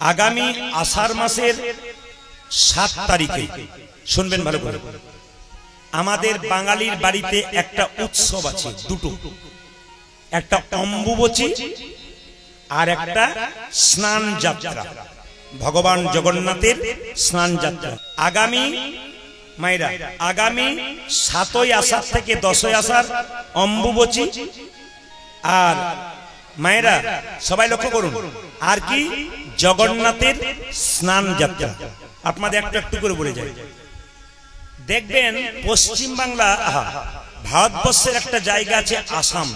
आगामी आषाढ़ मासेर 7 तारिखे शुनबेन भालो करे आमादेर बांगालिर बाड़ीते एकटा उत्सव आछे दुटो एकटा अम्बुबची और एकटा स्नान यात्रा भगवान जगन्नाथेर स्नान यात्रा आगामी मायरा आगामी 7 आषाढ़ थेके 10 आषाढ़ अम्बुबची और मायरा सबाई लक्ष्य करुन और कि जगन्नाथेर स्नान यात्रा आपनादेर एकटु एकटु करे बोले जाय देखबेन पश्चिम बांगला भारतवर्षेर एकटा जायगा आछे आसाम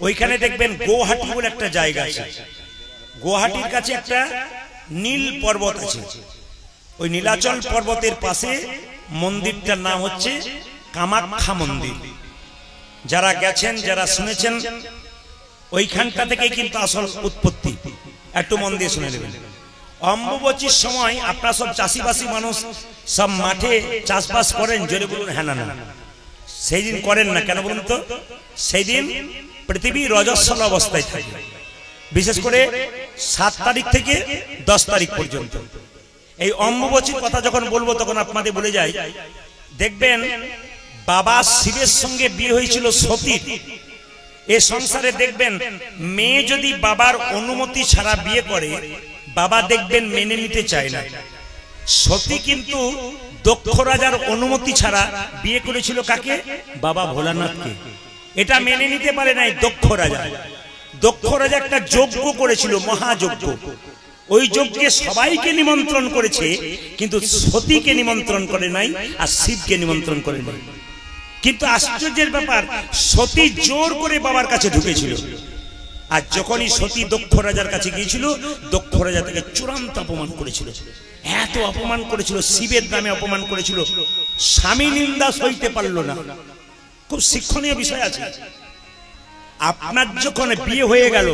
ओइखाने देखबेन गुवाहाटी बोले एकटा जायगा आछे गुवाहाटीर काछे एकटा नील पर्वत आछे ओई नीलाचल पर्वतेर पाशे मंदिरटार नाम हच्छे कामाख्या मंदिर যারা গেছেন যারা শুনেছেন ওইখানটা থেকে কিন্তু আসল উৎপত্তি একটু মন দিয়ে শুনে নেবেন অম্বুবচীর সময় আপনারা সব চাষিবাসী মানুষ সব মাঠে চাষবাস করেন জোরে বলুন হ্যাঁ না না সেই দিন করেন না কেন বলুন তো সেই দিন পৃথিবী রজস্বল অবস্থায় থাকে বিশেষ করে 7 তারিখ থেকে 10 তারিখ পর্যন্ত এই অম্বুবচীর কথা যখন বলবো তখন আপনাদের বলে যাই দেখবেন बाबा शिवेर संगे बिये हयेछिलो सतीर ए संसारे देखबेन मेये यदि बाबार अनुमति छाड़ा बिये करे बाबा देखबेन मेने निते चाय ना सती किन्तु दक्ष राजार अनुमति छाड़ा बिये करेछिलो काके बाबा भोलानाथके एटा मेने निते पारे नाई दक्ष राजा एकटा यज्ञ करेछिलो महायज्ञ ওই যজ্ঞে সবাইকে নিমন্ত্রণ করেছে কিন্তু সতীকে নিমন্ত্রণ করে নাই আর শিবকে নিমন্ত্রণ করে নাই কিন্তু আশ্চর্যের ব্যাপার সতী জোর করে বাবার কাছে ঢুকেছিল আর যখনই সতী দক্ষ রাজার কাছে গিয়েছিল দক্ষ রাজা তাকে চূড়ান্ত অপমান করেছিল এত অপমান করেছিল শিবের নামে অপমান করেছিল স্বামী নিন্দা সইতে পারল না খুব শিক্ষণীয় বিষয় আছে আপনার যখন বিয়ে হয়ে গেল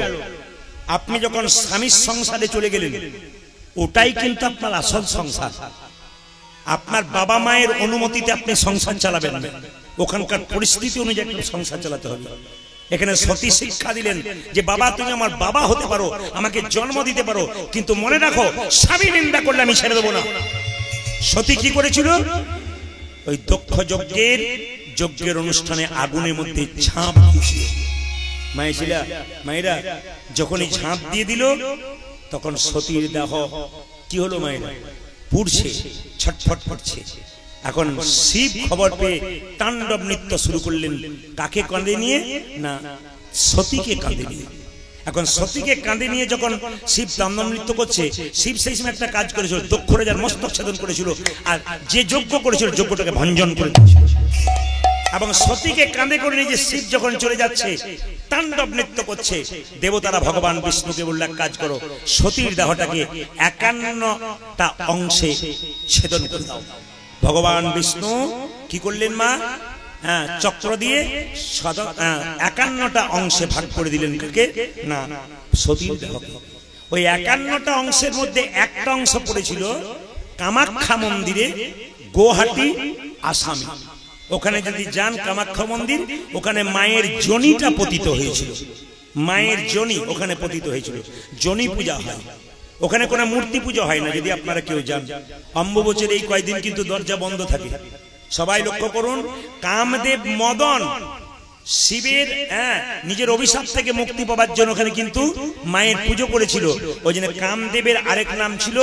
আপনি যখন স্বামীর সংসারে চলে গেলেন ওটাই কিন্তু আপনার আসল সংসার আপনার বাবা মায়ের অনুমতিতে আপনি সংসার চালাবেন না ওখানকার পরিস্থিতি অনুযায়ী সংসার চালাতে হবে এখানে সতী শিক্ষা দিলেন যে বাবা তুমি আমার বাবা হতে পারো আমাকে জন্ম দিতে পারো কিন্তু মনে রাখো স্বামী নিন্দা করলে আমি ছেড়ে দেব না সতী কি করেছিল ওই দক্ষ যজ্ঞের অনুষ্ঠানে আগুনের মধ্যে ঝাঁপ দিয়েছিল মায়েরা যখনই ঝাঁপ দিয়ে দিল তখন সতীর দেহ কি হলো মায়েরা পুড়ছে ছটফট করছে এখন শিব খবর পেয়ে তাণ্ডব নৃত্য শুরু করলেন কাকে কাঁধে নিয়ে না সতীকে কাঁধে নিয়ে এখন সতীকে কাঁধে নিয়ে যখন শিব তাণ্ডব নৃত্য করছে শিব সেই সময় একটা কাজ করেছিল দক্ষ রাজার মস্তক ছেদন করেছিল আর যে যজ্ঞ করেছিল যজ্ঞটাকে ভঞ্জন করে দিয়েছিল এবং সতীকে কাঁধে করে নিয়ে যে শিব যখন চলে যাচ্ছে তাণ্ডব নৃত্য করছে দেবতারা ভগবান বিষ্ণুকে বলল এক কাজ করো সতীর দেহটাকে 51টা অংশে ছেদন করে দাও ভগবান বিষ্ণু কি করলেন মা হ্যাঁ চক্র দিয়ে 51টা অংশে ভাগ করে দিলেন কাকে না সতীর দেহকে ওই 51টা অংশের মধ্যে একটা অংশ পড়েছিল কামাখ্যা মন্দিরে গুয়াহাটি আসামে ওখানে যদি যান কামাখ্যা মন্দির ওখানে মায়ের যোনিটা পতিত হয়েছিল মায়ের যোনি ওখানে পতিত হয়েছিল যোনি পূজা হয় ওখানে কোনো মূর্তি পূজা হয় না যদি আপনারা কেউ যান অম্বুবচীর এই কয়েকদিন কিন্তু দরজা বন্ধ থাকে সবাই লক্ষ্য করুন কামদেব মদন শিবের নিজের অভিশাপ থেকে মুক্তি পাওয়ার জন্য ওখানে কিন্তু মায়ের পুজো করেছিল ওই জন্য কামদেবের আরেক নাম ছিল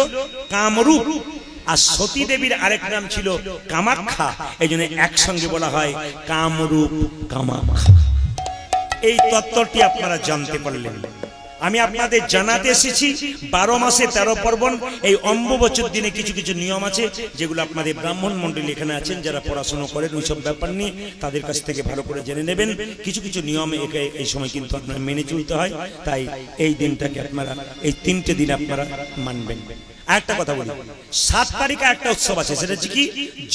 কামরূপ আর সতী দেবীর আরেক নাম ছিল কামাখ্যা এই জন্য একসঙ্গে বলা হয় কামরূপ কামাখ্যা এই তত্ত্বটি আপনারা জানতে পারলেন আমি আপনাদের জানাতে এসেছি 12 মাসে 13 পার্বণ এই অম্বুবচীর দিনে কিছু কিছু নিয়ম আছে যেগুলো আপনাদের ব্রাহ্মণ মণ্ডলী এখানে আছেন যারা পড়াশোনা করেন ওই সব ব্যাপার নিয়ে তাদের কাছ থেকে ভালো করে জেনে নেবেন কিছু কিছু নিয়ম এই সময় কিন্তু আপনারা মেনে চলতে হয় তাই এই দিনটাকে আপনারা এই 3টে দিন আপনারা মানবেন একটা কথা বলি 7 তারিখে একটা উৎসব আছে সেটা হচ্ছে কি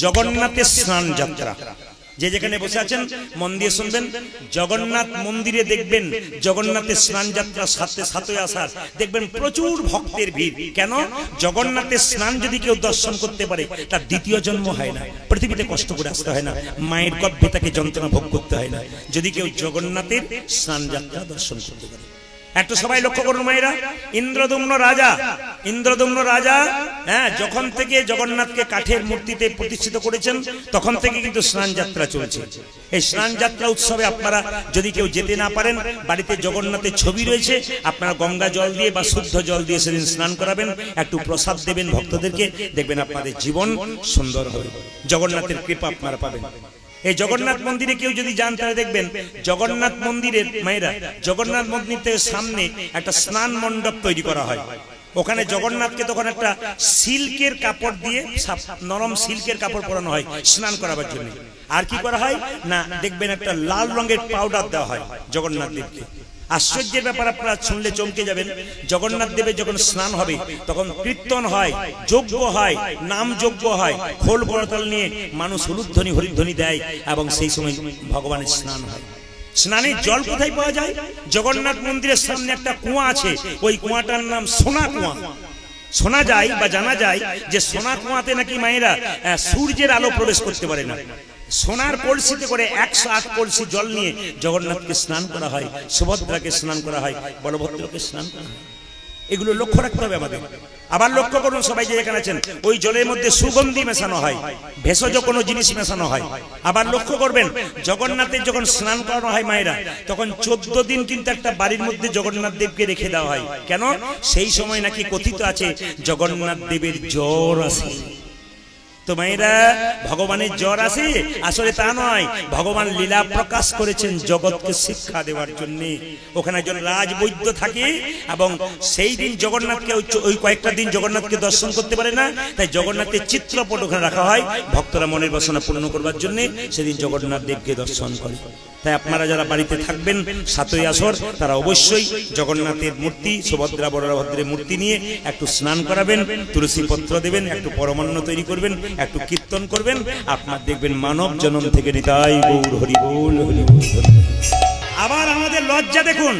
জগন্নাথের স্নান যাত্রা যে যেখানে বসে আছেন মন দিয়ে শুনবেন জগন্নাথ মন্দিরে দেখবেন জগন্নাথের স্নান যাত্রা 7 আষাঢ় দেখবেন প্রচুর ভক্তের ভিড় কেন জগন্নাথের স্নান যদি কেউ দর্শন করতে পারে তার দ্বিতীয় জন্ম হয় না পৃথিবীতে কষ্ট করে আসতে হয় না মায়ের গর্ভে তাকে যন্ত্রণা ভোগ করতে হয় না যদি কেউ জগন্নাথের স্নান যাত্রা দর্শন করতে পারে একটু সবাই লক্ষ্য করুন মায়েরা, ইন্দ্রদম্ন রাজা হ্যাঁ যখন থেকে জগন্নাথকে কাঠের মূর্তিতে প্রতিষ্ঠিত করেছেন তখন থেকে কিন্তু স্নান যাত্রা চলছে। এই স্নান যাত্রা উৎসবে আপনারা যদি কেউ যেতে না পারেন, বাড়িতে জগন্নাথের ছবি রয়েছে, আপনারা গঙ্গা জল দিয়ে বা শুদ্ধ জল দিয়ে সেদিন স্নান করাবেন, একটু প্রসাদ দেবেন ভক্তদেরকে, দেখবেন আপনাদের জীবন সুন্দর হবে, জগন্নাথের কৃপা আপনারা পাবেন। এই জগন্নাথ মন্দিরে কেউ যদি যান তাহলে দেখবেন জগন্নাথ মন্দিরের মায়েরা, জগন্নাথ মন্দিরের সামনে একটা স্নান মণ্ডপ তৈরি করা হয়। ওখানে জগন্নাথকে তখন একটা সিল্কের কাপড় দিয়ে, নরম সিল্কের কাপড় পরানো হয় স্নান করাবার জন্য। আর কি করা হয় না, দেখবেন একটা লাল রঙের পাউডার দেওয়া হয় জগন্নাথ দেবকে। আশ্চর্যের ব্যাপার, আপনারা শুনলে চমকে যাবেন। জগন্নাথ দেবের যখন স্নান হবে তখন কীর্তন হয়, যজ্ঞ হয়, নাম যজ্ঞ হয়, খোল বড়তাল নিয়ে মানুষ হলুধ্বনি হরিধ্বনি দেয় এবং সেই সময় ভগবানের স্নান হয়। স্নানের জল কোথায় পাওয়া যায়? জগন্নাথ মন্দিরের সামনে একটা কুয়া আছে, ওই কুয়াটার নাম সোনা কুয়া। শোনা যায় বা জানা যায় যে সোনা কুয়াতে নাকি মায়েরা সূর্যের আলো প্রবেশ করতে পারে না। সোনার কলসিতে করে 108 কলসি জল নিয়ে জগন্নাথকে স্নান করা হয়, সুভদ্রাকে স্নান করা হয়, বলভদ্রকে স্নান করা হয়। এগুলো লক্ষ্য রাখতে হবে আমাদের। আবার লক্ষ্য করুন সবাই যে এখানে আছেন, ওই জলের মধ্যে সুগন্ধি মেশানো হয়, ভেষজ কোনো জিনিস মেশানো হয়। আবার লক্ষ্য করবেন জগন্নাথের যখন স্নান করানো হয় মায়েরা, তখন 14 দিন কিন্তু একটা বাড়ির মধ্যে জগন্নাথ দেবকে রেখে দেওয়া হয়। কেন? সেই সময় নাকি কথিত আছে জগন্নাথ দেবের জ্বর আসে। তো মায়েরা, ভগবানের জ্বর আসে? আসলে তা নয়, ভগবান লীলা প্রকাশ করেছেন জগৎকে শিক্ষা দেওয়ার জন্য। ওখানে একজন রাজবৈদ্য থাকে এবং সেই দিন জগন্নাথকে ওই কয়েকটা দিন জগন্নাথকে দর্শন করতে পারে না, তাই জগন্নাথের চিত্রপট ওখানে রাখা হয় ভক্তরা মনের বাসনা পূর্ণ করবার জন্য, সেদিন জগন্নাথ দেবকে দর্শন করে। তাই আপনারা যারা বাড়িতে থাকবেন 7ই আসর, তারা অবশ্যই জগন্নাথের মূর্তি, সুভদ্রা বলভদ্রের মূর্তি নিয়ে একটু স্নান করাবেন, তুলসী পত্র দেবেন, একটু পরমান্ন তৈরি করবেন, একটু কীর্তন করবেন, আপনার দেখবেন মানব জন্ম থেকে নিতাই গৌর হরি বল হরি বল। আবার আমাদের লজ্জা দেখুন,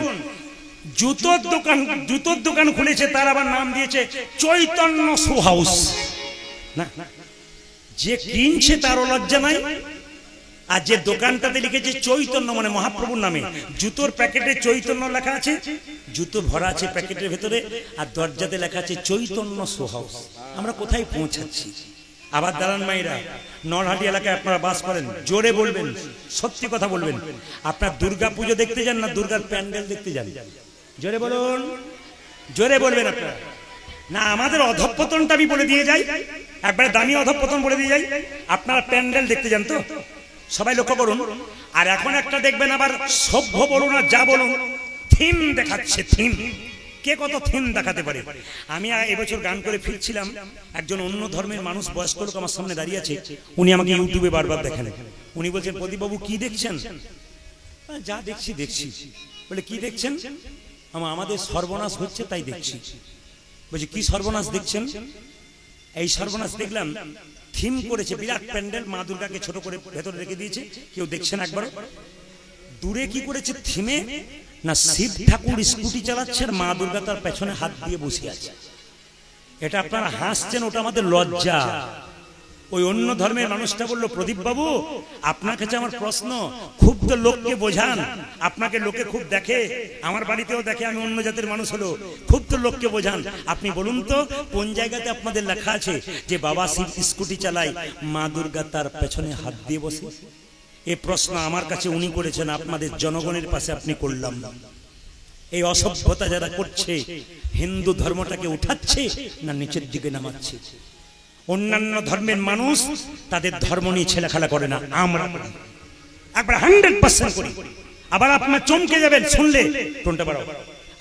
জুতোর দোকান খুলেছে, তার আবার নাম দিয়েছে চৈতন্য শু হাউস। না, যে কিনছে তারও লজ্জা নাই, আর যে দোকানটাতে লিখেছে চৈতন্য মানে মহাপ্রভুর নামে, জুতোর প্যাকেটে চৈতন্য লেখা আছে, জুতো ভরা আছে প্যাকেটের ভেতরে, আর দরজাতে লেখা আছে চৈতন্য শু হাউস। আমরা কোথায় পৌঁছাচ্ছি? আবার দাঁড়ান মায়েরা, নরহাটি এলাকায় আপনারা বাস করেন, জোরে বলবেন, সত্যি কথা বলবেন, আপনার দুর্গা পুজো দেখতে যান না দুর্গার প্যান্ডেল দেখতে যান? জোরে বলুন, জোরে বলবেন আপনারা। না, আমাদের অধঃপতনটা আমি বলে দিয়ে যাই, একবারে দামি অধঃপতন বলে দিয়ে যাই। আপনারা প্যান্ডেল দেখতে যান তো? সবাই লক্ষ্য করুন। আর এখন একটা দেখবেন আবার সভ্য বলুন আর যা বলুন, থিম দেখাচ্ছে। থিম, কে কত থিম দেখাতে পারে? আমি এবছর গান করে ফিরছিলাম, একজন অন্য ধর্মের মানুষ, বয়স্ক লোক আমার সামনে দাঁড়িয়ে আছে, উনি আমাকে ইউটিউবে বারবার দেখেন। উনি বলছেন, প্রদীপবাবু কি দেখছেন? যা দেখছি দেখছি। বলে কি দেখছেন? আমাদের সর্বনাশ হচ্ছে তাই দেখছি। বলছি কি সর্বনাশ দেখছেন? এই সর্বনাশ দেখলাম, থিম করেছে বিরাট প্যান্ডেল, মা দুর্গাকে ছোট করে ভেতরে রেখে দিয়েছে, কেউ দেখছেন একবার? দূরে কি করেছে থিমে? না, শিব ঠাকুর স্কুটি চালাচ্ছেন, মা দুর্গা তার পেছনে হাত দিয়ে বসে আছে। এটা আপনারা হাসছেন, ওটা আমাদের লজ্জা। ওই অন্য ধর্মের মানুষটা বলল, প্রদীপ বাবু আপনার কাছে আমার প্রশ্ন, খুব তো লোককে বোঝান, আপনাকে লোকে খুব দেখে, আমার বাড়িতেও দেখে, আমি অন্য জাতের মানুষ হলো, খুব তো লোককে বোঝান, আপনি বলুন তো কোন জায়গাতে আপনাদের লেখা আছে যে বাবা শিব স্কুটি চালায়, মা দুর্গা তার পেছনে হাত দিয়ে বসে? এই প্রশ্ন আমার কাছে উনি করেছেন, আপনাদের জনগণের পাশে আপনি করলাম না। এই অসভ্যতা যারা করছে, হিন্দু ধর্মটাকে উঠাচ্ছে না নিচের দিকে নামাচ্ছে? অন্যান্য ধর্মের মানুষ তাদের ধর্ম নিয়ে ছেলেখেলা করে না, আমরা একবার 100% করি। আবার আপনার চমকে যাবেন শুনলে, টোনটা বাড়াও,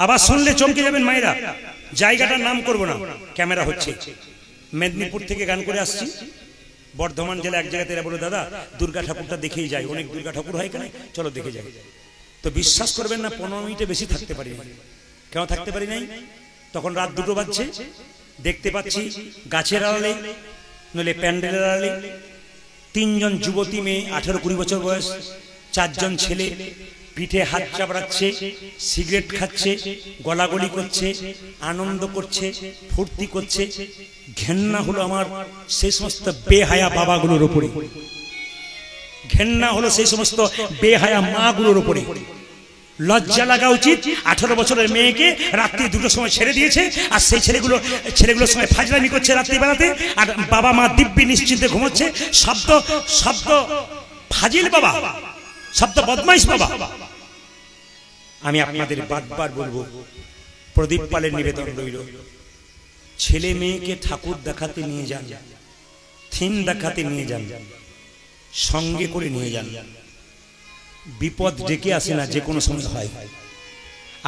আবার শুনলে চমকে যাবেন মায়েরা। জায়গাটার নাম করব না, ক্যামেরা হচ্ছে। মেদিনীপুর থেকে গান করে আসছি, বর্ধমান জেলা এক জায়গাতে এরা বলে, দাদা দুর্গা ঠাকুরটা দেখেই যাই, অনেক দুর্গা ঠাকুর হয় এখানে, চলো দেখে যাই। তো বিশ্বাস করবেন না, 15 মিনিটে বেশি থাকতে পারি নাই। কেন থাকতে পারি নাই? তখন রাত 2টো বাজছে, দেখতে পাচ্ছি গাছের আড়ালে নইলে প্যান্ডেলের আড়ালে 3 জন যুবতী মেয়ে, 18-20 বছর বয়স, 4 জন ছেলে পিঠে হাত চাপড়াচ্ছে, সিগারেট খাচ্ছে, গলাগলি করছে, আনন্দ করছে, ফুর্তি করছে। ঘেন্না হলো আমার সেই সমস্ত বেহায়া বাবাগুলোর উপরে, ঘেন্না হলো সেই সমস্ত বেহায়া মাগুলোর উপরে। লজ্জা লাগা উচিত। 18 বছরের মেয়েকে রাত্রি 2টোর সময় ছেড়ে দিয়েছে, আর সেই ছেলেগুলোর সঙ্গে ফাজলামি করছে রাত্রিবেলাতে, আর বাবা মা দিব্যি নিশ্চিন্তে ঘুমোচ্ছে। শব্দ ফাজিল বাবা, শব্দ বদমাইশ বাবা। আমি আপনাদের বারবার বলবো, প্রদীপ পালের নিবেদন রইল, ছেলে মেয়েকে ঠাকুর দেখাতে নিয়ে যান, থিম দেখাতে নিয়ে যান, সঙ্গে করে নিয়ে যান। বিপদ ডেকে আসে না, যে কোনো সময় হয়।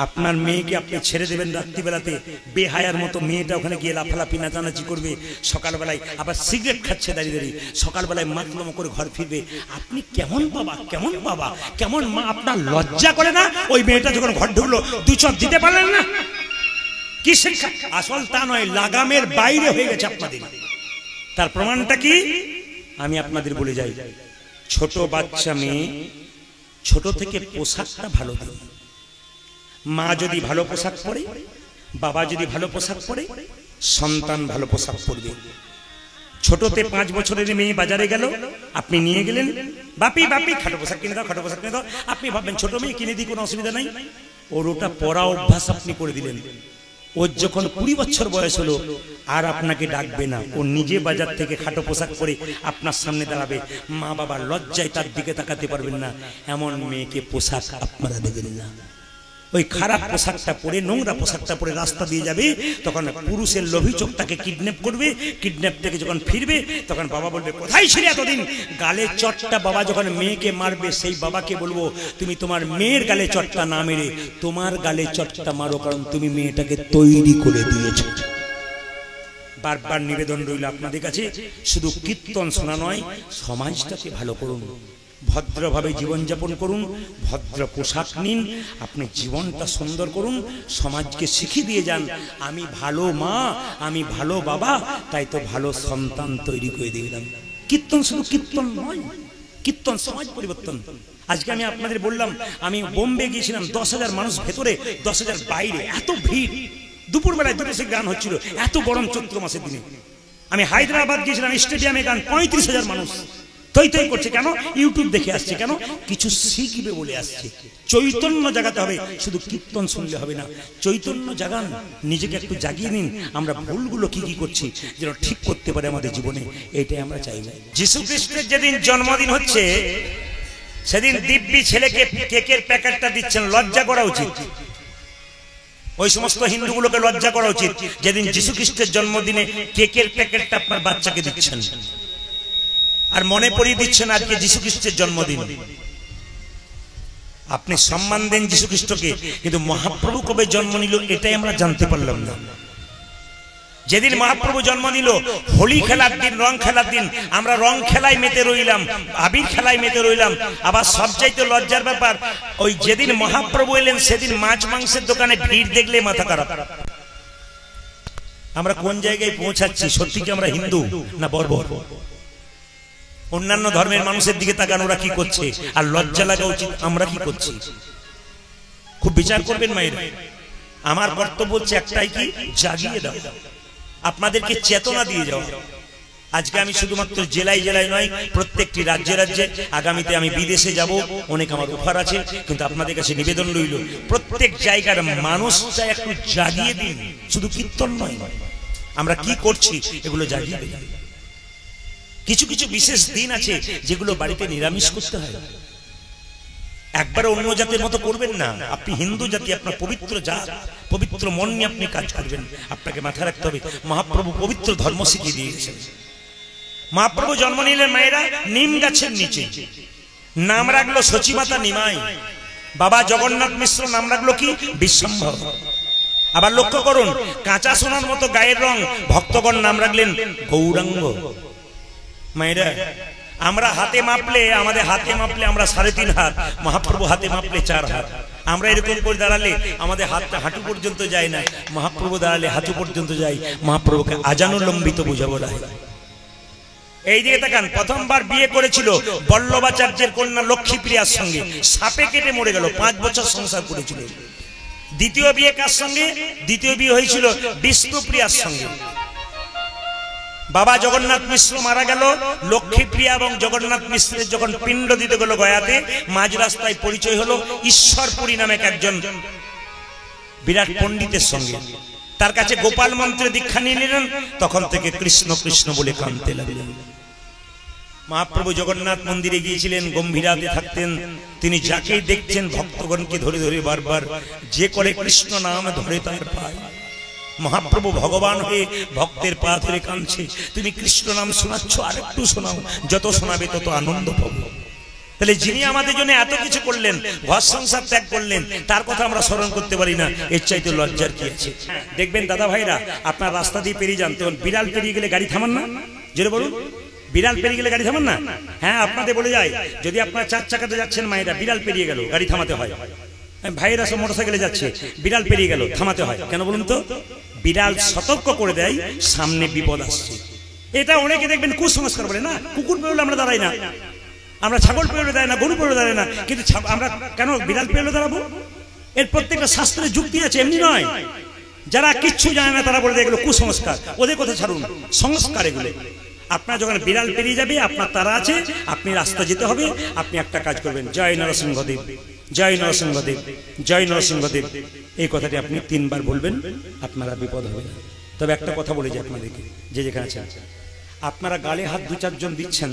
আপনার মেয়েকে আপনি ছেড়ে দেবেন রাত্রিবেলাতে, বেহায়ার মতো মেয়েটা ওখানে গিয়ে লাফালাফি নাচানাচি করবে, সকালবেলায় আবার সিগারেট খাচ্ছে দাঁড়িয়ে দাঁড়িয়ে, সকালবেলায় মাতলামো করে ঘর ফিরবে। আপনি কেমন বাবা, কেমন বাবা, কেমন মা? আপনার লজ্জা করে না? ওই মেয়েটা যখন ঘর ঢুকলো 2 চট দিতে পারলেন না? কি শিক্ষা? আসল তা নয়, লাগামের বাইরে হয়ে গেছে আপনাদের। তার প্রমাণটা কি? আমি আপনাদের বলে যাই, ছোট বাচ্চা মেয়ে ছোট থেকে পোশাকটা ভালো দিন। মা যদি ভালো পোশাক পরে, বাবা যদি ভালো পোশাক পরে, সন্তান ভালো পোশাক পরবে। ছোটতে 5 বছরের মেয়ে বাজারে গেল, আপনি নিয়ে গেলেন, বাপি বাপি খাটো পোশাক কিনে দাও, খাটো পোশাক কিনে দাও। আপনি ভাববেন ছোট মেয়ে কিনে দিই, কোনো অসুবিধা নাই। ওর ওটা পরা অভ্যাস আপনি করে দিলেন। ওর যখন 20 বছর বয়স হলো, আর আপনাকে ডাকবে না, ও নিজে বাজার থেকে খাটো পোশাক পরে আপনার সামনে দাঁড়াবে। মা বাবার লজ্জায় তার দিকে তাকাতে পারবেন না। এমন মেয়েকে পোশাক আপনারা দেবেন না। ওই খারাপ পোশাকটা পরে, নোংরা পোশাকটা পরে রাস্তা দিয়ে যাবে, তখন পুরুষের লোভী চোখ তাকে কিডন্যাপ করবে। কিডন্যাপ থেকে যখন ফিরবে, তখন বাবা বলবে, কোথায় ছিলে এতদিন? গালে চটটা বাবা যখন মেয়েকে মারবে, সেই বাবাকে বলবো, তুমি তোমার মেয়ের গালে চটটা না মেরে তোমার গালে চটটা মারো, কারণ তুমি মেয়েটাকে তৈরি করে দিয়েছো। বারবার নিবেদন রইল আপনাদের কাছে, শুধু কীর্তন শোনা নয়, সমাজটাকে ভালো করুন, ভদ্রভাবে জীবনযাপন করুন, ভদ্র পোশাক নিন, আপনি জীবনটা সুন্দর করুন, সমাজকে শিখিয়ে দিয়ে যান, আমি ভালো মা, আমি ভালো বাবা, তাই তো ভালো সন্তান তৈরি করে দিলাম। কীর্তন শুধু কীর্তন নয়, কীর্তন সমাজ পরিবর্তন। আজকে আমি আপনাদের বললাম, আমি বোম্বে গিয়েছিলাম, 10,000 মানুষ ভেতরে, 10,000 বাইরে, এত ভিড়। দুপুরবেলায় 2 গান হচ্ছিল, এত গরম চৈত্র মাসের দিনে। আমি হায়দ্রাবাদ গিয়েছিলাম, স্টেডিয়ামে গান, 35,000 মানুষ তৈ তৈ করছে। কেন? ইউটিউব দেখে আসছে। কেন? কিছু শিখবে বলে আসছে। চৈতন্য জাগাতে হবে, শুধু কীর্তন শুনলে হবে না। চৈতন্য জাগান, নিজেকে একটু জাগিয়ে নিন। আমরা ভুলগুলো কি কি করছি যেন ঠিক করতে পারে আমাদের জীবনে, এটাই আমরা চাইব। যিশু খ্রিস্টের যেদিন জন্মদিন হচ্ছে, সেদিন দিব্যি ছেলেকে কেকের প্যাকেটটা দিচ্ছেন, লজ্জা করা উচিত। ওই সমস্ত হিন্দুগুলোকে লজ্জা করা উচিত, যেদিন যিশু খ্রিস্টের জন্মদিনে কেকের প্যাকেটটা আপনার বাচ্চাকে দিচ্ছেন, আর মনে পড়িয়ে দিচ্ছেন আজকে যিশু খ্রিস্টের জন্মদিন। আপনি সম্মান দেন যিশু খ্রিস্টকে, কিন্তু মহাপ্রভু কবে জন্ম নিল এটাই আমরা জানতে পারলাম না। যেদিন মহাপ্রভু জন্ম নিল, হোলি খেলার দিন, রং খেলার দিন, আমরা রং খেলায় মেতে রইলাম, আবির খেলায় মেতে রইলাম। আবার সবচাইতে লজ্জার ব্যাপার, ওই যেদিন মহাপ্রভু এলেন সেদিন মাছ মাংসের দোকানে ভিড় দেখলে মাথা খারাপ। আমরা কোন জায়গায় পৌঁছাচ্ছি? সত্যি কি আমরা হিন্দু না বর্বর? অন্যান্য ধর্মের মানুষের দিকে তাকান, ওরা কি করছে, আর লজ্জা লাগা উচিত আমরা কি করছি। খুব বিচার করবেন মায়েরা। আমার কর্তব্য হচ্ছে একটাই, কি জাগিয়ে দাও, আপনাদেরকে চেতনা দিয়ে যাও। আজকে আমি শুধুমাত্র জেলায় জেলায় নয়, প্রত্যেকটি রাজ্যে রাজ্যে, আগামীতে আমি বিদেশে যাব, অনেক আমার অফার আছে, কিন্তু আপনাদের কাছে নিবেদন রইল, প্রত্যেক জায়গার মানুষটা একটু জাগিয়ে দিন। শুধু কীর্তন নয়, আমরা কি করছি এগুলো জাগিয়ে দিন। কিছু কিছু বিশেষ দিন আছে যেগুলো বাড়িতে নিরামিষ করতে হয়। একবার অন্য জাতির মতো করবেন না। আপনি হিন্দু জাতি, আপনার পবিত্র জাত, পবিত্র মন নিয়ে আপনি কাজ করবেন। আপনাকে মাথায় রাখতে হবে, মহাপ্রভু পবিত্র ধর্ম শিখিয়ে দিয়েছেন। মহাপ্রভু জন্ম নিলেন মায়েরা নিম গাছের নিচে, নাম রাখলো সচিমাতা নিমাই। বাবা জগন্নাথ মিশ্র নাম রাখলো কি? বিশ্বম্ভর। আবার লক্ষ্য করুন, কাঁচা সোনার মতো গায়ের রং, ভক্তগণ নাম রাখলেন গৌরাঙ্গ। মায়েরা, আমরা হাতে মাপলে, আমাদের হাতে মাপলে আমরা 3.5 হাত, মহাপ্রভু হাতে মাপলে 4 হাত। আমরা এরকম করে দাঁড়ালে আমাদের হাতটা হাঁটু পর্যন্ত যায় না, মহাপ্রভু দাঁড়ালে হাঁটু পর্যন্ত যায়। মহাপ্রভুকে আজানুলম্বিত পূজা বলা হয়। এই দিকে তাকান, প্রথমবার বিয়ে করেছিল বল্লভাচার্যের কন্যা লক্ষ্মীপ্রিয়ার সঙ্গে, সাপে কেটে মরে গেল, 5 বছর সংসার করেছিল। দ্বিতীয় বিয়ে কার সঙ্গে? দ্বিতীয় বিয়ে হয়েছিল বিষ্ণুপ্রিয়ার সঙ্গে। বাবা জগন্নাথ মিশ্র মারা গেল, লক্ষ্মীপ্রিয়া এবং জগন্নাথ মিশ্রের যখন পিণ্ড দিতে গেল গয়াতে, মাঝ রাস্তায় পরিচয় হলো ঈশ্বরপুরী নামে একজন বিরাট পণ্ডিতের সঙ্গে। তার কাছে গোপাল মন্ত্রে দীক্ষা নিয়ে নিলেন। তখন থেকে কৃষ্ণ কৃষ্ণ বলে কাঁদতে লাগলেন। মহাপ্রভু জগন্নাথ মন্দিরে গিয়েছিলেন, গম্ভীরাতে থাকতেন। তিনি যাকেই দেখছেন ভক্তগণকে ধরে ধরে বারবার যে করে কৃষ্ণ নাম ধরে তার পায়। মহাপ্রভু ভগবান হয়ে ভক্তের পা ধরে কাঁদছে, তুমি কৃষ্ণ নাম শোনাচ্ছ, আর একটু শোনাও, যত শোনাবে তত আনন্দ পাবো। তাহলে যিনি আমাদের জন্য এত কিছু করলেন, ঘর সংসার ত্যাগ করলেন, তার কথা আমরা স্মরণ করতে পারি না, এর চাইতে লজ্জার কি আছে? দেখবেন দাদা ভাইরা, আপনার রাস্তা দিয়ে পেরিয়ে যান, তখন বিড়াল পেরিয়ে গেলে গাড়ি থামান না? জোরে বলুন, বিড়াল পেরিয়ে গেলে গাড়ি থামান না? হ্যাঁ, আপনাদের বলে যায়, যদি আপনার 4 চাকাতে যাচ্ছেন, মায়েরা বিড়াল পেরিয়ে গেল, গাড়ি থামাতে হয়। ভাইয়েরা সব মোটরসাইকেলে যাচ্ছে, বিড়াল পেরিয়ে গেল, থামাতে হয়। কেন বলুন তো? বিড়াল সতর্ক করে দেয় সামনে বিপদ আসছে। এটা অনেকে দেখবেন কুসংস্কার বলে, না কুকুর পেরোলে আমরা দাঁড়াই না, আমরা ছাগল পেরোলে দাঁড়াই না, গরু পেরোলে দাঁড়াই না, কিন্তু আমরা কেন বিড়াল পেরোলে দাঁড়াবো? এর প্রত্যেকটা শাস্ত্রের যুক্তি আছে, এমনি নয়। যারা কিচ্ছু জানে না তারা বলে দেয় এগুলো কুসংস্কার, ওদের কথা ছাড়ুন, সংস্কার এগুলো। আপনার যখন বিড়াল পেরিয়ে যাবে, আপনার তারা আছে, আপনি রাস্তা যেতে হবে, আপনি একটা কাজ করবেন, জয় নরসিংহদেব, জয় নরসিংহদেব, জয় নরসিংহদেব, এই কথাটি আপনি 3 বার বলবেন, আপনারা বিপদ হবে না। তবে একটা কথা বলে যাই আপনাদেরকে, যে যেখানে আছেন, আপনারা গালে হাত 2-4 জন দিচ্ছেন,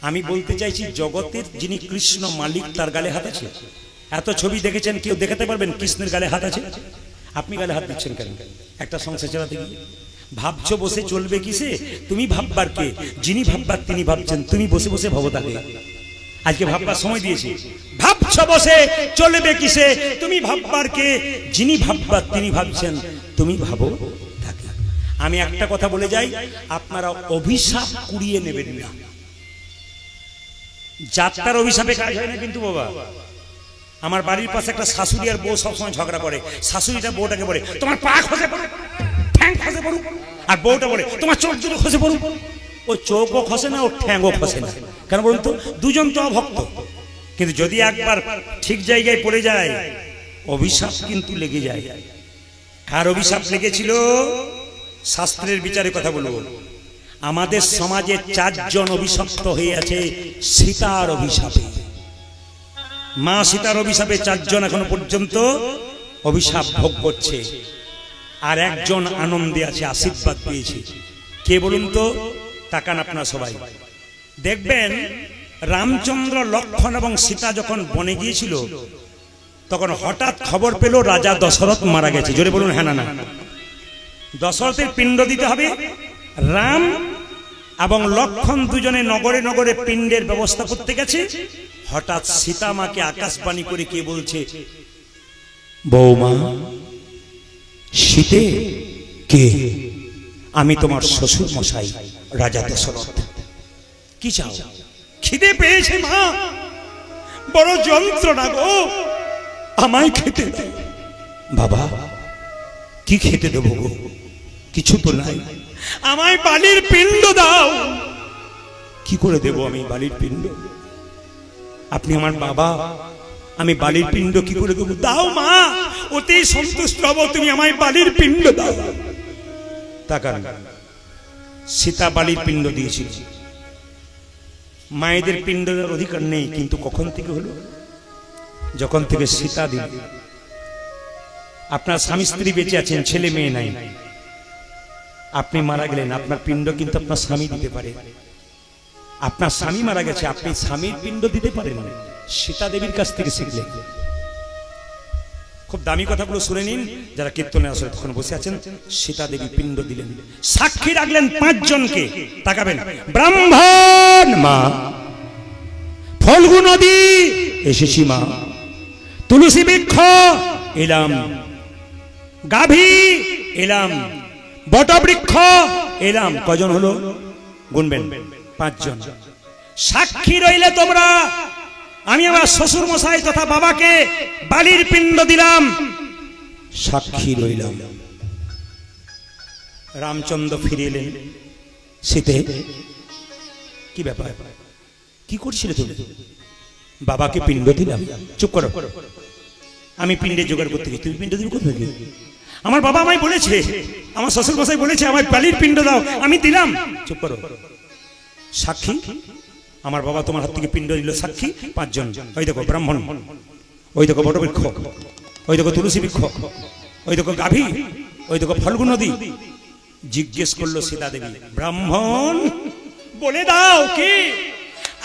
আমি বলতে চাইছি জগতের যিনি কৃষ্ণ মালিক তার গালে হাত আছে? এত ছবি দেখেছেন, কেউ দেখাতে পারবেন কৃষ্ণের গালে হাত আছে? আপনি গালে হাত দিচ্ছেন কেন? একটা সংসার চালাতে গিয়ে ভাবছো বসে চলবে কিসে? তুমি ভাববার কে? যিনি ভাববার তিনি ভাবছেন, তুমি বসে বসে ভাবো তাকে। আজকে ভাববার সময় দিয়েছি, ভাবছো বসে চলবে কিসে? তুমি ভাববার কে? যিনি ভাববার তিনি ভাবছেন, তুমি ভাবো তাকে। আমি একটা কথা বলে যাই, আপনারা অভিশাপ কুড়িয়ে নেবেন না। যাত্রার অভিশাপে কাজ হয় না কিন্তু বাবা। আমার বাড়ির পাশে একটা শাশুড়ি আর বউ সবসময় ঝগড়া করে। শাশুড়িটা বউটাকে বলে, তোমার পা খসে পড়ুক, ঠ্যাং খসে পড়ুক, আর বউটা বলে, তোমার চোখ দুটো খসে পড়ুক। ও চোখও খসে না, ও ঠ্যাংও খসে না। কেন বলুন তো? দুজন তো অভক্ত। কিন্তু যদি একবার ঠিক জায়গায় পড়ে যায়, অভিশাপ কিন্তু লেগে যায়। কার অভিশাপ লেগেছিল? শাস্ত্রের বিচারে কথা বলবো। আমাদের সমাজে 4 জন অভিশপ্ত হয়ে আছে সীতার অভিশাপে। মা সীতার অভিশাপে 4 জন এখনো পর্যন্ত অভিশাপ ভোগ করছে, আর একজন আনন্দে আছে, আশীর্বাদ পেয়েছে। কে বলুন তো? তাকান আপনারা সবাই, দেখবেন রামচন্দ্র, লক্ষ্মণ এবং সীতা যখন বনে গিয়েছিল, তখন হঠাৎ খবর পেল রাজা দশরথ মারা গেছে। জোরে বলুন হ্যাঁ না না? দশরথের পিণ্ড দিতে হবে। রাম এবং লক্ষ্মণ দুজনে নগরে নগরে পিণ্ডের ব্যবস্থা করতে গেছে। হঠাৎ সীতা মাকে আকাশবাণী করে কে বলছে, বৌমা সীতে, কে? আমি তোমার শ্বশুর মশাই রাজা দশরথ। কি চাও? খিদে পেয়েছে মা, বড় যন্ত্রণা গো, আমায় খেতে দাও। বাবা কি খেতে দেবো গো? কিছু তো নাই, আমায় বালির পিণ্ড দাও। কি করে দেব আমি বালির পিণ্ড? আপনি আমার বাবা, আমি বালির পিণ্ড কি করে দেবো? দাও মা, ওতেই সন্তুষ্ট হব, তুমি আমায় বালির পিণ্ড দাও। তাকান, সীতা বালির পিণ্ড দিয়েছিল। মায়েদের পিণ্ডের অধিকার নেই, কিন্তু কখন থেকে হলো? যখন থেকে সীতা দিল। আপনার স্বামী স্ত্রী বেঁচে আছেন, ছেলে মেয়ে নাই, আপনি মারা গেলেন, আপনার পিণ্ড কিন্তু আপনার স্বামী দিতে পারে। আপনার স্বামী মারা গেছে, আপনি স্বামীর পিণ্ড দিতে পারেন। সীতা দেবীর কাছ থেকে শিখলেন। খুব দামি কথাগুলো শুনে নিন, যারা কীর্তনে আসলে তখন বসে আছেন। সীতা দেবী পিণ্ড দিলেন, সাক্ষী রাখলেন 5 জনকে। তাকাবেন, ব্রাহ্মণ মা, ফল্গু নদী এসেছি মা, তুলসী বৃক্ষ এলাম, গাভী এলাম, বটবৃক্ষ এলাম। কজন হলো? গুনবেন, 5 জন। সাক্ষী রইলে তোমরা, আমি আমার শ্বশুর মশাই তথা বাবাকে বালির পিণ্ড দিলাম, সাক্ষী রইলাম। রামচন্দ্র ফিরে এলেন। সীতে, কি ব্যাপার, কি করছিলে তুমি? বাবাকে পিণ্ড দিলাম। চুপ করো, আমি পিণ্ডে জোগাড় করতে গিয়ে, তুমি পিণ্ড দিবি কোথা থেকে? আমার বাবা আমায় বলেছে, আমার শ্বশুর মশাই বলেছে আমায় বালির পিণ্ড দাও, আমি দিলাম। চুপ করো, সাক্ষী আমার বাবা তোমার হাত থেকে পিণ্ড দিল, সাক্ষী 5 জন। ওই দেখো ব্রাহ্মণ, ওই দেখো বটবৃক্ষ, ওই দেখো তুলসী বৃক্ষ, ওই দেখো গাভী, ওই দেখো ফল্গু নদী। জিজ্ঞেস করলো সীতা দেবী, ব্রাহ্মণ বলে দাও কি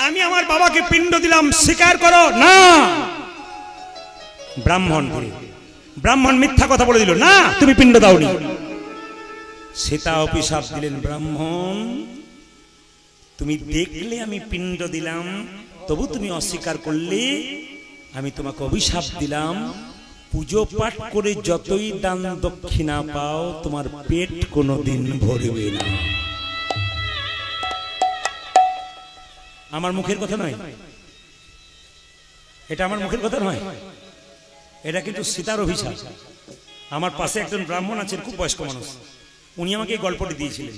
আমি আমার বাবাকে পিণ্ড দিলাম, স্বীকার করো। না, ব্রাহ্মণ মিথ্যা কথা বলে দিল, না তুমি পিণ্ড দাওনি। সীতা অভিশাপ দিলেন, ব্রাহ্মণ তুমি দেখলে আমি পিণ্ড দিলাম, তবু তুমি অস্বীকার করলে, আমি তোমাকে অভিশাপ দিলাম, পুজো পাঠ করে যতই দান দক্ষিণা পাও তোমার পেট কোনোদিন ভরবে না। আমার মুখের কথা নয় এটা, আমার মুখের কথা নয়, এটা কিন্তু সীতার অভিশাপ। আমার পাশে একজন ব্রাহ্মণ আছেন, খুব বয়স্ক মানুষ, উনি আমাকে এই গল্পটি দিয়েছিলেন।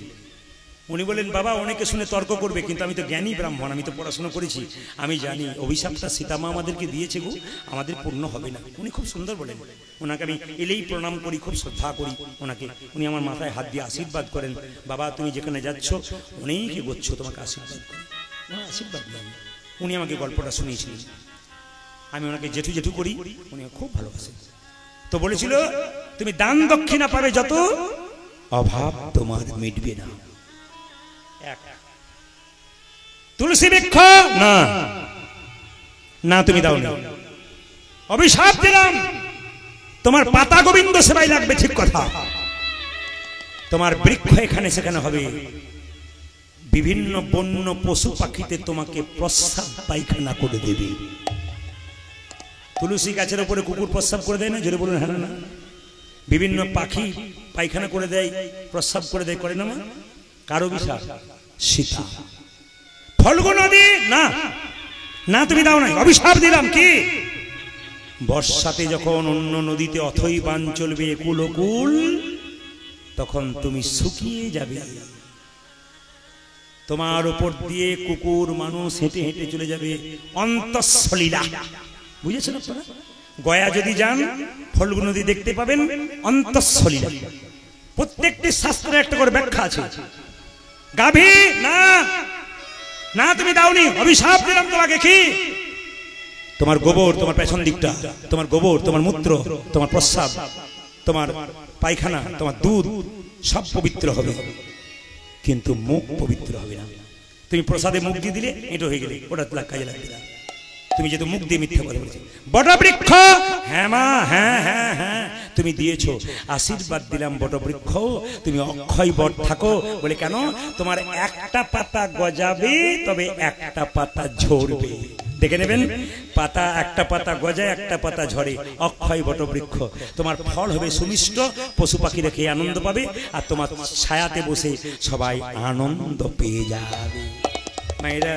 উনি বলেন, বাবা অনেকে শুনে তর্ক করবে, কিন্তু আমি তো জ্ঞানী ব্রাহ্মণ, আমি তো পড়াশোনা করেছি, আমি জানি অভিশাপটা সীতামা আমাদেরকে দিয়েছে গো, আমাদের পূর্ণ হবে না। উনি খুব সুন্দর বলেন, ওনাকে আমি এলেই প্রণাম করি, খুব শ্রদ্ধা করি ওনাকে। উনি আমার মাথায় হাত দিয়ে আশীর্বাদ করেন, বাবা তুমি যেখানে যাচ্ছ অনেক এগোচ্ছ, তোমাকে আশীর্বাদ করি। আশীর্বাদ দেন। উনি আমাকে গল্পটা শুনিয়েছিলেন, আমি ওনাকে জেঠু জেঠু করি, উনি খুব ভালোবাসেন। তো বলেছিল, তুমি দান দক্ষিণা পাবে যত, অভাব তোমার মিটবে না। তুলসী বৃক্ষ না, না তুমি দাও না, অভিশাপ দিলাম, তোমার পাতা গোবিন্দ সেবাই লাগবে, ঠিক কথা, তোমার বৃক্ষ এখানে সেখানে হবে, বিভিন্ন বন্য পশু পাখিতে তোমাকে প্রস্রাব পায়খানা করে দেবে। তুলসী গাছের উপরে কুকুর প্রস্রাব করে দেয় না, জোরে বলুন হ্যাঁ না? বিভিন্ন পাখি পায়খানা করে দেয়, প্রস্রাব করে দেয়, করে না? কারো অভিশাপ? সীতা। ফল্গু নদী না, না তুমি দাও নাই, অভিশাপ দিলাম। কি? বর্ষাতে যখন অন্য নদীতে অথই বান চলবে একুল ওকুল, তখন তুমি শুকিয়ে যাবে, তোমার উপর দিয়ে কুকুর মানুষ হেঁটে হেঁটে চলে যাবে, অন্তঃসলীলা। বুঝেছেন আপনারা? গয়া যদি যান ফল্গু নদী দেখতে পাবেন, অন্তঃসলীলা। প্রত্যেকটি শাস্ত্রে একটা করে ব্যাখ্যা আছে। গাভী না, না তুমি দাওনি, অভিশাপ দিলাম তোমাকে। কি? তোমার গোবর, তোমার পেছন দিকটা, তোমার গোবর, তোমার মূত্র, তোমার প্রস্রাব, তোমার পায়খানা, তোমার দুধ সব পবিত্র হবে, কিন্তু মুখ পবিত্র হবে না। তুমি প্রসাদে মুখ দিয়ে দিলে এটা হয়ে গেলে, ওটা কাজে লাগবে না। তুমি যেহেতু মুখ দিয়ে মিথ্যা কথা বলেছো। বটবৃক্ষ, হ্যাঁ মা, হ্যাঁ হ্যাঁ হ্যাঁ তুমি দিয়েছো, আশীর্বাদ দিলাম বটবৃক্ষ, তুমি অক্ষয় বট থাকো। বলে কেন? তোমার একটা পাতা গজাবে, তবে একটা পাতা ঝরবে। দেখে নেবেন, পাতা একটা পাতা গজায়, একটা পাতা ঝরে। অক্ষয় বটবৃক্ষ, তোমার ফল হবে সুমিষ্ট, পশু পাখিরা খেয়ে আনন্দ পাবে, আর তোমার ছায়াতে বসে সবাই আনন্দ পেয়ে যাবে। মায়েরা,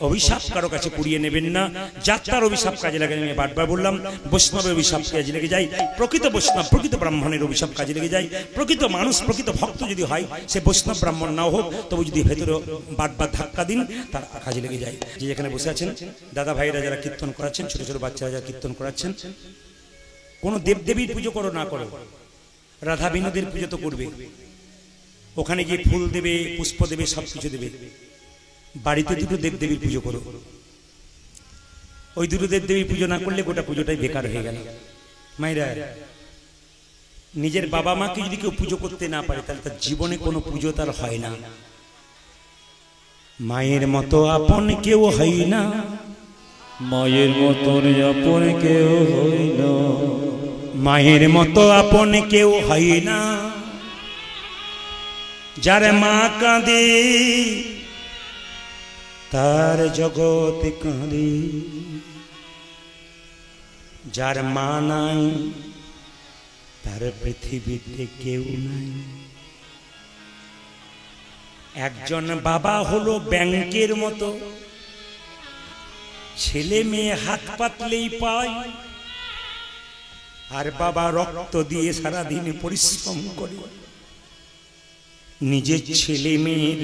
অভিশাপ কারো কাছে কুড়িয়ে নেবেন না। যাত্রার অভিশাপ কাজে লাগে, আমি বারবার বললাম। বৈষ্ণবের অভিশাপ কাজে লেগে যায়, প্রকৃত বৈষ্ণব, প্রকৃত ব্রাহ্মণের অভিশাপ কাজে লেগে যায়। প্রকৃত মানুষ, প্রকৃত ভক্ত যদি হয়, সে বৈষ্ণব ব্রাহ্মণ নাও হোক, তবু যদি ভেতরে বারবার ধাক্কা দিন, তার কাজে লেগে যায়। যে যেখানে বসে আছেন দাদা ভাইরা যারা কীর্তন করাচ্ছেন, ছোট ছোট বাচ্চারা যারা কীর্তন করাচ্ছেন, কোনো দেবদেবীর পুজো করো না করো, রাধা বিনোদের পুজো তো করবে, ওখানে গিয়ে ফুল দেবে, পুষ্প দেবে, সব কিছু দেবে। বাড়িতে দুটো দেবদেবীর পুজো করো। ওই দুটো দেবদেবীর পুজো না করলে গোটা পুজোটাই বেকার হয়ে গেল। মায়েরা, নিজের বাবা মাকে যদি কেউ পুজো করতে না পারে, তাহলে তার জীবনে কোনো পুজো তার হয় না। মায়ের মতো আপন কেউ হয় না, মায়ের মতন আপন কেউ হয় না, মায়ের মতো আপন কেউ হয় না। যার মা কাঁদে তার জগৎ কাঁদে, যার মা নাই তার পৃথিবীতে কেউ নাই। একজন বাবা হলো ব্যাংকের মতো, ছেলে মেয়ে হাত পাতলেই পায়, আর বাবা রক্ত দিয়ে সারাদিন পরিশ্রম করে নিজের ছেলে মেয়ের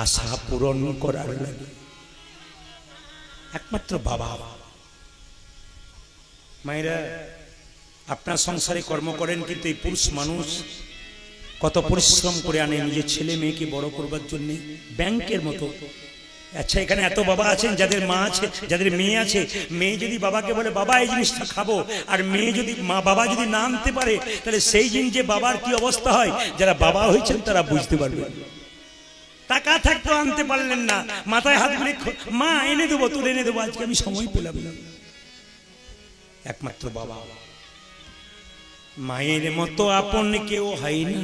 আশা পূরণ করার লাগে। একমাত্র বাবা। মায়েরা, আপনার সংসারে কর্ম করেন, কিন্তু এই পুরুষ মানুষ কত পরিশ্রম করে আনে নিজের ছেলে মেয়েকে বড় করবার জন্য, ব্যাংকের মতো। আচ্ছা, এখানে এত বাবা আছেন যাদের মা আছে, যাদের মেয়ে আছে, মেয়ে যদি বাবাকে বলে বাবা এই জিনিসটা খাবো, আর মেয়ে যদি বাবা যদি না আনতে পারে, তাহলে সেই দিন যে বাবার কি অবস্থা হয়, যারা বাবা হয়েছেন তারা বুঝতে পারবে। টাকা থাকতেও আনতে পারলেন না, মাথায় হাত দিয়ে মা এনে দেবো, তোর এনে দেবো, আজকে আমি সময় পেলাম না। একমাত্র বাবা, মায়ের মতো আপন কেউ হয় না।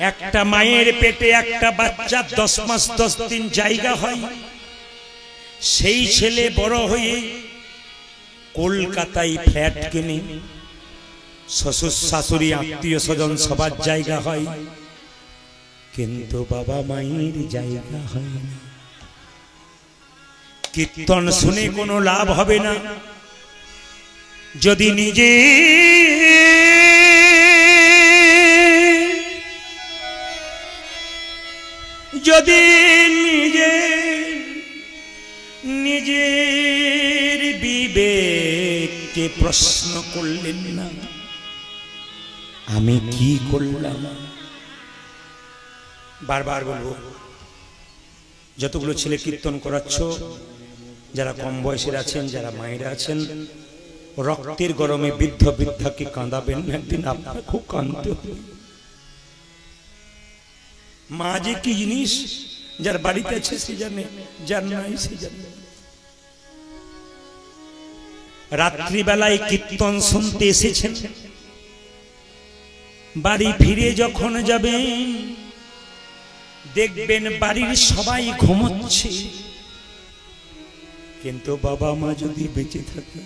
একটা মায়ের পেটে একটা বাচ্চা 10 মাস 10 দিন জায়গা হয়, সেই ছেলে বড় হয়ে কলকাতায় ফ্ল্যাট কিনে, শ্বশুর শাশুড়ি আত্মীয় স্বজন সবার জায়গা হয়, কিন্তু বাবা মায়ের জায়গা হয় না। কীর্তন শুনে কোনো লাভ হবে না যদি নিজে নিজের বিবেককে প্রশ্ন করলেন না, আমি কি করলাম। বারবার বলবো, যতগুলো ছেলে কীর্তন করাচ্ছ, যারা কম বয়সের আছেন, যারা মায়েরা আছেন, রক্তের গরমে বৃদ্ধ বৃদ্ধাকে কাঁদাবেন না, একদিন আপনার খুব কাঁদতে হবে। মা যে কি জিনিস, যার বাড়িতে আছে সে জানে, যার নাই সে জানে। রাত্রিবেলায় কীর্তন শুনতে এসেছেন, বাড়ি ফিরে যখন যাবেন দেখবেন বাড়ির সবাই ঘুমোচ্ছে, কিন্তু বাবা মা যদি বেঁচে থাকে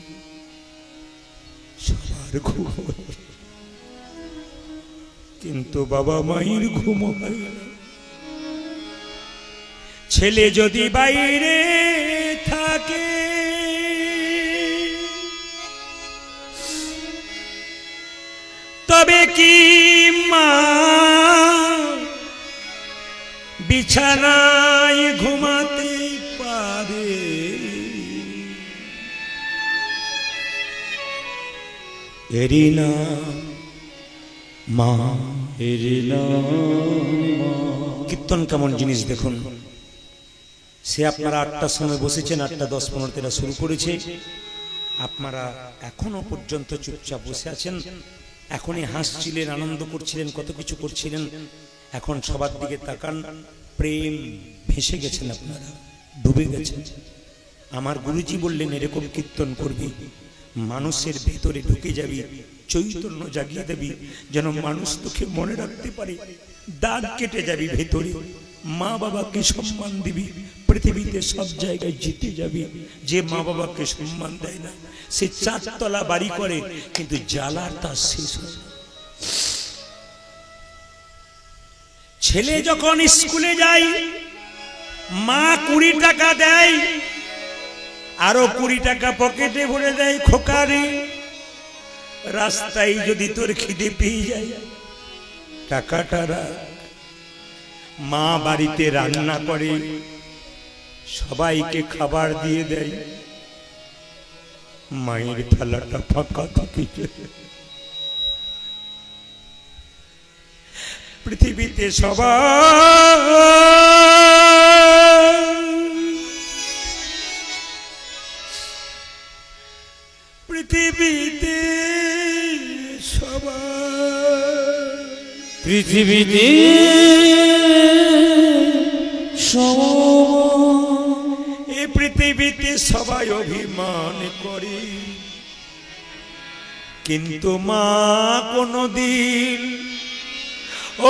সবার ঘুম, কিন্তু বাবা মায়ের ঘুম হয় না। ছেলে যদি বাইরে থাকে তবে কি মা বিছানায় ঘুমাতে পারে? এরি না মা, এরি না মা। কীর্তন কেমন জিনিস দেখুন। সে আপনারা 8টার সময় বসেছেন, 8টা 10, 15 শুরু করেছে, আপনারা এখনো পর্যন্ত চুপচাপ বসে আছেন। এখনই হাসছিলেন, আনন্দ করছিলেন, কত কিছু করছিলেন। এখন সবার দিকে তাকান, প্রেম ভেসে গেছেন, আপনারা ডুবে গেছেন। আমার গুরুজি বললেন এরকম কীর্তন করবি, মানুষের ভেতরে ঢুকে যাবি, চৈতন্য জাগিয়ে দেবি, যেন মানুষ তোকে মনে রাখতে পারে। দাগ কেটে যাবি ভেতরে, মা বাবাকে সম্মান দিবি, পৃথিবীতে সব জায়গায় জিতে যাবি। যে মা বাবাকে সম্মান দেয় না সে 4 তলা বাড়ি করে, কিন্তু জ্বালার তার শেষ হয় না। ছেলে যখন স্কুলে যায় মা 20 টাকা দেয়, আরো 20 টাকা পকেটে ভরে দেয়, খোকারে রাস্তায় যদি তোর খিদে পেয়ে যায় টাকাটা রাখ। মা বাড়িতে রান্না করে সবাইকে খাবার দিয়ে দেয়, মায়ের থালাটা ফাঁকা থাকে। পৃথিবীতে পৃথিবীতে এই পৃথিবীতে সবাই অভিমান করে, কিন্তু মা কোনদিন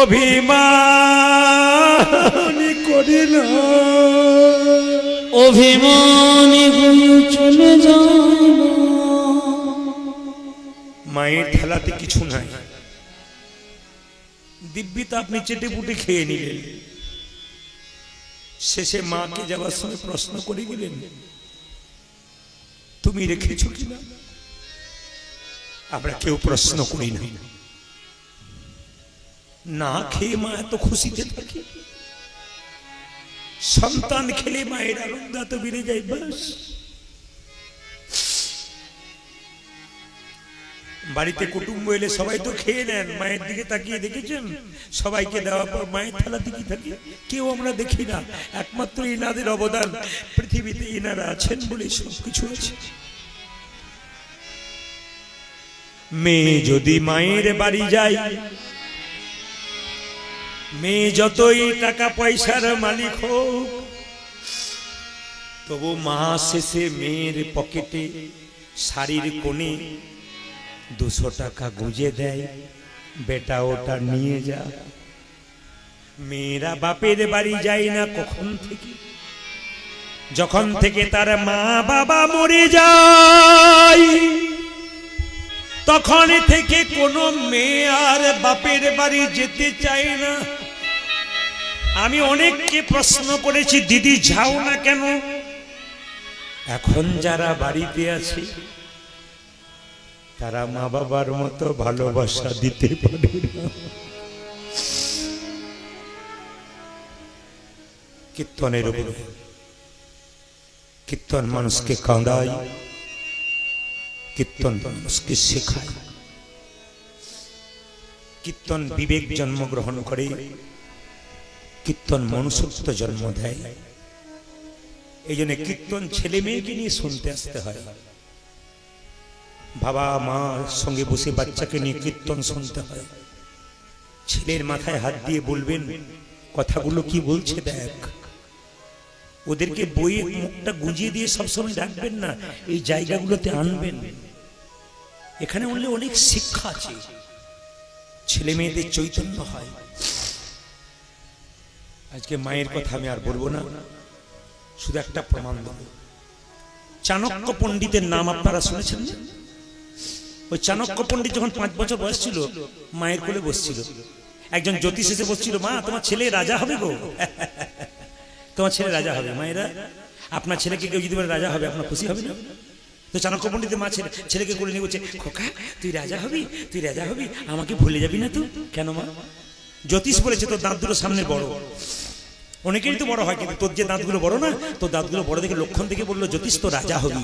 অভিমান করে না। অভিমানী হয়ে চলে যায় না। মায়ের থালাতে কিছু নাই, দিব্যি তো আপনি চেটে পুটে খেয়ে নিলেন। শেষে মাকে যাওয়ার সময় প্রশ্ন করে গেলেন, তুমি রেখেছো কিনা? আমরা কেউ প্রশ্ন করি না। না খেয়ে মা এত খুশিতে থাকে, সন্তান খেলে মায়ের আনন্দ তো বেড়ে যায়। বাস বাড়িতে কুটুম্ব এলে সবাই তো খেয়ে নেন, মায়ের দিকে তাকিয়ে দেখেছেন? সবাইকে দেওয়ার পর মায়ের থালা দিকে থাকে, কেউ আমরা দেখি না। একমাত্র ইনাদের অবদান, পৃথিবীতে ইনারা আছেন বলে সবকিছু আছে। মেয়ে যদি মায়ের বাড়ি যায়, মেয়ে যতই টাকা পয়সার মালিক হোক, তবু মা শেষে মেয়ের পকেটে শাড়ির কোণে 200 টাকা গুঁজে দেয়, বেটা ওটা নিয়ে যা। মেয়েরা বাপের বাড়ি যায় না কখন থেকে? যখন থেকে তার মা বাবা মরে যায়, তখন থেকে কোনো মেয়ে আর বাপের বাড়ি যেতে চায় না। আমি অনেককে প্রশ্ন করেছি, দিদি যাও না কেন? এখন যারা বাড়িতে আছে তারা মা বাবার মতো ভালোবাসা দিতে পারে না। কীর্তনের উপরে কীর্তন মানুষকে কাঁদায়, কীর্তন মানুষকে শেখায়, কীর্তন বিবেক জন্মগ্রহণ করে, কীর্তন মনুষ্যত্ব জন্ম দেয়। এই জন্য কীর্তন ছেলে মেয়েকে নিয়ে শুনতে আসতে হয়। বাবা মার সঙ্গে বসে বাচ্চাকে নিয়ে কীর্তন শুনতে হয়। ছেলের মাথায় হাত দিয়ে বলবেন, কথাগুলো কি বলছে দেখ। ওদেরকে বইয়ে মুখটা গুঁজিয়ে দিয়ে সবসময় রাখবেন না, এই জায়গাগুলোতে আনবেন। এখানে উঠলে অনেক শিক্ষা আছে, ছেলে মেয়েদের চৈতন্য হয়। আজকে মায়ের কথা আমি আর বলবো না, শুধু একটা প্রমাণ দেব। চাণক্য পণ্ডিতের নাম আপনারা শুনেছেন? ওই চাণক্য পণ্ডিত যখন 5 বছর বয়স ছিল, মায়ের কোলে বসছিল। একজন জ্যোতিষ এসে বসছিল, মা তোমার ছেলে রাজা হবে গো, তোমার ছেলে রাজা হবে। মায়েরা, আপনার ছেলেকে কেউ যদি বলে রাজা হবে, আপনার খুশি হবে না? তো চাণক্য পণ্ডিতের মা ছেলেকে কোলে নিয়ে বলছে, খোকা তুই রাজা হবি, তুই রাজা হবি, আমাকে ভুলে যাবি না তুই? কেন মা? জ্যোতিষ বলেছে তোর দাঁত দুটো সামনে বড়। অনেকেরই তো বড় হয়, কিন্তু তোর যে দাঁতগুলো বড় না, তোর দাঁতগুলো বড় দেখে লক্ষণ থেকে বললো জ্যোতিষ তো রাজা হবি,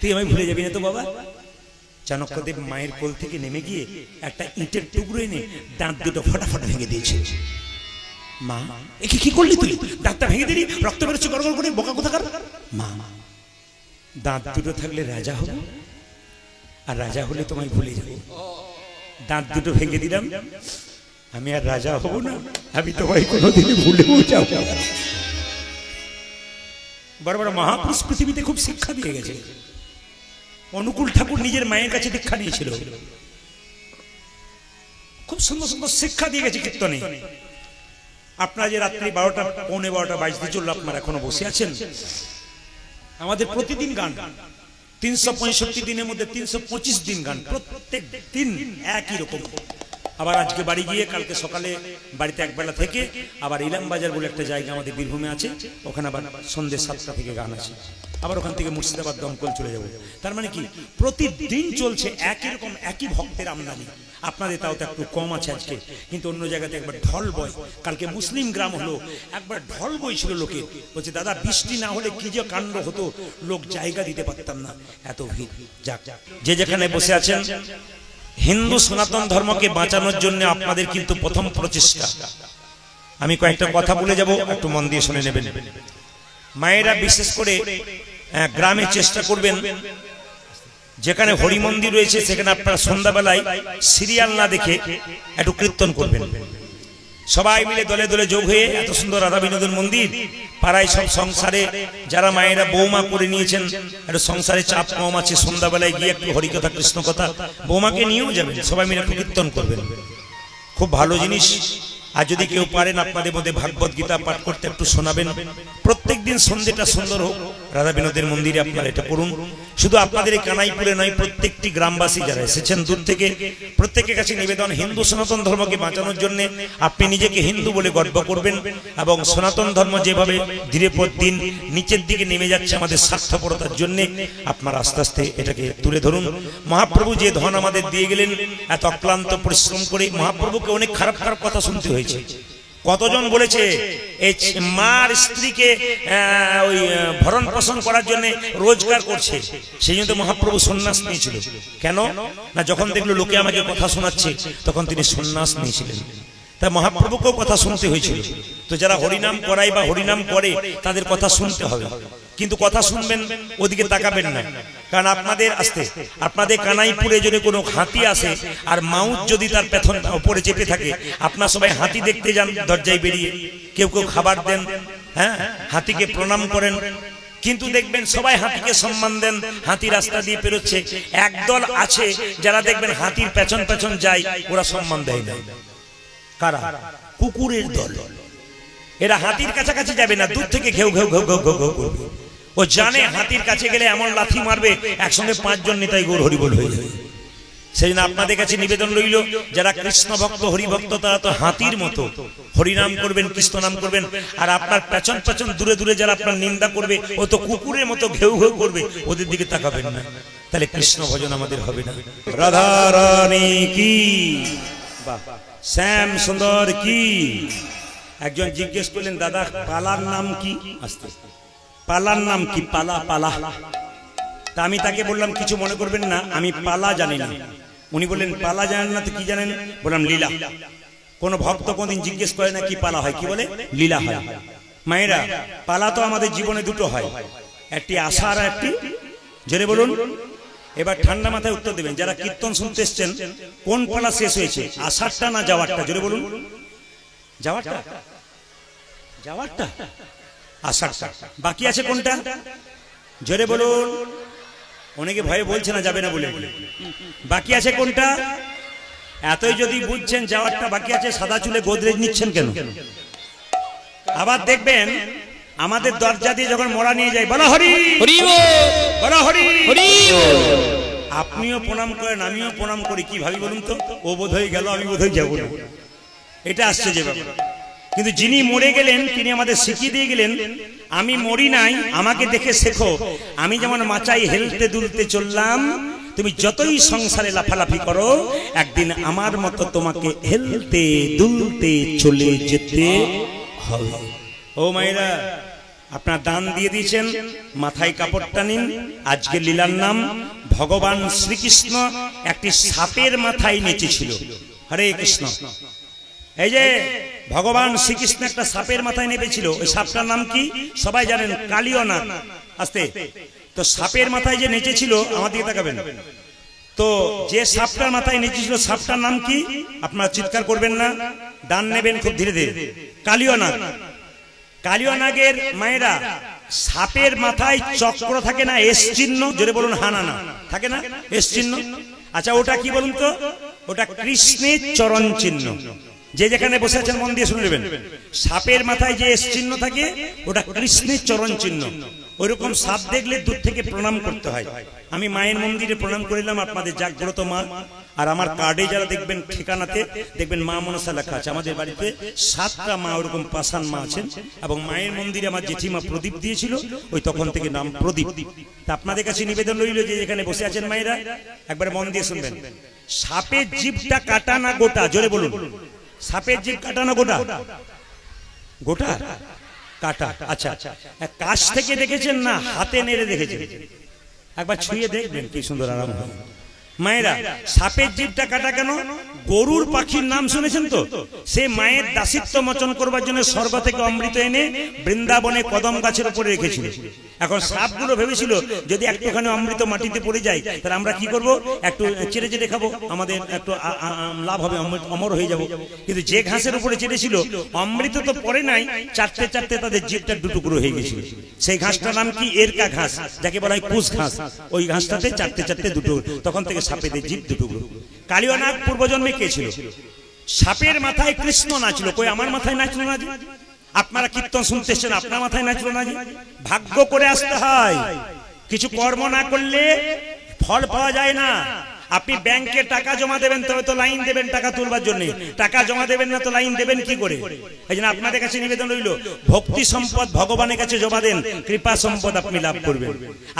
তুই আমায় ভুলে যাবি না তো বাবা? চাণক্যদেব মায়ের কোল থেকে নেমে গিয়ে একটা ইটের টুকরো এনে দাঁত দুটো ফটাফট ভেঙে দিয়েছে। মা একে কি করলি তুই? দাঁতটা ভেঙে দিলি, রক্ত বেরোচ্ছে গড়গড় করে, বোকা কোথাকার। মা দাঁত দুটো থাকলে রাজা হবো, আর রাজা হলে তোমায় ভুলে যাবো। দাঁত দুটো ভেঙে দিলাম, আমি আর রাজা হব না, আমি তোমায় কোনোদিনই ভুলেও যাব। বড় বড় মহাপুরুষ পৃথিবীতে খুব শিক্ষা দিয়ে গেছে। অনুকূল ঠাকুর নিজের মায়ের কাছে দীক্ষা নিয়েছিল, খুব সুন্দর সুন্দর শিক্ষা দিয়ে গেছে কীর্তনে। আপনারা যে রাত্রি 12টা পৌনে 12টা বাজতে চললো, আপনারা এখনো বসে আছেন। আমাদের প্রতিদিন গান, 365 দিনের মধ্যে 325 দিন গান, প্রত্যেক দিন একই রকম। আবার আজকে বাড়ি গিয়ে কালকে সকালে বাড়িতে একবেলা থেকে আবার ইলামবাজার বলে একটা জায়গা আমাদের বীরভূমে আছে, ওখানে আবার সন্ধ্যে 7টা থেকে গান আছে। আবার ওখান থেকে মুর্শিদাবাদ দমকল চলে যাবো। তার মানে কি প্রতিদিন চলছে একই রকম, একই ভক্তের আমদানি। আপনাদের তাও তো একটু কম আছে আজকে, কিন্তু অন্য জায়গাতে একবার ঢল বয়। কালকে মুসলিম গ্রাম হলো, একবার ঢল বইছিল লোকে, বলছে দাদা বৃষ্টি না হলে কি যে কাণ্ড হতো, লোক জায়গা দিতে পারতাম না, এত ভিড়। যাক, যে যেখানে বসে আছেন, হিন্দু সনাতন ধর্মকে বাঁচানোর জন্য আপনাদের কিন্তু প্রথম প্রচেষ্টা। আমি কয়েকটা কথা বলে যাব, একটু মন দিয়ে শুনে নেবেন। মায়েরা বিশেষ করে গ্রামে চেষ্টা করবেন, যেখানে হরি মন্দির রয়েছে সেখানে আপনারা সন্ধ্যাবেলায় সিরিয়াল না দেখে একটু কীর্তন করবেন। সবাই মিলে দলে দলে যোগ হয়ে, এত সুন্দর রাধা বিনোদন মন্দির, পাড়ায় সব সংসারে যারা মায়েরা বৌমা করে নিয়েছেন, একটু সংসারে চাপ কম আছে, সন্ধ্যাবেলায় গিয়ে একটু হরিকথা কৃষ্ণ কথা বৌমাকে নিয়েও যাবেন, সবাই মিলে একটু কীর্তন করবেন, খুব ভালো জিনিস। আর যদি কেউ পারেন আপনাদের মধ্যে ভাগবত গীতা পাঠ করতে একটু শোনাবেন। প্রত্যেক দিন সন্ধ্যেটা সুন্দর হোক, রাধা বিনোদের মন্দিরে আপনারা এটা করুন। শুধু আপনাদের এই কানাইপুরে নয়, প্রত্যেকটি গ্রামবাসী যারা এসেছেন দূর থেকে, প্রত্যেকের কাছে নিবেদন, হিন্দু সনাতন ধর্মকে বাঁচানোর জন্য আপনি নিজেকে হিন্দু বলে গর্ব করবেন, এবং সনাতন ধর্ম যেভাবে ধীরে পর দিন নিচের দিকে নেমে যাচ্ছে আমাদের স্বার্থপরতার জন্য, আপনারা আস্তে আস্তে এটাকে তুলে ধরুন। মহাপ্রভু যে ধন আমাদের দিয়ে গেলেন, এত অক্লান্ত পরিশ্রম করে, মহাপ্রভুকে অনেক খারাপ খারাপ কথা শুনতে হয়েছে, কতজন বলেছে এই মার স্ত্রীকে ওই ভরণ পোষণ করার জন্য রোজগার করছে, সেই জন্য তো মহাপ্রভু সন্ন্যাস নিয়েছিল। কেন না, যখন দেখলো লোকে আমাকে কথা শোনাচ্ছে তখন তিনি সন্ন্যাস নিয়েছিলেন। তাই মহাপ্রভুকেও কথা শুনতে হয়েছিল। তো যারা হরিনাম করায় বা হরিনাম করে তাদের কথা শুনতে হবে, কিন্তু কথা শুনবেন ওদিকে তাকাবেন না। কারণ আপনাদের কানাইপুরে যদি কোনো হাতি আসে আর মাউথ যদি তার পেছন উপরে চেপে থাকে, আপনার সবাই হাতি দেখতে যান দরজায় বেরিয়ে, কেউ কেউ খাবার দেন, হ্যাঁ হাতিকে প্রণাম করেন, কিন্তু দেখবেন সবাই হাতিকে সম্মান দেন, হাতি রাস্তা দিয়ে পেরোচ্ছে। একদল আছে যারা দেখবেন হাতির পেছন পেছন যায়, ওরা সম্মান দেয় না। কারা? কুকুরের দল। এরা হাতির কাছাকাছি যাবে না, দূর থেকে ঘেউ ঘেউ ঘেউ ঘেউ ঘেউ ঘেউ করবে। ও জানে হাতির কাছে গেলে এমন লাথি মারবে একসঙ্গে 5 জন নেতাই গৌর হরিবল হয়ে যাবে। সেই জন্য আপনাদের কাছে নিবেদন রইল, যারা কৃষ্ণ ভক্ত হরিভক্ত তারা তো হাতির মতো হরিনাম করবেন, কৃষ্ণ নাম করবেন। আর আপনার পেছন পেছন দূরে দূরে যারা আপনার নিন্দা করবে ও তো কুকুরের মতো ঘেউ ঘেউ করবে, ওদের দিকে তাকাবেন না, তাহলে কৃষ্ণ ভজন আমাদের হবে না। রাধা রানী কি, শ্যাম সুন্দর কি। একজন জিজ্ঞেস করলেন, দাদা পালার নাম কি? আস্তে পালার নাম কি? পালা পালা। তা আমি তাকে বললাম, কিছু মনে করবেন না, আমি পালা জানি না। উনি বললেন, পালা জানেন না তো কি জানেন? বললাম, লীলা। কোন ভক্ত কোনদিন জিজ্ঞেস করে না কি পালা হয়, কি বলে? লীলা হয়। মায়েরা, পালা তো আমাদের জীবনে দুটো হয়, একটি আশা আর একটি, জোরে বলুন। এবার ঠান্ডা মাথায় উত্তর দেবেন, যারা কীর্তন শুনতে এসছেন, কোন পালা শেষ হয়েছে, আষাঢ়টা না যাওয়ারটা? জোরে বলুন। যাওয়ারটা, যাওয়ারটা, আষাঢ়টা। বাকি আছে কোনটা? জোরে বলুন। অনেকে ভয়ে বলছে না, যাবে না বলে। বাকি আছে কোনটা? এতই যদি বুঝছেন যাওয়ারটা বাকি আছে, সাদা চুলে গোদরেজ নিচ্ছেন কেন? আবার দেখবেন আমাদের দরজা দিয়ে যখন মরা নিয়ে যায়, বলা হরি হরি বলা হরি হরি, আপনিও প্রণাম করেন, আমিও প্রণাম করি। কি ভাবি বলুন তো? ও বোধ হয়ে গেল, আমি বোধ হয়ে যাবো না। এটা আসছে যে ব্যাপার। কিন্তু যিনি মরে গেলেন তিনি আমাদের শিখিয়ে দিয়ে গেলেন, আমি মরি নাই, আমাকে দেখে শেখো। আমি যেমন মাচাই হেলতে দুলতে চললাম, তুমি যতই সংসারে লাফালাফি করো, একদিন আমার মতো তোমাকে হেলতে দুলতে চলে যেতে হবে। ও মায়েরা, আপনার দান দিয়ে দিয়েছেন, মাথায় কাপড়টা নিন। আজকে লীলার নাম, ভগবান শ্রীকৃষ্ণ একটি সাপের মাথায় নেচেছিল। হরে কৃষ্ণ। এই যে ভগবান শ্রীকৃষ্ণ একটা সাপের মাথায় নেপেছিল, ওই সাপটার নাম কি সবাই জানেন? কালিয়নাগ। আস্তে। তো সাপের মাথায় যে নেচেছিল, আমার দিকে তাকাবেন, তো যে সাপটার মাথায় নেচেছিল সাপটার নাম কি? আপনারা চিৎকার করবেন না, দান নেবেন খুব ধীরে ধীরে। কালিয়নাগ। কালিয়নাগের মায়েরা, সাপের মাথায় চক্র থাকে না, এস চিহ্ন, জোরে বলুন। হানা না থাকে না এস চিহ্ন? আচ্ছা ওটা কি বলুন তো? ওটা কৃষ্ণের চরণ চিহ্ন। যে যেখানে বসে আছেন মন দিয়ে শুনে নেবেন, সাপের মাথায় যে এস চিহ্ন থাকে ওটা কৃষ্ণের চরণ চিহ্ন। ওইরকম সাপ দেখলে দূর থেকে প্রণাম করতে হয়। আমি মায়ের মন্দিরে প্রণাম করিলাম, আপনাদের জাগ্রত মা। আর আমার কার্ডে যারা দেখবেন, ঠিকানাতে দেখবেন মা মনসা লেখা আছে। আমাদের বাড়িতে 7টা মা ওরকম পাষাণ মা আছেন, এবং মায়ের মন্দিরে আমার জেঠিমা প্রদীপ দিয়েছিল, ওই তখন থেকে নাম প্রদীপ। তা আপনাদের কাছে নিবেদন রইল যে যেখানে বসে আছেন মায়েরা, একবার মন দিয়ে শুনবেন। সাপের জিভটা কাটা না গোটা? জোরে বলুন। সাপের জিভ কাটা না গোটা? গোটা কাটা। আচ্ছা, কাছ থেকে দেখেছেন না হাতে নেড়ে দেখেছেন? একবার ছুঁয়ে দেখবেন কি সুন্দর আরাম হয়। মায়েরা, সাপের জিভটা কাটা কেন? গরুর পাখির নাম শুনেছেন তো? সে মায়ের দাসিত্ব মোচন করবার জন্য স্বর্গ থেকে অমৃত এনে বৃন্দাবনে কদম গাছের উপরে রেখেছিল। এখন সাপগুলো ভেবেছিল যদি একটুখানি অমৃত মাটিতে পড়ে যায় তাহলে আমরা কি করব, একটু চেড়ে চেড়ে খাবো, আমাদের একটু লাভ হবে, অমর হয়ে যাব। কিন্তু যে ঘাসের উপরে চেড়েছিল অমৃত তো পড়ে নাই, চারটে চারটে তাদের জিভটা দুটুকরো হয়ে গেছিল। সেই ঘাসটার নাম কি? এরকা ঘাস, যাকে বলা হয় কুশ ঘাস। ওই ঘাসটাতে চারটে চারটে দুটো, তখন থেকে সাপেদের জিভ দুটুকরো। কালিয়নাগ পূর্বজন্মে কে ছিল? সাপের মাথায় কৃষ্ণ নাচলো। কই আমার মাথায় নাচলো না? আপনারা কীর্তন শুনতে এসেছেন, আপনার মাথায় নাচলো না? ভাগ্য করে আসতে হয়, কিছু কর্ম না করলে ফল পাওয়া যায় না। আপনি ব্যাংকে টাকা জমা দেবেন তবে তো লাইন দেবেন টাকা তুলবার জন্য, টাকা জমা দেবেন না তো লাইন দেবেন কি করে? এই জন্য আপনাদের কাছে নিবেদন রইল, ভক্তি সম্পদ ভগবানের কাছে জমা দেন, কৃপা সম্পদ আপনি লাভ করবেন।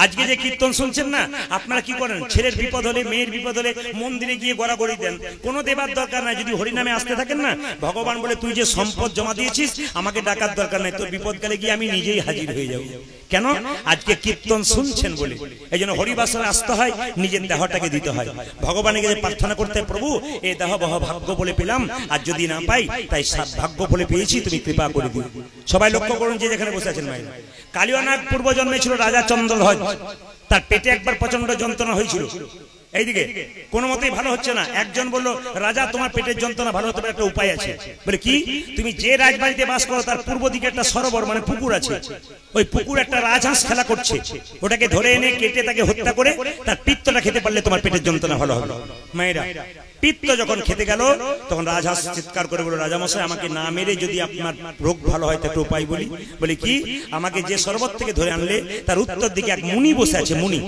আজকে যে কীর্তন শুনছেন না, আপনারা কি করেন? ছেলের বিপদ হলে, মেয়ের বিপদ হলে মন্দিরে গিয়ে গড়াগড়ি দেন, কোনো দেবার দরকার নাই। যদি হরিনামে আসতে থাকেন না, ভগবান বলে তুই যে সম্পদ জমা দিয়েছিস আমাকে ডাকার দরকার নাই, তোর বিপদকালে গিয়ে আমি নিজেই হাজির হয়ে যাব। কেন? আজকে কীর্তন শুনছেন বলে। এই জন্য হরিবাসরে আসতে হয়, নিজের দেহটাকে দিতে হয়, ভগবানের কাছে প্রার্থনা করতে, প্রভু এই দেহ বহ ভাগ্য বলে পেলাম, আর যদি না পাই তাই ভাগ্য বলে পেয়েছি, তুমি কৃপা করে দিও। সবাই লক্ষ্য করুন যে যেখানে বসে আছেন মায়ের, কালিয়ানাগ পূর্ব জন্মে ছিল রাজা চন্দ্রধ্বজ, তার পেটে একবার প্রচন্ড যন্ত্রণা হয়েছিল। এইদিকে কোনো মতেই ভালো হচ্ছে না। একজন বলল, রাজা তোমার পেটের যন্ত্রণা ভালো হতে পারে, একটা উপায় আছে। বলে কি? তুমি যে রাজবাড়িতে বাস করো তার পূর্ব দিকে একটা সরোবর মানে পুকুর আছে, ওই পুকুর একটা রাজহাঁস খেলা করছে, ওটাকে ধরে এনে কেটে তাকে হত্যা করে তার পিত্তটা খেতে পারলে তোমার পেটের যন্ত্রণা ভালো হবে। মায়েরা, পিত্ত যখন খেতে গেল তখন রাজহাঁস চিৎকার করে বলল, রাজামশাই আমাকে না মেরে যদি আপনার রোগ ভালো হয় একটা উপায় বলি। বলে কি? আমাকে যে সরোবর থেকে ধরে আনলে তার উত্তর দিকে এক মুনি বসে আছে, মুনি,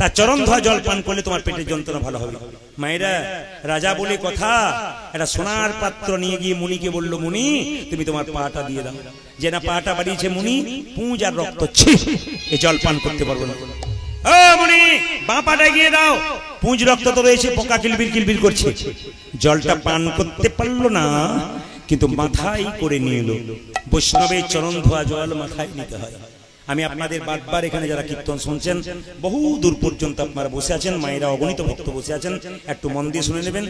তার চরণ ধোয়া জল পান করলে তোমার পেটের যন্ত্রণা ভালো হবে। মায়েরা, রাজা বলে কথা, একটা সোনার পাত্র নিয়ে গিয়ে মুনিকে বলল, মুনি তুমি তোমার পাটা দিয়ে দাও। যে না পাটা বাড়িয়েছে মুনি, পুঁজ আর রক্ত, এই জল পান করতে পারবো না। ও মুনি, বাঁ পাটা গিয়ে দাও, পুঁজ রক্ত তো রয়েছে, পোকা কিলবিল কিলবিল করছে। জলটা পান করতে পারলো না, কিন্তু মাথায় করে নিয়ে এলো। বৈষ্ণবের চরণ ধোয়া জল মাথায় নিতে হয়। আমি আপনাদের বারবার এখানে যারা কীর্তন শুনছেন, বহু দূর পর্যন্ত আপনারা বসে আছেন, মায়েরা অগণিত ভক্ত বসে আছেন, একটু মন দিয়ে শুনে নেবেন।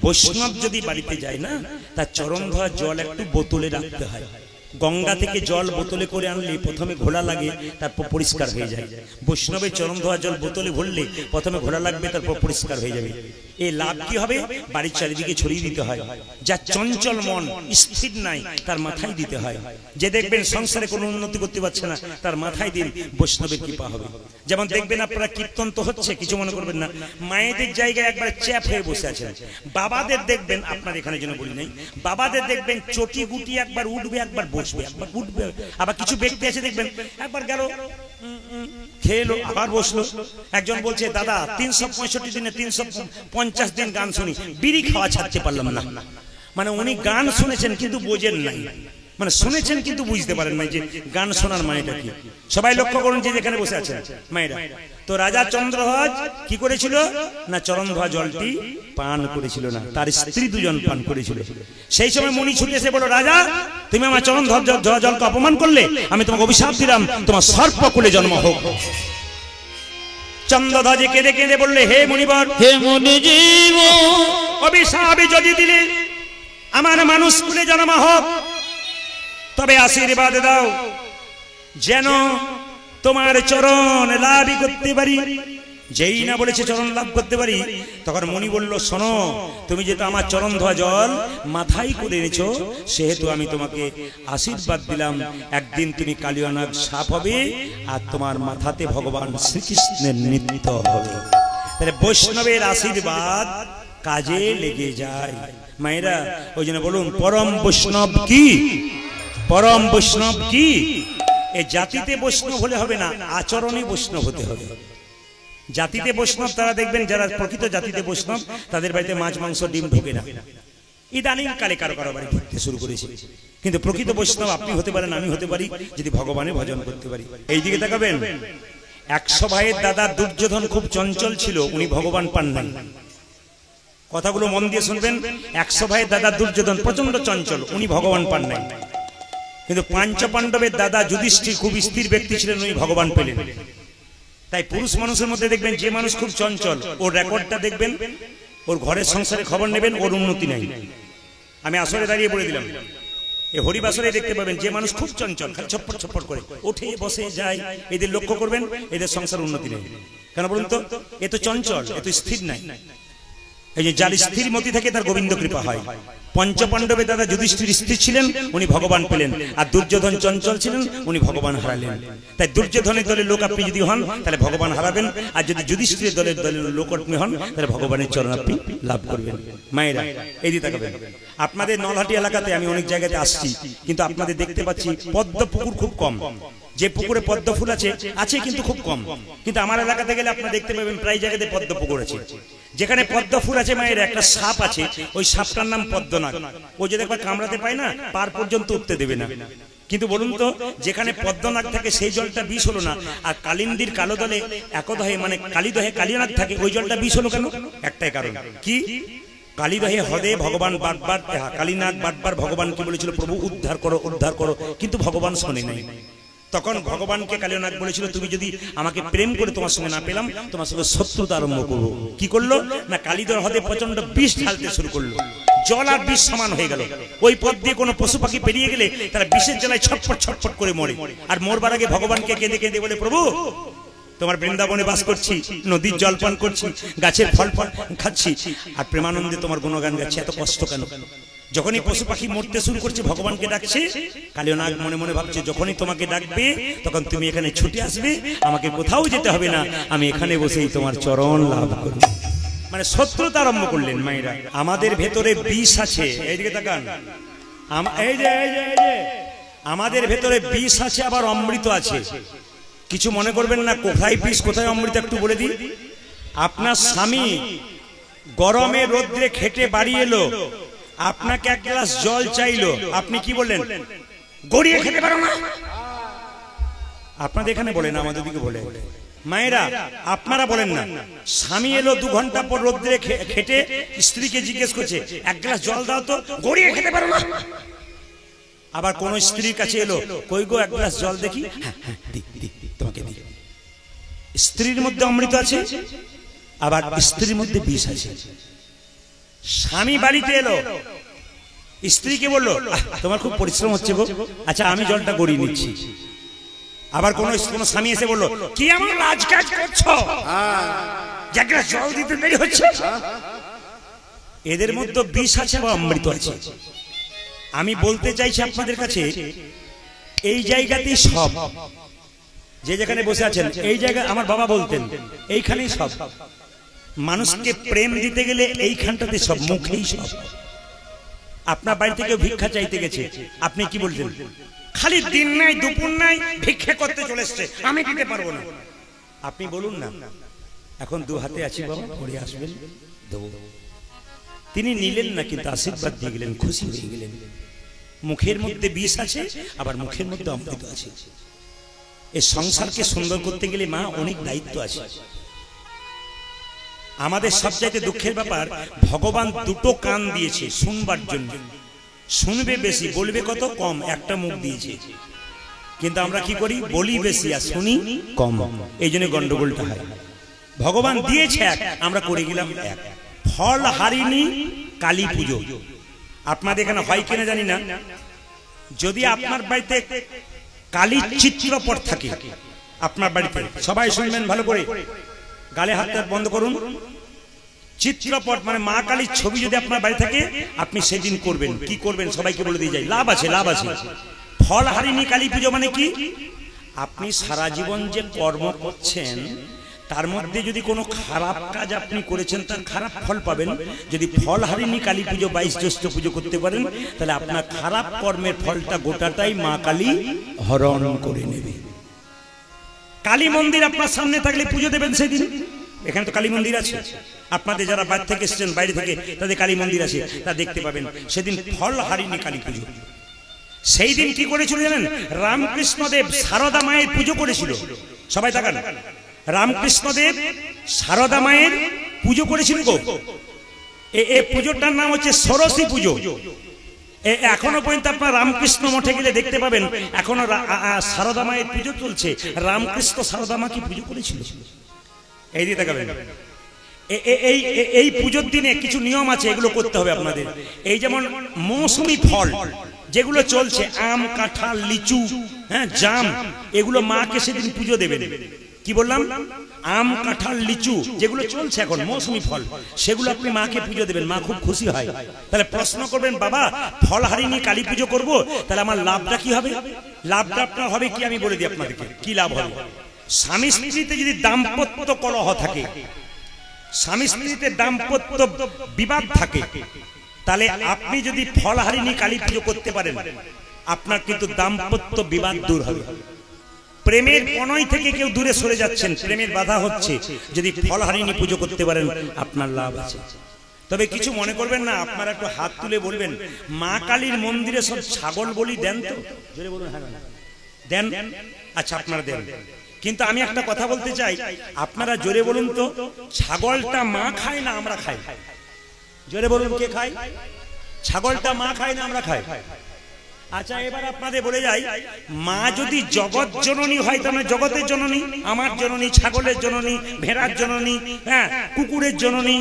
বৈষ্ণব যদি বাড়িতে যায় না, তার চরণ ধোয়া জল একটু বোতলে রাখতে হয়। গঙ্গা থেকে জল বোতলে করে আনলে প্রথমে ঘোলা লাগে, তারপর পরিষ্কার হয়ে যায়। বৈষ্ণবের চরণ ধোয়া জল বোতলে ভরলে প্রথমে ঘোলা লাগবে, তারপর পরিষ্কার হয়ে যাবে। এই লাভ কি হবে? বাড়ির চারিদিকে ছড়িয়ে দিতে হয়। যা চঞ্চল মন, স্থির নাই, তার মাথায় দিতে হয়। যে দেখবেন সংসারে কোনো উন্নতি করতে পারছে না, তার মাথায় দিন, বৈষ্ণবের কৃপা হবে। যেমন দেখবেন আপনারা কীর্তন তো হচ্ছে, কিছু মনে করবেন না, মায়েদের জায়গায় একবার চ্যাপ হয়ে বসে আছেন। বাবাদের দেখবেন, আপনার এখানে যেন বলি নাই, বাবাদের দেখবেন চটি গুটি একবার উঠবে, একবার বসবে, একবার উঠবে। আবার কিছু ব্যক্তি আছে দেখবেন, একবার গেল খেলো আবার বসলো। একজন বলছে, দাদা 365 দিনে 350 দিন গান শুনি, বিড়ি খাওয়া ছাড়তে পারলাম না। মানে উনি গান শুনেছেন কিন্তু বোঝেন নাই, মানে শুনেছেন কিন্তু বুঝতে পারেন না যে গান শোনার মানেটা কি। সবাই লক্ষ্য করুন যে যেখানে বসে আছেন মায়েরা। তো রাজা চন্দ্রধ্বজ কি করেছিল না, চরণ ধোয়া জলটি পান করেছিল না, তার স্ত্রী দুজন পান করেছিল। সেই সময় মুনি ছুটে এসে বলল, রাজা তুমি আমার চরণ ধোয়া জলকে অপমান করলে, আমি তোমাকে অভিশাপ দিলাম, তোমার সর্পকুলে জন্ম হোক। চন্দ্রধ্বজ কেঁদে কেঁদে বললে, হে মুনিবর, হে মুনিজীব, অভিশাপ যদি দিলে আমার মানুষ কুলে জন্ম হোক, তবে আশীর্বাদ দাও যেন তোমার চরণ লাভ করতে পারি। যেই না বলেছে চরণ লাভ করতে পারি, তখন মুনি বলল, শোনো, তুমি যেহেতু আমার চরণ ধোয়া জল মাথায় করে এনেছো, সেহেতু আমি তোমাকে আশীর্বাদ দিলাম, একদিন তুমি কালিয়ানাগ সাপ হবে, আর তোমার মাথাতে ভগবান শ্রীকৃষ্ণের নৃত্য হবে। তাহলে বৈষ্ণবের আশীর্বাদ কাজে লেগে যায়। মায়েরা, ওই জন্য বলুন, পরম বৈষ্ণব কি? পরম বৈষ্ণব কি? এই জাতিতে বৈষ্ণব হলে হবে না, আচরণে বৈষ্ণব হতে হবে। জাতিতে বৈষ্ণব তারা দেখবেন, যারা প্রকৃত জাতিতে বৈষ্ণব, তাদের বাড়িতে মাছ মাংস ডিম ঢোকে না। ইদানিং কালে কারো কারো বাড়ি ঢুকতে শুরু করেছে। কিন্তু প্রকৃত বৈষ্ণব আপনি হতে পারেন, আমি হতে পারি, যদি ভগবানের ভজন করতে পারি। এই দিকে তাকাবেন, 100 ভাইয়ের দাদা দুর্যোধন খুব চঞ্চল ছিল, উনি ভগবান পান নাই। কথাগুলো মন দিয়ে শুনবেন। 100 ভাইয়ের দাদা দুর্যোধন প্রচন্ড চঞ্চল, উনি ভগবান পান নাই। কিন্তু পাঞ্চপাণ্ডবের দাদা যুধিষ্ঠির খুব স্থির ব্যক্তি ছিলেন, উনি ভগবান পেলেন। তাই পুরুষ মানুষের মধ্যে দেখবেন, যে মানুষ খুব চঞ্চল, ওর রেকর্ডটা দেখবেন, ওর ঘরের সংসারে খবর নেবেন, ওর উন্নতি নাই। আমি আসরে দাঁড়িয়ে বলে দিলাম, এই হরিবাসরে দেখতে পাবেন, যে মানুষ খুব চঞ্চল, খালি ছটপট ছটপট করে ওঠে বসে যায়, এদের লক্ষ্য করবেন, এদের সংসার উন্নতি নেই। কেন বলুন তো? এ তো চঞ্চল, এ তো স্থির নাই। এই যে যার স্থির মতি থাকে তার গোবিন্দ কৃপা হয়। পঞ্চপাণ্ডবের দাদা যুধিষ্ঠির স্থির ছিলেন, উনি ভগবান পেলেন, আর দুর্যোধন চঞ্চল ছিলেন, উনি ভগবান হারালেন। তাই দুর্যোধনের দলের লোক আপনি যদি হন, তাহলে ভগবান হারাবেন, আর যদি যুধিষ্ঠিরের দলের লোক আপনি হন, তাহলে ভগবানের চরণ আপনি লাভ করবেন। মায়েরা, এই দিকে তাকাবেন। আপনাদের নলহাটি এলাকাতে আমি অনেক জায়গাতে আসছি, কিন্তু আপনাদের দেখতে পাচ্ছি পদ্ম পুকুর খুব কম। যে পুকুরে পদ্ম ফুল আছে আছে কিন্তু খুব কম। কিন্তু আমার এলাকাতে গেলে আপনারা দেখতে পাবেন প্রায় জায়গাতে পদ্ম পুকুর আছে। যেখানে পদ্ম ফুল আছে মায়ের একটা সাপ আছে, ওই সাপটার নাম পদ্মনাগ। ও যদি একবার কামড়াতে পায় না, পার পর্যন্ত উঠতে দেবে না। কিন্তু বলুন তো, যেখানে পদ্মনাগ থাকে সেই জলটা বিষ হলো না, আর কালিন্দীর কালো দলে একদহে মানে কালীদহে কালীনাগ থাকে, ওই জলটা বিষ হলো কেন? একটাই কারণ, কি? কালীদহে হদে ভগবান বারবার, কালীনাগ বারবার ভগবানকে বলেছিল প্রভু উদ্ধার করো উদ্ধার করো, কিন্তু ভগবান শোনে নাই। তখন ভগবানকে কালীনাগ বলেছিল তুমি যদি আমাকে প্রেম করে তোমার সঙ্গে না পেলাম, তোমার সঙ্গে শত্রুতা আরম্ভ করবো। কি করলো না, কালীদহ হদে প্রচন্ড বিষ ঢালতে শুরু করলো। জল আর বিষ সমান হয়ে গেল। ওই পথ দিয়ে কোনো পশু পাখি পেরিয়ে গেলে তারা বিষের জ্বালায় ছটফট ছটফট করে মরে। আর মরবার আগে ভগবানকে কেঁদে কেঁদে বলে প্রভু তোমার বৃন্দাবনে বাস করছি, নদীর জল পান করছি, গাছের ফল ফল খাচ্ছি, আর প্রেমানন্দে তোমার গুণগান গাচ্ছি, এত কষ্ট কেন? যখনই পশু পাখি মরতে শুরু করছে ভগবানকে ডাকছে, কালীনাগ মনে মনে ভাবছে যখনই তোমাকে ডাকবে তখন তুমি এখানে ছুটে আসবে, আমাকে কোথাও যেতে হবে না, আমি এখানে বসেই তোমার চরণ লাভ করব। মানে শত্রুতা আরম্ভ করলেন মায়েরা। আমাদের ভেতরে বিষ আছে, এইদিকে তাকান, এই যে আমাদের ভেতরে বিষ আছে, আবার অমৃত আছে। কিছু মনে করবেন না, কোথায় বিষ কোথায় অমৃত একটু বলে দিই। আপনার স্বামী গরমে রোদ্রে খেটে বাড়ি এলো, আপনাকে এক গ্লাস জল চাইলো, আপনি কি বললেন? গড়িয়ে খেতে পারো না। আপনাদের এখানে বলেন, আমাদের দিকে বলে। মায়েরা আপনারা বলেন না, স্বামী এলো 2 ঘন্টা পর রোদ্রে খেটে, স্ত্রীকে জিজ্ঞেস করছে এক গ্লাস জল দাও তো, গড়িয়ে খেতে পারো না। আবার কোন স্ত্রীর কাছে এলো, কই গো এক গ্লাস জল দেখি, তোমাকে দি। স্ত্রীর মধ্যে অমৃত আছে, আবার স্ত্রীর মধ্যে বিষ আছে। স্বামী বাড়িতে এলো, স্ত্রীকে বললো তোমার খুব পরিশ্রম হচ্ছে গো, আচ্ছা আমি জলটা গড়িয়ে নিচ্ছি। আবার কোন স্বামী এসে বললো কি আমার রাজকাজ করছো, এক গ্লাস জল দিতে দেরি হচ্ছে। এদের মধ্যে বিষ আছে বা অমৃত আছে। আমি বলতে চাইছি আপনাদের কাছে, এই জায়গাতেই সব, যে যেখানে বসে আছেন এই জায়গায় আমার বাবা বলতেন এইখানেই সব। মানুষকে প্রেম দিতে গেলে এইখানটাতে সব, মুখেই সব। আপনার বাড়ি থেকে ভিক্ষা চাইতে গেছে, আপনি কি বলতেন? খালি দিন নাই দুপুর নাই ভিক্ষা করতে চলে এসছে, আমি দিতে পারবো না। আপনি বলুন না এখন 2 হাতে আছি বাবা, পরে আসবেন দেবো। তিনি নিলেন না, কিন্তু আশীর্বাদ দিয়ে গেলেন, খুশি হয়ে গেলেন। মুখের মধ্যে বিষ আছে, আবার মুখের মধ্যে অমৃত আছে। এই সংসারকে সুন্দর করতে গেলে মা অনেক দায়িত্ব আছে। আমাদের সবচাইতে দুঃখের ব্যাপার, ভগবান 2টো কান দিয়েছে শুনবার জন্য। শুনবে বেশি, বলবে কত কম, একটা মুখ দিয়েছে। কিন্তু আমরা কি করি, বলি বেশি আর শুনি কম, এই জন্য গন্ডগোলটা হয়। ভগবান দিয়েছে এক, আমরা করে গেলাম এক। ফল হারিনি কালী পুজো আপনাদের এখানে হয় কিনা জানি না। যদি আপনার বাড়িতে কালী চিত্রপট থাকে, আপনার বাড়িতে সবাই শুনবেন ভালো করে, গালে হাত বন্ধ করুন। চিত্রপট মানে মা কালীর ছবি যদি আপনার বাড়ি থাকে, আপনি সেদিন করবেন। কি করবেন সবাইকে বলে দিয়ে যাই, লাভ আছে লাভ আছে। ফল হারিনি কালী পুজো মানে কি, আপনি সারা জীবন যে কর্ম করছেন তার মধ্যে যদি কোনো খারাপ কাজ আপনি করেছেন তার খারাপ ফল পাবেন। যদি ফল হারিনি কালী পুজো 22 জ্যৈষ্ঠ পুজো করতে পারেন, তাহলে আপনার খারাপ কর্মের ফলটা গোটাটাই মা কালী হরণ করে নেবে। কালী মন্দির আপনার সামনে থাকলে পুজো দেবেন সেদিন। এখানে তো কালী মন্দির আছে, আপনাদের যারা বাইরে থেকে এসেছেন, বাইরে থেকে তাদের কালী মন্দির আছে, তা দেখতে পাবেন। সেদিন ফল হারিনি কালী পুজো। সেই দিন কি করেছিল জানেন, রামকৃষ্ণদেব সারদা মায়ের পুজো করেছিল। সবাই তাকান, রামকৃষ্ণদেব সারদা মায়ের পুজো করেছিল গো। এই পুজোটার নাম হচ্ছে ষোড়শী পুজো। এখনো পর্যন্ত আপনার রামকৃষ্ণ মঠে গেলে দেখতে পাবেন এখনো সারদা মায়ের পুজো চলছে। রামকৃষ্ণ সারদা মা কি পুজো করেছিল, এই দিয়ে দেখাবেন। এই পুজোর দিনে কিছু নিয়ম আছে, এগুলো করতে হবে আপনাদের। এই যেমন মৌসুমী ফল যেগুলো চলছে, আম কাঁঠাল লিচু, হ্যাঁ জাম, এগুলো মাকে সেদিন পুজো দেবেন। কি বললাম, আম কাঁঠাল লিচু যেগুলো চলছে এখন মৌসুমী ফল, সেগুলো আপনি মাকে পুজো দেবেন, মা খুব খুশি হয়। তাহলে প্রশ্ন করবেন, বাবা ফল হারিনি কালী পুজো করবো, তাহলে আমার লাভটা কি হবে? লাভটা আপনার হবে কি, আমি বলে দিই আপনাদেরকে কি লাভ হবে। স্বামী স্ত্রীতে যদি দাম্পত্য কলহ থাকে, স্বামী স্ত্রীতে দাম্পত্য বিবাদ থাকে, তাহলে আপনি যদি ফল হারিনি কালী পুজো করতে পারেন, আপনার কিন্তু দাম্পত্য বিবাদ দূর হবে। প্রেমের বনয় থেকে কেউ দূরে সরে যাচ্ছেন, প্রেমের বাধা হচ্ছে, যদি ফলহারিণী পুজো করতে পারেন আপনার লাভ আছে। তবে কিছু মনে করবেন না, আপনারা একটু হাত তুলে বলবেন, মা কালীর মন্দিরে সব ছাগল বলি দেন তো? জোরে বলুন হ্যাঁ দেন। আচ্ছা আপনারা দেন, কিন্তু আমি একটা কথা বলতে চাই, আপনারা জোরে বলুন তো, ছাগলটা মা খায় না আমরা খাই? জোরে বলুন কে খায়? ছাগলটা মা খায় না আমরা খাই? আচ্ছা এবার আপনাদের বলে যাই, মা যদি জগৎ জননী হয় তাহলে জগতের জননী, আমার জননী, ছাগলের জননী, ভেড়ার জননী, হ্যাঁ কুকুরের জননী,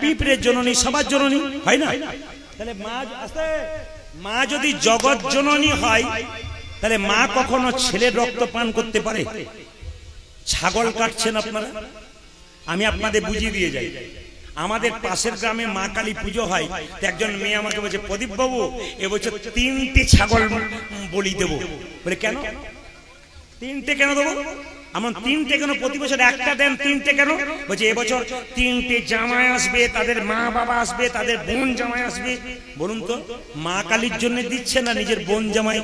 পিঁপড়ের জননী, সবার জননী হয় না? তাহলে মা যদি জগৎ জননী হয় তাহলে মা কখনো ছেলের রক্ত পান করতে পারে? ছাগল কাটছেন আপনারা, আমি আপনাদের বুঝিয়ে দিয়ে যাই। আমাদের পাশের গ্রামে মা কালী পুজো হয়, একজন মেয়ে আমাকে বলছে, প্রদীপ বাবু এবছর 3টে ছাগল বলি দেবো। বলে কেন 3টে কেন দেবো? আমার 3টে কেন? প্রতি বছর একটা দেন, 3টে কেন? বলছে এবছর 3টে জামাই আসবে, তাদের মা বাবা আসবে, তাদের বোন জামাই আসবে। বলুন তো, মা কালীর জন্য দিচ্ছে না নিজের বোন জামাই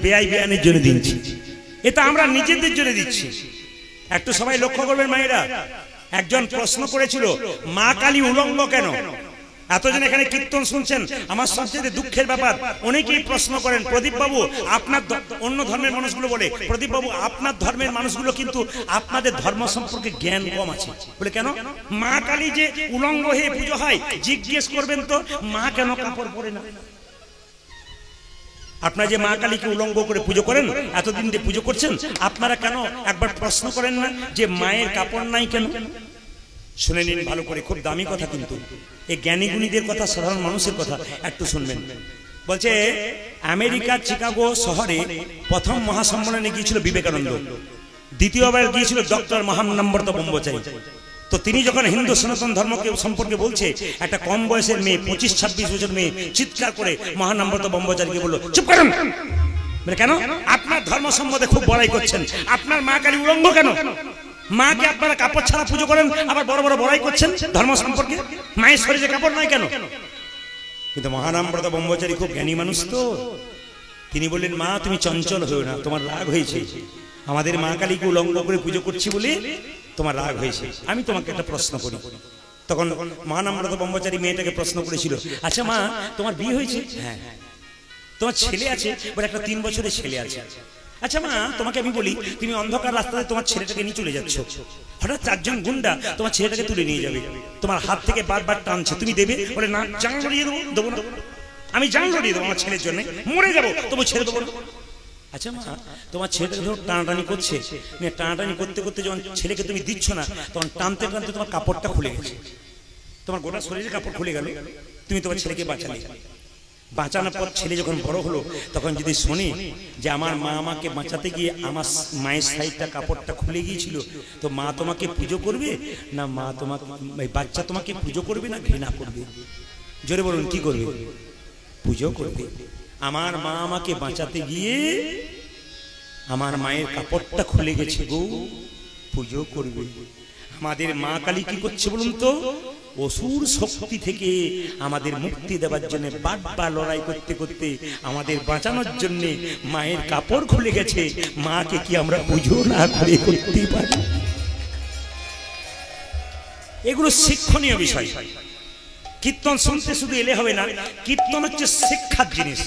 বেয়াই বেয়ানের জন্য দিচ্ছি? এটা আমরা নিজেদের জন্য দিচ্ছি। একটু সবাই লক্ষ্য করবেন মায়েরা, একজন প্রশ্ন করেছিল মা কালী উলঙ্গ কেন? এতজন এখানে কীর্তন শুনছেন, আমার সবচেয়ে দুঃখের ব্যাপার অনেকেই প্রশ্ন করেন, প্রদীপ বাবু আপনার, অন্য ধর্মের মানুষগুলো বলে, প্রদীপ বাবু আপনার ধর্মের মানুষগুলো কিন্তু আপনাদের ধর্ম সম্পর্কে জ্ঞান কম আছে। বলে কেন? মা কালী যে উলঙ্গ হয়ে পুজো হয়, জিজ্ঞেস করবেন তো মা কেন কাপড় পরে না? আপনারা যে মা কালীকে উলঙ্গ করে পুজো করেন, এতদিন দিয়ে পুজো করছেন, আপনারা কেন একবার প্রশ্ন করেন না যে মায়ের কাপড় নাই কেন? শুনে নিন ভালো করে, খুব দামি কথা কিন্তু, এই জ্ঞানীগুণীদের কথা, সাধারণ মানুষের কথা একটু শুনবেন। বলছে আমেরিকার চিকাগো শহরে প্রথম মহাসম্মেলনে গিয়েছিল বিবেকানন্দ, দ্বিতীয়বার গিয়েছিল ডক্টর মহানম্বরত ব্রহ্মচারী। তো তিনি যখন হিন্দু সনাতন ধর্মকে সম্পর্কে বলছে, একটা কম বয়সের মেয়ে, 25-26 বছর মেয়ে চিৎকার করে মহানম্বরত ব্রহ্মচারীকে বলল, চুপ করুন। কেন? আপনার ধর্ম সম্বন্ধে খুব বড়াই করছেন, আপনার মা কালী উলঙ্গ কেন? মাকে আপনারা কাপড় ছাড়া পুজো করেন, আবার বড় বড় বড়াই করছেন ধর্ম সম্পর্কে, মায়ের শরীরে কাপড় নাই কেন? কিন্তু মহানম্বরত ব্রহ্মচারী খুব জ্ঞানী মানুষ, তো তিনি বললেন, মা তুমি চঞ্চল হয়েও না, তোমার রাগ হয়েছে, আমাদের মা কালীকে উলঙ্গ করে পুজো করছি বলে তোমার রাগ হয়েছে। আমি তোমাকে একটা প্রশ্ন করি। তখন মহানম্বরত ব্রহ্মচারী মেয়েটাকে প্রশ্ন করেছিল, আচ্ছা মা তোমার বিয়ে হয়েছে? হ্যাঁ। তোমার ছেলে আছে? বলে একটা 3 বছরের ছেলে আছে। আচ্ছা মা তোমাকে আমি বলি, তুমি অন্ধকার রাস্তাতে তোমার ছেলেটাকে নিয়ে চলে যাচ্ছ, হঠাৎ 4 জন গুন্ডা তোমার ছেলেটাকে তুলে নিয়ে যাবে, তোমার হাত থেকে বারবার টানছে, তুমি দেবে? বলে না, জান লড়িয়ে দেবো। দেবো না, আমি জান লড়িয়ে দেবো, আমার ছেলের জন্য মরে যাবো, তবু ছেড়ে দেবো। আচ্ছা মা তোমার ছেলেটাকে ধরো টানাটানি করছে, টানাটানি করতে করতে যখন ছেলেকে তুমি দিচ্ছ না, তখন টানতে টানতে তোমার কাপড়টা খুলে গেছে, তোমার গোটা শরীরের কাপড় খুলে গেল, তুমি তোমার ছেলেকে বাঁচালে। বাঁচানোর পর ছেলে যখন বড় হলো, তখন যদি শোনে যে আমার মা আমাকে বাঁচাতে গিয়ে আমার মায়ের সাইডটা কাপড়টা খুলে গিয়েছিল, তো মা তোমাকে পুজো করবে না, মা তোমাকে, বাচ্চা তোমাকে পুজো করবে না ঘৃণা করবে? জোরে বলুন কি করবে? পুজো করবে। আমার মা আমাকে বাঁচাতে গিয়ে আমার মায়ের কাপড়টা খুলে গেছে গো, পুজো করবে। আমাদের মা কালী কি করছে বলুন তো? অসুর শক্তি থেকে আমাদের মুক্তি দেওয়ার জন্য বারবার লড়াই করতে করতে আমাদের বাঁচানোর জন্য মায়ের কাপড় খুলে গেছে। মাকে কি আমরা পুজো না করে করতে পারি? এগুলো শিক্ষণীয় বিষয়। কীর্তন শুনতে শুধু এলে হবে না, কীর্তন হচ্ছে শিক্ষার জিনিস।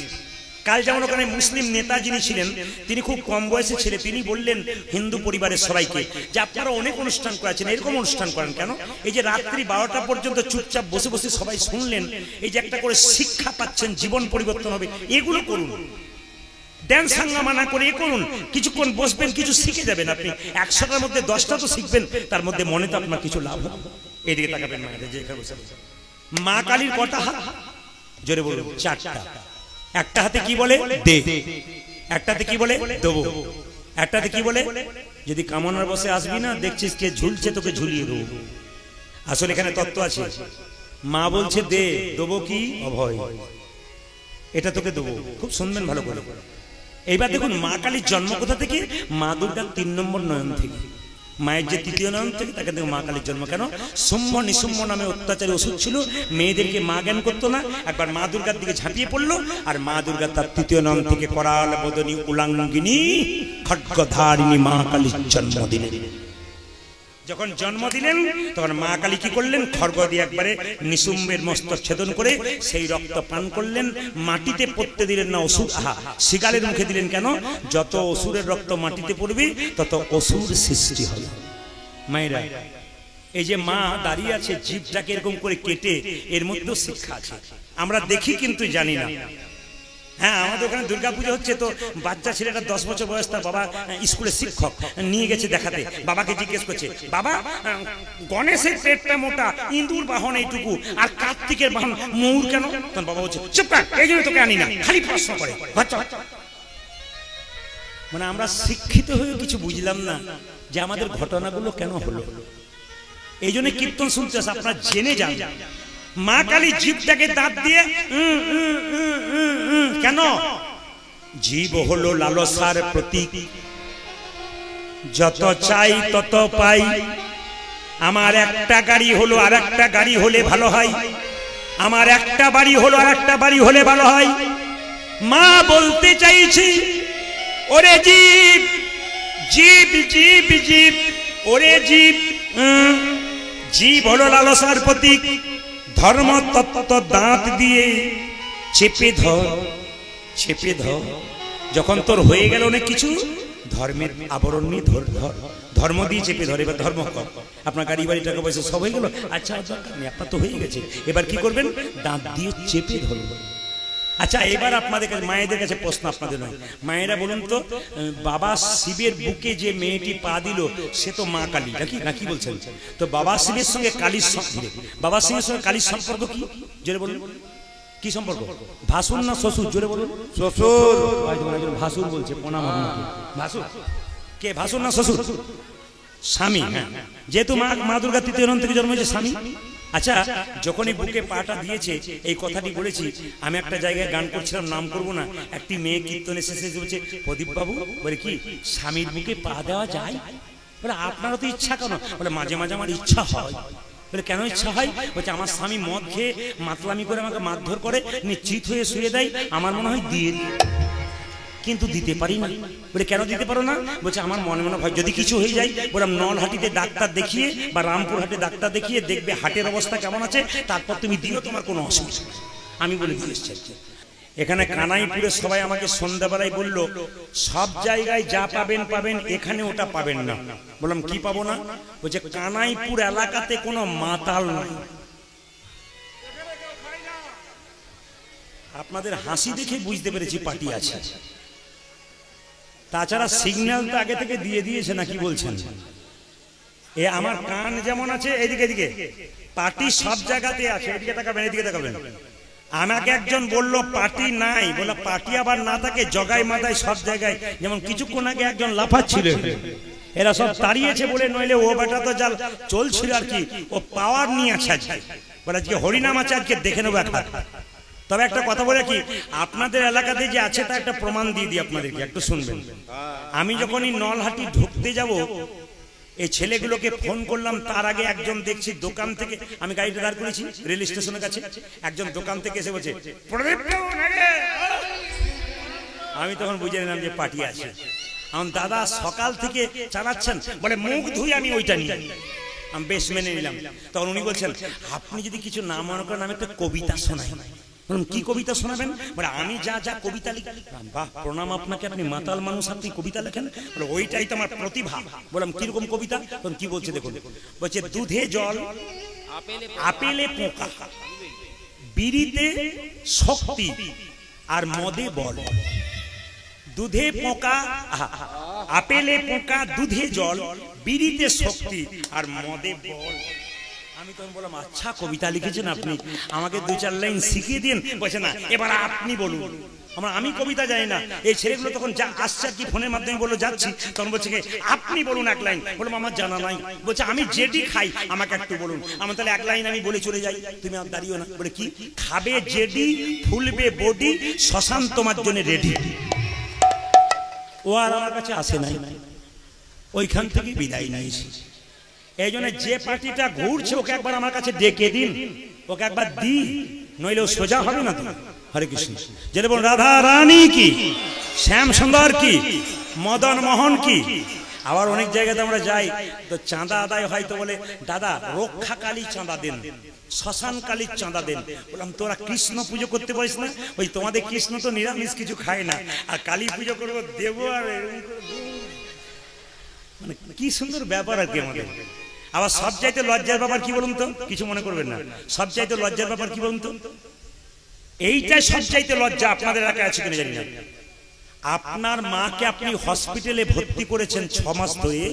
কাল যেমন ওখানে মুসলিম নেতা যিনি ছিলেন, তিনি খুব কম বয়সে ছিলেন, তিনি বললেন হিন্দু পরিবারের সবাইকে যে আপনারা অনেক অনুষ্ঠান করেছেন, এরকম অনুষ্ঠান করেন কেন? এই যে রাত্রি 12টা পর্যন্ত চুপচাপ বসে বসে সবাই শুনলেন, এই যে একটা করে শিক্ষা পাচ্ছেন, জীবন পরিবর্তন হবে, এগুলো করুন। ড্যান্স হাঙ্গামা না করে এ করুন, কিছুক্ষণ বসবেন, কিছু শিখে যাবেন আপনি। 100টার মধ্যে 10টা তো শিখবেন, তার মধ্যে মনে তো আপনার কিছু লাভ হবে। এইদিকে তাকাবেন মায়েদের, যে এখানে বসে মা কালীর কটা হাত? জোরে বলুন 4টা। একটা হাতে কি বলে? দে। একটাতে কি বলে? দেবো। একটাতে কি বলে? যদি কামনার বসে আসবি না, দেখছিস কে ঝুলছে, তোকে ঝুলিয়ে দেবো। আসলে এখানে তত্ত্ব আছে। মা বলছে দে, দেবো কি? অভয়। এটা তোকে দেবো। খুব শুনবেন ভালো করে। এইবার দেখুন মা কালীর জন্ম কোথা থেকে? মা দুর্গার 3 নম্বর নয়ন থেকে। মায়ের যে তৃতীয় নয়ন থেকে তাকে মা কালীর জন্ম। কেন? শুম্ভ নিশুম্ভ নামে অত্যাচারী ওষুধ ছিল, মেয়েদেরকে মা জ্ঞান করতো না। একবার মা দুর্গার দিকে ঝাঁপিয়ে পড়লো, আর মা দুর্গা তার তৃতীয় নয়ন থেকে করাল বদনী উলাঙ্গিনী খड्गধারিণী মা কালীর জন্ম দিলেন। যখন জন্ম দিলেন তখন মা কালী কি করলেন? খড়গ দিয়ে একবারে নিশুম্বের মস্তক ছেদন করে সেই রক্ত পান করলেন, মাটিতে পড়তে দিলেন না অসুর। শিকারের মুখে দিলেন। কেন? যত অসুরের রক্ত মাটিতে পড়বে তত অসুর সৃষ্টি হবে। মায়েরা, এই যে মা দাঁড়িয়ে আছে জীবটাকে এরকম করে কেটে, এর মধ্যেও শিক্ষা আছে, আমরা দেখি কিন্তু জানি না। হ্যাঁ, আমাদের ওখানে দুর্গাপুজো হচ্ছে, তো বাচ্চা ছেলেটা 10 বছর বয়স, তার বাবা স্কুলের শিক্ষক, নিয়ে গেছে দেখাতে। বাবাকে জিজ্ঞেস করছে, বাবা গণেশের পেটটা মোটা, ইন্দুর বাহন এইটুকু, আর কার্তিকের বাহন ময়ূর কেন? তখন বাবা বলছে, চুপ কর, এই জন্য তোকে আনি না, খালি প্রশ্ন করে। মানে আমরা শিক্ষিত হয়ে কিছু বুঝলাম না যে আমাদের ঘটনাগুলো কেন হলো। এই জন্য কীর্তন শুনতে আসে, আপনারা জেনে যান। মা কালী জীবটাকে দাঁত দিয়ে কেন? জীব হলো লালসার প্রতীক, যত চাই তত পাই। আমার একটা গাড়ি হলো আর একটা গাড়ি হলে ভালো হয়, আমার একটা বাড়ি হলো আর একটা বাড়ি হলে ভালো হয়। মা বলতে চাইছি, ওরে জীব জীব জীব জীব, ওরে জীব, জীব হলো লালসার প্রতীক। ধর্ম তত্ত্ব দাঁত দিয়ে চেপে ধর, চেপে ধর। যখন তোর হয়ে গেল অনেক কিছু, ধর্মের আবরণ নিয়ে ধর, ধর্ম দিয়ে চেপে ধরে। এবার ধর্ম কম, আপনার গাড়ি বাড়ি টাকা পয়সা সব হয়ে গেল, আচ্ছা দরকার নেই, আপনার তো হয়ে গেছে, এবার কি করবেন? দাঁত দিয়ে চেপে ধরবেন। আচ্ছা, এবার আপনাদের কাছে, মায়েদের কাছে প্রশ্ন, আপনাদের নয়। মায়েরা বলুন তো, বাবা শিবের বুকে যে মেয়েটি পা দিল সে তো মা কালী নাকি, নাকি বলছেন? তো বাবা শিবের সঙ্গে কালীর, বাবা শিবের সঙ্গে কালীর সম্পর্ক কি? জোরে বলুন, কি সম্পর্ক? ভাসুর না শ্বশুর? জোরে বলুন। শ্বশুর। ভাসুর বলছে, প্রণাম আপনাকে। ভাসুর কে? ভাসুর না শ্বশুর? স্বামী। হ্যাঁ, যেহেতু মা দুর্গা তৃতীয় নয়ন থেকে জন্ম হয়েছে, স্বামী। আচ্ছা, যখনই বুকে পাটা দিয়েছে, এই কথাটি বলেছি আমি একটা জায়গায় গান করছিলাম, নাম করব না। একটি মেয়ে কীর্তনে শেষে বলছে, প্রদীপ বাবু, বলে কি স্বামীর বুকে পা দেওয়া যায়? বলে আপনারও তো ইচ্ছা কেন? বলে মাঝে মাঝে আমার ইচ্ছা হয়। বলে কেন ইচ্ছা হয়? বলছে আমার স্বামী মদ খেয়ে মাতলামি করে আমাকে মারধর করে, নিশ্চিত হয়ে শুয়ে দেয়, আমার মনে হয় দিয়ে দিই, কিন্তু দিতে পারি না। বলে কেন দিতে পারো না? বলছে আমার মনে মনে হয় যদি কিছু হয়ে যায়, বললাম নলহাটিতে ডাক্তার দেখিয়ে বা রামপুর হাটে ডাক্তার দেখিয়ে দেখবে হাটের অবস্থা কেমন আছে, তারপর তুমি দিও, তোমার কোনো অসুবিধা। আমি বলে দিয়ে এসছি। এখানে কানাইপুরে সবাই আমাকে সন্ধ্যাবেলায় বলল, সব জায়গায় যা পাবেন পাবেন, এখানে ওটা পাবেন না। বললাম কি পাবো না? বলছে কানাইপুর এলাকাতে কোনো মাতাল নাই। আপনাদের হাসি দেখে বুঝতে পেরেছি পার্টি আছে। তাছাড়া সিগন্যাল তো আগে থেকে দিয়ে দিয়েছে, নাকি বলছেন? এ আমার কান যেমন আছে, এদিকে এদিকে পার্টি সব জায়গাতে আছে। এদিকে তাকাবেন, এদিকে তাকাবেন। আমাকে একজন বলল পার্টি নাই, বলে পার্টি আবার না থাকে জগাই মাথায় সব জায়গায়। যেমন কিছুক্ষণ আগে একজন লাফাচ্ছিল, এরা সব তাড়িয়েছে বলে, নইলে ও বেটা তো জাল চলছিল আর কি, ও পাওয়ার নিয়ে আছে আজকে। বলে আজকে হরিনাম আছে, আজকে দেখে নেবো এক হাত। তবে একটা কথা বলে কি, আপনাদের এলাকাতে যে আছে তা একটা প্রমাণ দিয়ে দিই আপনাদেরকে, একটু শুনবেন। আমি যখনই নলহাটি ঢুকতে যাব, এই ছেলেগুলোকে ফোন করলাম, তার আগে একজন দেখছি দোকান থেকে, আমি গাড়িটা দাঁড় করেছি রেল স্টেশনের কাছে, একজন দোকান থেকে এসে বলছে, আমি তখন বুঝে নিলাম যে পার্টি আছে। আমার দাদা সকাল থেকে চালাচ্ছেন, বলে মুখ ধুই আমি ওইটা নিয়ে, আমি বেশ মেনে নিলাম। তখন উনি বলছেন, আপনি যদি কিছু না মনে করেন আমি একটা কবিতা শোনাই। বললাম কি কবিতা শোনাবেন? বলে আমি যা যা কবিতা লিখি। বাহ, প্রণাম আপনাকে, আপনি মাতাল মানুষ, আপনি কবিতা লেখেন? বলে ওইটাই তো আমার প্রতিভা। বললাম কিরকম কবিতা? তখন কি বলছে দেখুন, বলছে দুধে জল, আপেলে পোকা, বিড়িতে শক্তি আর মদে বল। দুধে পোকা, আপেলে পোকা, দুধে জল, বিড়িতে শক্তি আর মদে বল। আমি তখন বললাম আচ্ছা কবিতা লিখেছেন আপনি, আমাকে 2-4 লাইন শিখিয়ে দিন। বলছে না, এবার আপনি বলুন। আমি কবিতা জানি না। এই ছেলেগুলো তখন যা আসছে আর কি, ফোনের মাধ্যমে বললো যাচ্ছি, তখন বলছে আপনি বলুন 1 লাইন। বললাম আমার জানা নাই। বলছে আমি যেটি খাই আমাকে একটু বলুন। আমার তাহলে 1 লাইন আমি বলে চলে যাই, তুমি আর দাঁড়িও না। বলে কি? খাবে জেডি, ফুলবে বডি, শ্মশান তোমার জন্য রেডি। ও আর আমার কাছে আসে নাই। ওইখান থেকে বিদায় নিয়েছি। এই জন্য যে পার্টিটা ঘুরছে ওকে একবার আমার কাছে ডেকে দিন, ওকে একবার দি, নইলেও সোজা হবে না তো। হরে কৃষ্ণ। যেটা বল রাধা রানী কি, শ্যাম সুন্দর কি, মদন মোহন কি। আবার অনেক জায়গাতে আমরা যাই তো চাঁদা আদায় হয়, তো বলে দাদা রক্ষাকালী চাঁদা দেন, শ্মশান কালীর চাঁদা দেন। বললাম তোরা কৃষ্ণ পুজো করতে পারিস না? ওই তোমাদের কৃষ্ণ তো নিরামিষ কিছু খায় না, আর কালী পুজো করবো দেবো আর মানে কি সুন্দর ব্যাপার আর কি আমাদের। আবার সবচাইতে লজ্জার ব্যাপার কি বলুন তো, কিছু মনে করবেন না, সবচাইতে লজ্জার ব্যাপার কি বলুন তো, এইটাই সবচাইতে লজ্জা। আপনাদের এলাকায় আছে কিনা জানি না। আপনার মাকে আপনি হসপিটালে ভর্তি করেছেন 6 মাস ধরে,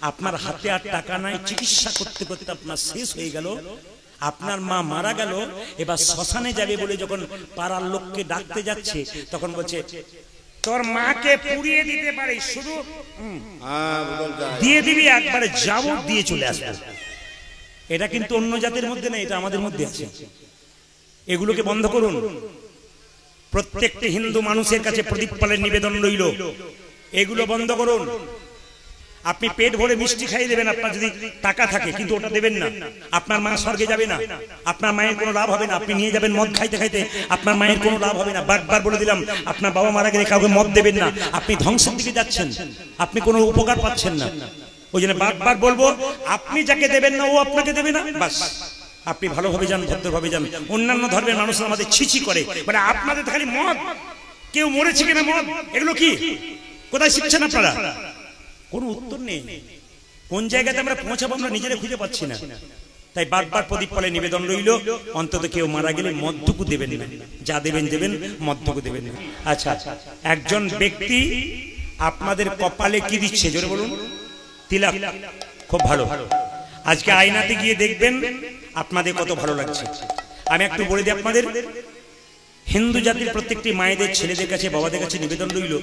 আপনার হাতে আর টাকা নাই, চিকিৎসা করতে করতে আপনার শেষ হয়ে গেল, আপনার মা মারা গেল। এবার শ্মশানে যাবে বলে যখন পাড়ার লোককে ডাকতে যাচ্ছে, তখন বলছে তোর মাকে পুড়িয়ে দিতে পারি, শুধু দিয়ে দিবি, একবারে যাব দিয়ে চলে আসবে। এটা কিন্তু অন্য জাতির মধ্যে নেই, এটা আমাদের মধ্যে আছে। এগুলোকে বন্ধ করুন। প্রত্যেকটি হিন্দু মানুষের কাছে প্রদীপ পালের নিবেদন রইল, এগুলো বন্ধ করুন। আপনি পেট ভরে মিষ্টি খাইয়ে দেবেন আপনার যদি টাকা থাকে, কিন্তু ওটা দেবেন না, আপনার মা স্বর্গে যাবে না, আপনার মায়ের কোনো লাভ হবে না। আপনি নিয়ে যাবেন মদ খাইতে খাইতে, আপনার মায়ের কোনো লাভ হবে না। বারবার বলে দিলাম, আপনার বাবা মারা গেলে কাউকে মদ দেবেন না, আপনি ধ্বংসের দিকে যাচ্ছেন, আপনি কোনো উপকার পাচ্ছেন না। ওই জন্য বারবার বলবো, আপনি যাকে দেবেন না ও আপনাকে দেবে না, বাস আপনি ভালোভাবে যান, ভদ্রভাবে যান। অন্যান্য ধর্মের মানুষরা আমাদের ছিছি করে, মানে আপনাদের খালি মদ, কেউ মরেছে কিনা মদ, এগুলো কি কোথায় শিখছেন আপনারা? কোনো উত্তর নেই। কোন জায়গাতে আমরা পৌঁছাবো আমরা নিজেরা খুঁজে পাচ্ছি না। তাই বারবার প্রদীপ পালে নিবেদন রইল, অন্তত কেউ মারা গেলে মদটুকু দেবেন না, যা দেবেন দেবেন, মদটুকু দেবেন না। আচ্ছা, একজন ব্যক্তি আপনাদের কপালে কি দিচ্ছে জোরে বলুন? তিলক। খুব ভালো। আজকে আয়নাতে গিয়ে দেখবেন আপনাদের কত ভালো লাগছে। আমি একটু বলে দিই আপনাদের, হিন্দু জাতির প্রত্যেকটি মায়েদের, ছেলেদের কাছে, বাবাদের কাছে নিবেদন রইল,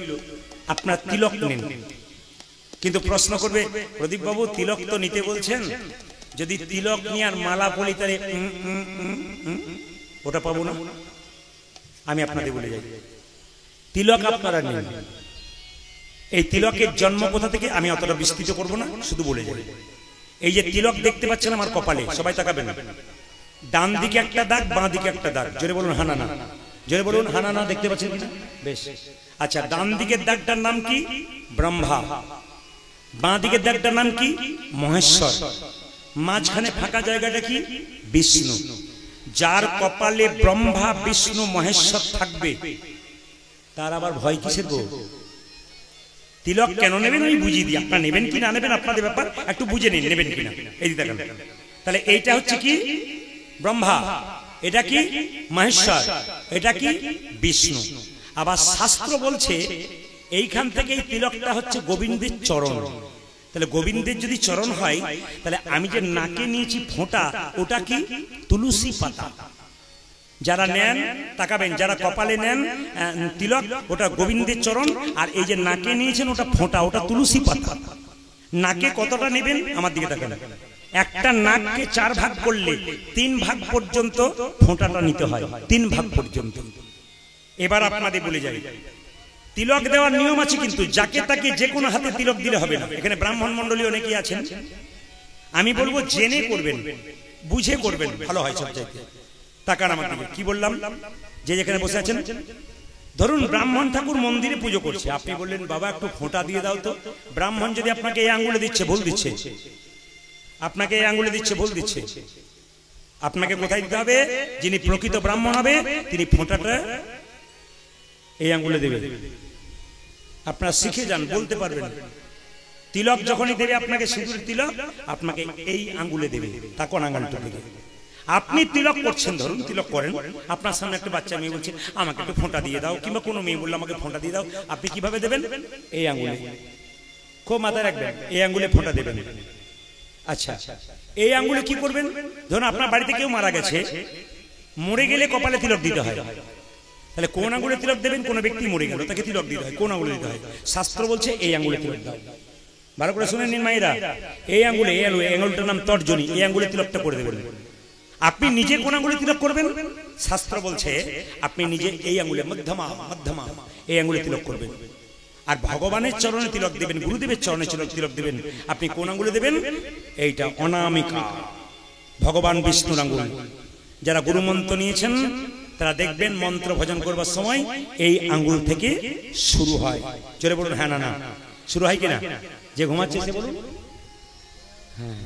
আপনার তিলক নেন। কিন্তু প্রশ্ন করবে, প্রদীপ বাবু তিলক তো নিতে বলছেন, যদি তিলক নিয়ে আর মালা পলি তাহলে ওটা পাবো না। আমি আপনাদের বলে যাই, তিলক আপনারা নেন। এই তিলকের জন্ম কোথা থেকে আমি অতটা বিস্তৃত করবো না, শুধু বলে যাই। এই যে তিলক দেখতে পাচ্ছেন আমার কপালে, সবাই তাকাবেন, ডান দিকে একটা দাগ, বাঁ দিকে একটা দাগ। জোরে বলুন হানানা, জোরে বলুন হানানা। দেখতে পাচ্ছেন কিনা? বেশ। আচ্ছা, ডান দিকের দাগটার নাম কি? ব্রহ্মা। বাঁ দিকের দাগটার নাম কি? মহেশ্বর। মাঝখানে ফাঁকা জায়গাটা কি? বিষ্ণু। যার কপালে ব্রহ্মা, বিষ্ণু, মহেশ্বর থাকবে, তার আবার ভয় কিসের গো? তিলক কেন নেবেন আমি বুঝিয়ে দিই। আপনারা নেবেন কি না নেবেন আপনাদের ব্যাপার, একটু বুঝে নিন নেবেন কিনা। এই দেখেন, তাহলে এইটা হচ্ছে কি? ব্রহ্মা। এটা কি? মহেশ্বর। এটা কি? বিষ্ণু। আবার শাস্ত্র বলছে এইখান থেকে এই তিলকটা হচ্ছে গোবিন্দের চরণ। তাহলে গোবিন্দের যদি চরণ হয়, তাহলে আমি যে নাকে নিয়েছি ফোঁটা, ওটা কি? তুলসী পাতা। যারা নেন তাকাবেন, যারা কপালে নেন তিলক, ওটা গোবিন্দের চরণ। আর এই যে নাকে নিয়েছেন ওটা ফোঁটা, ওটা তুলসী পাতা। নাকে কতটা নেবেন আমার দিকে তাকান। একটা নাককে 4 ভাগ করলে 3 ভাগ পর্যন্ত ফোঁটাটা নিতে হয়, 3 ভাগ পর্যন্ত। এবার আপনাদের বলে যাই, তিলক দেওয়ার নিয়ম আছে, কিন্তু যাকে তাকে যে কোনো হাতে তিলক দিলে হবে না। এখানে ব্রাহ্মণ মন্ডলী অনেকেই আছেন, আমি বলবো জেনে করবেন, বুঝে করবেন, ভালো হয় সবচাইতে। তাকান আমার দিকে, কি বললাম? যে যেখানে বসে আছেন, ধরুন ব্রাহ্মণ ঠাকুর মন্দিরে পুজো করছে, আপনি বললেন বাবা একটু ফোঁটা দিয়ে দাও তো। ব্রাহ্মণ যদি আপনাকে এই আঙ্গুলে দিচ্ছে, ভুল দিচ্ছে, আপনাকে এই আঙ্গুলে দিচ্ছে, ভুল দিচ্ছে। আপনাকে কোথায় দিতে হবে? যিনি প্রকৃত ব্রাহ্মণ হবে তিনি ফোঁটাটা এই আঙ্গুলে দেবে। আপনারা শিখে যান, বলতে পারবেন। তিলক যখনই দেবে আপনাকে, সিঁদুরের তিলক আপনাকে এই আঙ্গুলে দেবে, তখন আঙ্গুলটা দেবে। আপনি তিলক করছেন, ধরুন তিলক করেন, আপনার সামনে একটা বাচ্চা মেয়ে বলছে আমাকে একটু ফোঁটা দিয়ে দাও, কিংবা কোনো মেয়ে বললো আমাকে ফোঁটা দিয়ে দাও, আপনি কিভাবে দেবেন? এই আঙ্গুলে। খুব মাথায় রাখবেন, এই আঙ্গুলে ফোঁটা দেবেন। আচ্ছা, এই আঙ্গুলে কি করবেন? ধরুন আপনার বাড়িতে কেউ মারা গেছে, মরে গেলে কপালে তিলক দিতে হয়, তাহলে কোন আঙ্গুলে তিলক দেবেন? কোন ব্যক্তি মরে গেল তাকে তিলক দিতে হয়, কোন আঙ্গুলে দিতে হয়? শাস্ত্র বলছে এই আঙ্গুলে তিলক দাও। ভালো করে শুনে নিন মায়েরা, এই আঙ্গুলে, এই আঙ্গুলটার নাম তর্জনী, এই আঙ্গুলে তিলকটা করে দেবেন। আপনি নিজে কোন আঙ্গুলে তিলক করবেন? শাস্ত্র বলছে আপনি নিজে এই আঙ্গুলে, মধ্যমা, মধ্যমা, এই আঙ্গুলে তিলক করবেন। আর ভগবানের চরণে তিলক দেবেন, গুরুদেবের চরণে তিলক দেবেন। আপনি কোন আঙ্গুলে দেবেন? এইটা অনামিকা, ভগবান বিষ্ণুর আঙ্গুল। যারা গুরু মন্ত্র নিয়েছেন তারা দেখবেন মন্ত্র ভজন করবার সময় এই আঙ্গুল থেকে শুরু হয়। জোরে বলুন হ্যাঁ না না, শুরু হয় কিনা? যে ঘুমাচ্ছে সে বলুন হ্যাঁ।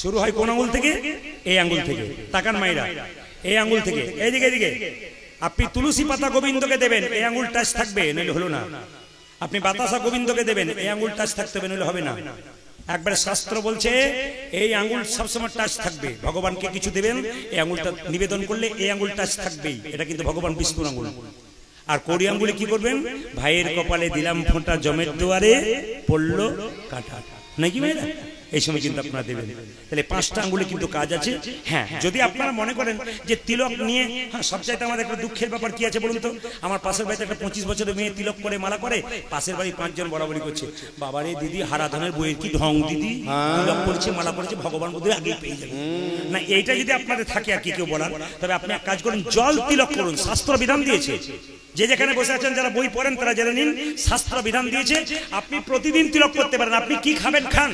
শুরু হয় কোন আঙ্গুল থেকে? এই আঙ্গুল থেকে। তাকান মাইরা, এই আঙ্গুল থেকে। এইদিকে এদিকে আপনি তুলসী পাতা গোবিন্দকে দেবেন, এই আঙ্গুল টাচ থাকবে, নইলে হলো না। আপনি বাতাসা গোবিন্দকে দেবেন, এই আঙ্গুল টাচ থাকতে হবে, নইলে হবে না। একবারে শাস্ত্র বলছে এই আঙ্গুল সবসময় টাচ থাকবে। ভগবানকে কিছু দেবেন, এই আঙ্গুলটা নিবেদন করলে এই আঙ্গুল টাচ থাকবেই। এটা কিন্তু ভগবান বিষ্ণুর আঙ্গুল। আর কড়ি আঙ্গুলে কি করবেন? ভাইয়ের কপালে দিলাম ফোঁটা, জমের দুয়ারে পড়লো কাঁটা, নাকি ভাইরা? এই সময় কিন্তু আপনারা দেবেন। তাহলে 5টা আঙ্গুলে কিন্তু কাজ আছে। হ্যাঁ, যদি আপনারা মনে করেন যে তিলক নিয়ে, হ্যাঁ, সবচাইতে আমাদের একটা দুঃখের ব্যাপার কি আছে বলুন তো? আমার পাশের বাড়িতে একটা 25 বছরের মেয়ে তিলক করে মালা করে, পাশের বাড়ি 5 জন বরাবরই করছে, বাবারে দিদি হারাধনের বইয়ের কি ঢং দিদি, তিলক করেছে মালা করেছে, ভগবান বোধহয় আগেই পেয়ে যাবে। না, এইটা যদি আপনাদের থাকে আর কি কেউ বলার, তবে আপনি এক কাজ করুন, জল তিলক করুন। শাস্ত্র বিধান দিয়েছে, যে যেখানে বসে আছেন যারা বই পড়েন তারা জেনে নিন, শাস্ত্র বিধান দিয়েছে আপনি প্রতিদিন তিলক করতে পারেন। আপনি কি খাবেন খান,